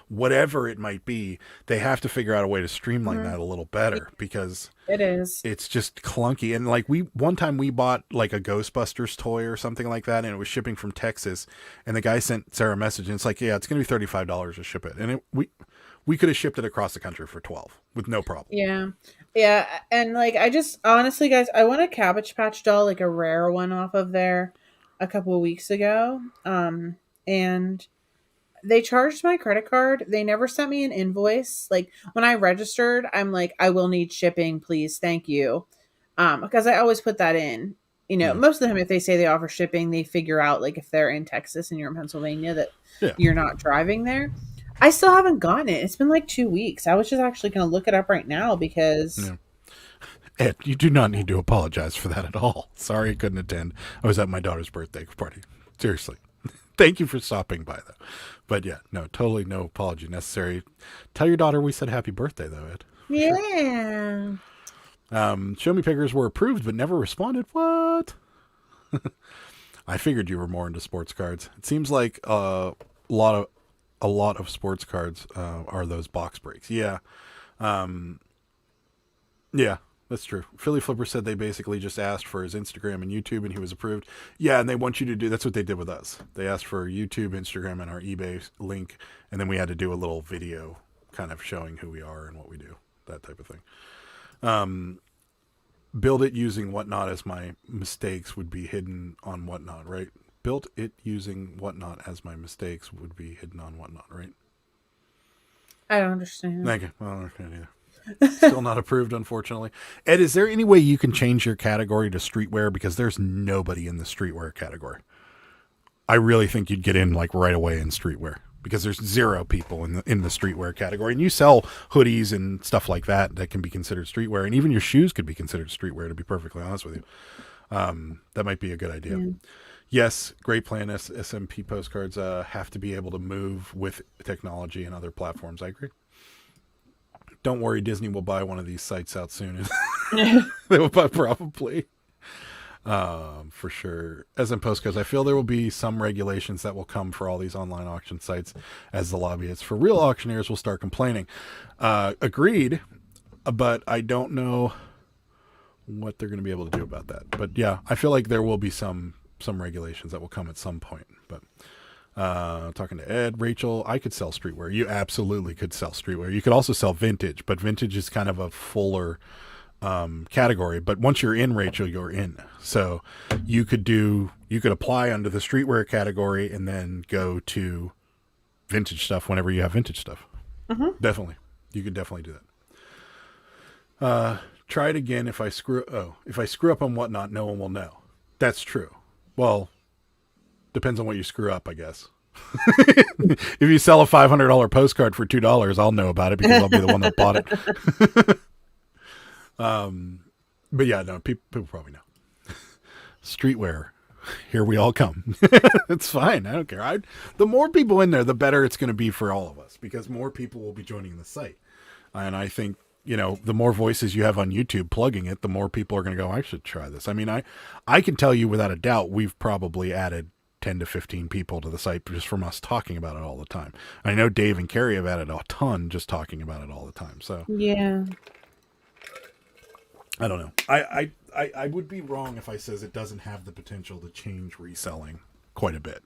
whatever it might be. They have to figure out a way to streamline that a little better, because it's just clunky. And one time we bought a Ghostbusters toy or something like that, and it was shipping from Texas, and the guy sent Sarah a message, and it's yeah, it's going to be $35 to ship it. And we could have shipped it across the country for $12 with no problem. Yeah. Yeah. And I just, honestly, guys, I won a Cabbage Patch doll, a rare one off of there a couple of weeks ago. And they charged my credit card. They never sent me an invoice. When I registered, I'm I will need shipping, please. Thank you. Because I always put that in. you know, most of the time if they say they offer shipping, they figure out like if they're in Texas and you're in Pennsylvania that you're not driving there. I still haven't gotten it. It's been like 2 weeks. I was just actually going to look it up right now because Ed, you do not need to apologize for that at all. Sorry I couldn't attend. I was at my daughter's birthday party. Seriously. Thank you for stopping by, though. But yeah, no, totally no apology necessary. Tell your daughter we said happy birthday, though, Ed. Yeah. Show me pickers were approved but never responded. What? I figured you were more into sports cards. It seems like a lot of sports cards are those box breaks. Yeah. Yeah, that's true. Philly Flipper said they basically just asked for his Instagram and YouTube and he was approved. Yeah, and they want you to do, that's what they did with us. They asked for YouTube, Instagram, and our eBay link, and then we had to do a little video kind of showing who we are and what we do, that type of thing. Build it using Whatnot as my mistakes would be hidden on Whatnot, right? Built it using Whatnot as my mistakes would be hidden on Whatnot, right? I don't understand. Thank you. I don't understand either. Still not approved, unfortunately. Ed, is there any way you can change your category to streetwear? Because there's nobody in the streetwear category. I really think you'd get in like right away in streetwear because there's 0 people in the streetwear category, and you sell hoodies and stuff like that can be considered streetwear, and even your shoes could be considered streetwear. To be perfectly honest with you, that might be a good idea. Yeah. Yes, great plan. SMP postcards have to be able to move with technology and other platforms. I agree. Don't worry, Disney will buy one of these sites out soon. They will buy probably. For sure. As in postcards, I feel there will be some regulations that will come for all these online auction sites as the lobbyists for real auctioneers will start complaining. Agreed, but I don't know what they're going to be able to do about that. But yeah, I feel like there will be some regulations that will come at some point. But talking to Ed, Rachel, I could sell streetwear. You absolutely could sell streetwear. You could also sell vintage, but vintage is kind of a fuller category. But once you're in, Rachel, you're in. So you could apply under the streetwear category and then go to vintage stuff whenever you have vintage stuff. Mm-hmm. Definitely. You could definitely do that. Try it again. If I screw up on Whatnot, no one will know. That's true. Well, depends on what you screw up, I guess. If you sell a $500 postcard for $2, I'll know about it because I'll be the one that bought it. But yeah, no, people probably know. Streetwear, here we all come. It's fine. I don't care. The more people in there, the better it's going to be for all of us because more people will be joining the site. And I think, the more voices you have on YouTube plugging it, the more people are going to go, I should try this. I mean, I can tell you without a doubt, we've probably added 10 to 15 people to the site just from us talking about it all the time. I know Dave and Carrie have added a ton just talking about it all the time. So yeah, I don't know. I would be wrong if I says it doesn't have the potential to change reselling quite a bit.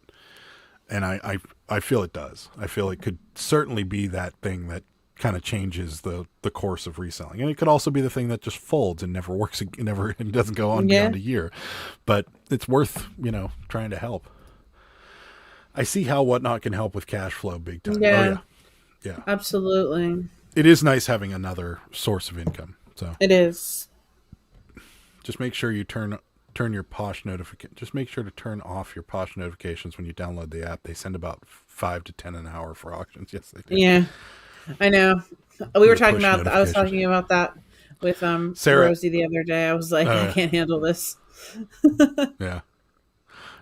And I feel it does. I feel it could certainly be that thing that kind of changes the course of reselling. And it could also be the thing that just folds and never works. It doesn't go on beyond a year, but it's worth, trying to help. I see how Whatnot can help with cash flow big time. Yeah. Oh, yeah. Absolutely. It is nice having another source of income. So it is. Just make sure you turn your Posh notification. Just make sure to turn off your Posh notifications when you download the app. They send about 5 to 10 an hour for auctions. Yes, they do. Yeah, I know. We were talking about. I was talking about that with Sarah. Rosie the other day. I was like, I can't handle this. Yeah,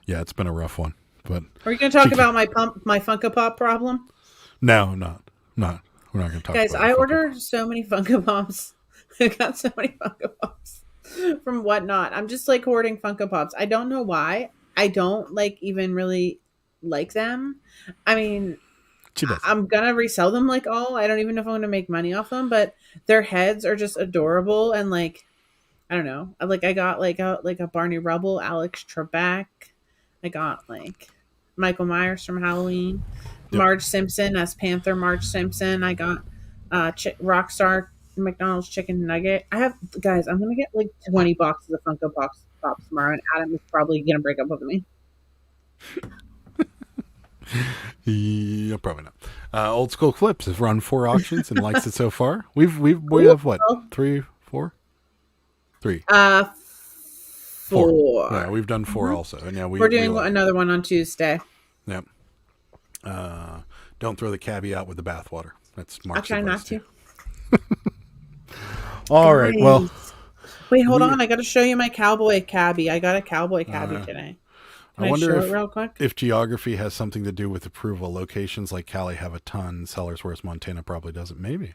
it's been a rough one. But are you going to talk about my Funko Pop problem? No, not. We're not going to talk. Guys, about I ordered so many Funko Pops. I got so many Funko Pops from Whatnot. I'm just like hoarding Funko Pops. I don't know why. I don't even really like them. I mean, I'm gonna resell them I don't even know if I'm gonna make money off them, but their heads are just adorable and I don't know. I got a Barney Rubble, Alex Trebek. I got Michael Myers from Halloween, Marge Simpson as Panther Marge Simpson. I got Rockstar McDonald's chicken nugget. I'm gonna get 20 boxes of Funko Pops tomorrow, and Adam is probably gonna break up with me. Yeah, probably not. Old School Clips has run 4 auctions and likes it so far. We have what? 3, 4? 3. 4. Yeah, we've done 4 also. And yeah, We're doing like another one on Tuesday. Yep. Don't throw the cabbie out with the bathwater. That's Mark's I'll try advice not to. All right. Well, Guys. Wait, hold on. I got to show you my cowboy cabbie. I got a cowboy cabbie today. Can I wonder show it real quick? if geography has something to do with approval. Locations like Cali have a ton. Sellers, whereas Montana probably doesn't. Maybe.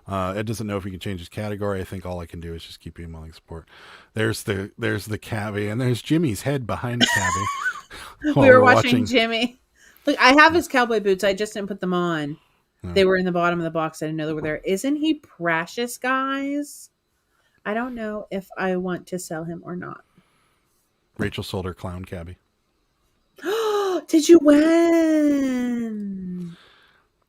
Ed doesn't know if he can change his category. I think all I can do is just keep emailing support. There's the cabbie, and there's Jimmy's head behind the cabbie. We were watching Jimmy. Look, I have his cowboy boots. I just didn't put them on. No. They were in the bottom of the box. I didn't know they were there. Isn't he precious, guys? I don't know if I want to sell him or not. Rachel sold her clown cabbie. Did you win?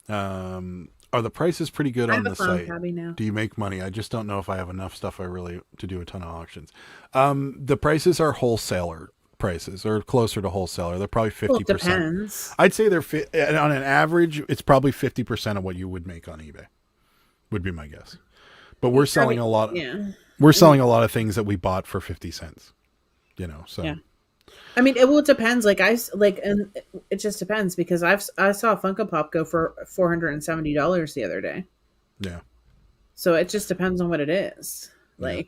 Are the prices pretty good on the site? Now. Do you make money? I just don't know if I have enough stuff to do a ton of auctions. The prices are wholesaler prices, or closer to wholesaler. They're probably 50%. Well, it depends. I'd say they're on an average. It's probably 50% of what you would make on eBay. Would be my guess. But we're selling a lot. We're selling a lot of things that we bought for 50 cents. So. Yeah. I mean, it depends. And it just depends, because I saw a Funko Pop go for $470 the other day. Yeah. So it just depends on what it is. Yeah,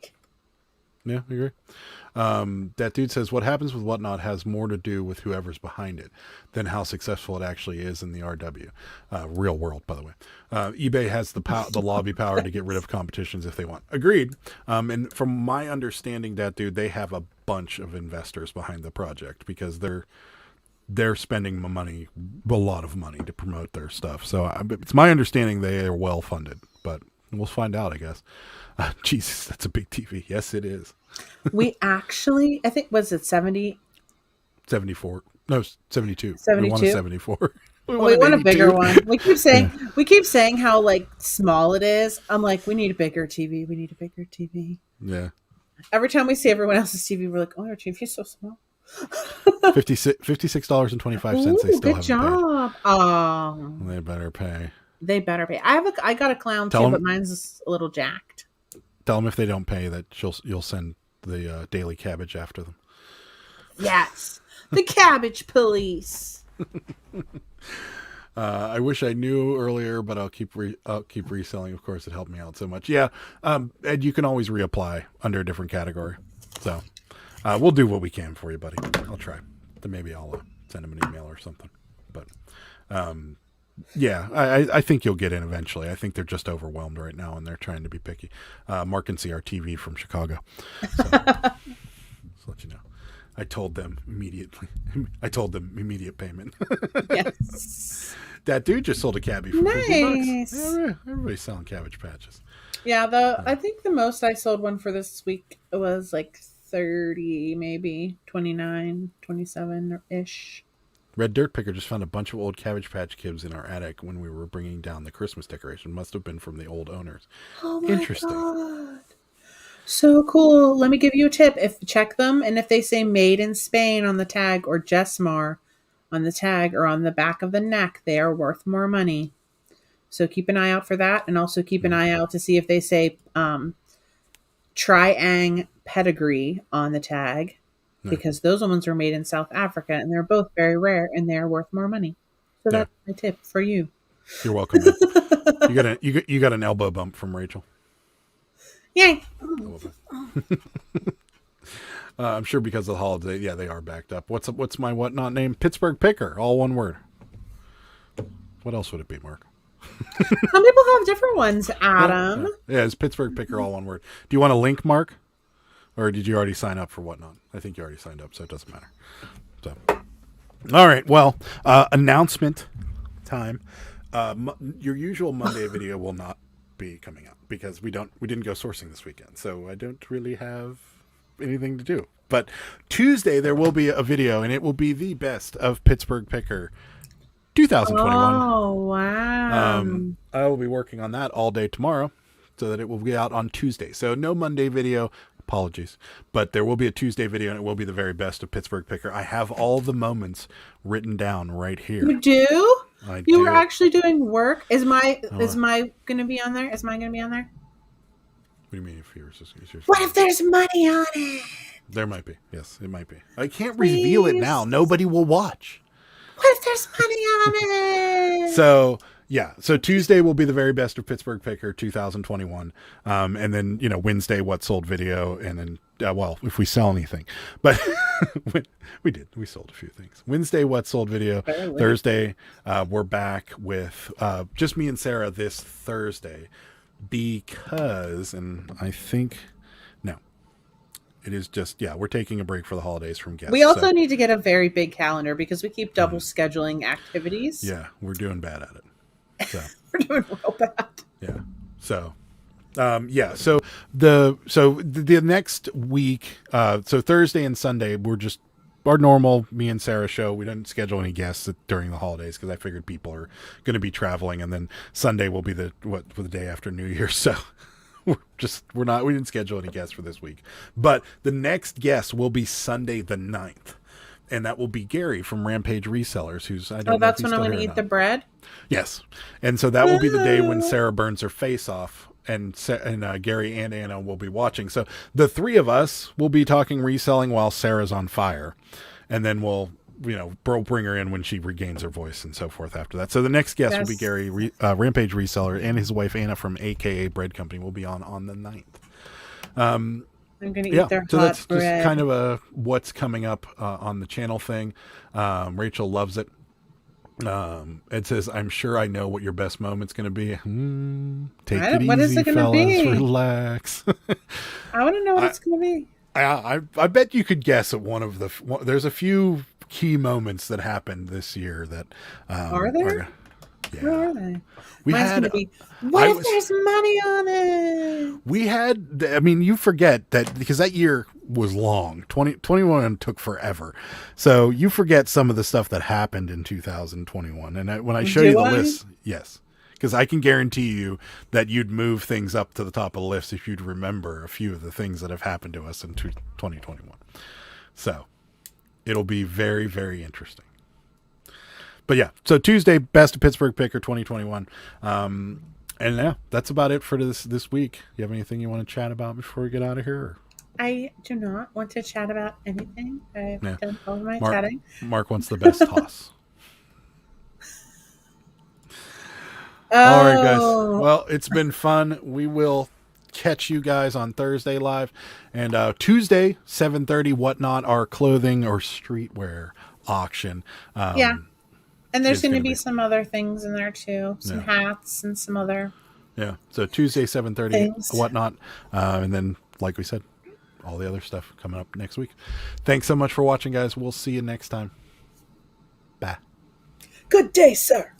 I agree. That dude says what happens with Whatnot has more to do with whoever's behind it than how successful it actually is in the RW. Real world, by the way. eBay has the lobby power to get rid of competitions if they want. Agreed. And from my understanding, that dude, they have a bunch of investors behind the project, because they're spending a lot of money to promote their stuff. So it's my understanding they are well funded, but we'll find out, I guess. Jesus, that's a big TV. Yes, it is. We actually, I think, was it 70? 74. No, 72. 72? We won a 74. We want a bigger one. We keep saying how small it is. I'm like, we need a bigger TV. We need a bigger TV. Yeah. Every time we see everyone else's TV, we're like, oh, our TV is so small. $56.25. They still good haven't job. paid. Oh, They better pay. they better pay. I got a clown too, but mine's a little jacked. Tell them if they don't pay that you'll send the daily cabbage after them. Yes, the cabbage police. I wish I knew earlier, but I'll keep reselling. Of course, it helped me out so much. Yeah, Ed, you can always reapply under a different category. So we'll do what we can for you, buddy. I'll try. Then maybe I'll send him an email or something. But yeah, I think you'll get in eventually. I think they're just overwhelmed right now, and they're trying to be picky. Mark can see our TV from Chicago. So, just let you know. I told them immediately. I told them immediate payment. Yes. That dude just sold a cabbie for $50. Yeah, everybody's selling Cabbage Patches. Yeah, I think the most I sold one for this week was 30, maybe 29, 27-ish. Red Dirt Picker just found a bunch of old Cabbage Patch Kids in our attic when we were bringing down the Christmas decoration. Must have been from the old owners. Oh my Interesting. God. So cool. Let me give you a tip. Check them, and if they say made in Spain on the tag or Jesmar on the tag or on the back of the neck, they are worth more money. So keep an eye out for that, and also keep an eye out to see if they say Triang Pedigree on the tag, because those ones were made in South Africa, and they're both very rare, and they're worth more money. So that's my tip for you. You're welcome. You got an elbow bump from Rachel. Yay! I'm sure because of the holiday, yeah, they are backed up. What's my Whatnot name? Pittsburgh Picker, all one word. What else would it be, Mark? Some people have different ones, Adam. Yeah, it's Pittsburgh Picker, all one word. Do you want a link, Mark? Or did you already sign up for Whatnot? I think you already signed up, so it doesn't matter. So, all right, well, announcement time. Your usual Monday video will not be coming out because we didn't go sourcing this weekend, so I don't really have anything to do. But Tuesday there will be a video, and it will be the best of Pittsburgh Picker 2021. Oh wow! I will be working on that all day tomorrow, so that it will be out on Tuesday. So no Monday video. Apologies, but there will be a Tuesday video, and it will be the very best of Pittsburgh Picker. I have all the moments written down right here. You do? I You do. were actually doing work. Is my going to be on there? Is mine going to be on there? do you mean if yours is yours? What if there's money on it? There might be. Yes, it might be. I can't reveal it now. Nobody will watch. What if there's money on it? So yeah, so Tuesday will be the very best of Pittsburgh Picker 2021, and then Wednesday what sold video, and then well, if we sell anything, but we sold a few things. Wednesday what sold video. Thursday we're back with just me and Sarah this Thursday because, and I think no, it is just we're taking a break for the holidays from guests. We also need to get a very big calendar because we keep double scheduling activities. Yeah, we're doing bad at it. So we're doing real bad. Yeah. So so the next week, so Thursday and Sunday, we're just our normal me and Sarah show. We didn't schedule any guests during the holidays because I figured people are going to be traveling, and then Sunday will be the day after New Year's. So we didn't schedule any guests for this week, but the next guest will be Sunday the 9th. And that will be Gary from Rampage Resellers, who's I don't know that's if he's when I'm still going to here or eat the not. bread. Yes, and so that will be the day when Sarah burns her face off, and Gary and Anna will be watching. So the three of us will be talking reselling while Sarah's on fire, and then we'll bring her in when she regains her voice and so forth after that. So the next guest will be Gary, Rampage Reseller, and his wife Anna from AKA Bread Company will be on the 9th. I'm going to eat their so hot that's bread. just kind of a what's coming up on the channel thing. Rachel loves it. It says, "I'm sure I know what your best moment's going to be." Take it easy, what is it gonna fellas. be? Relax. I want to know what it's going to be. I bet you could guess at one of the. There's a few key moments that happened this year that Are there? Yeah. Where are they? We Mine's had. gonna be, what if there's money on it? We had. I mean, you forget that because that year was long. 2021 took forever, so you forget some of the stuff that happened in 2021. And when I show you the list, yes, because I can guarantee you that you'd move things up to the top of the list if you'd remember a few of the things that have happened to us in 2021. So it'll be very, very interesting. But yeah, so Tuesday, best of Pittsburgh Picker 2021. And yeah, that's about it for this week. You have anything you want to chat about before we get out of here? Or? I do not want to chat about anything. I've done all of my chatting. Mark wants the best toss. All right, guys. Well, it's been fun. We will catch you guys on Thursday live. And Tuesday, 7:30, Whatnot, our clothing or streetwear auction. And there's going to be some other things in there too. Some hats and some other. Yeah. So Tuesday, 7:30, Whatnot. And then, like we said, all the other stuff coming up next week. Thanks so much for watching, guys. We'll see you next time. Bye. Good day, sir.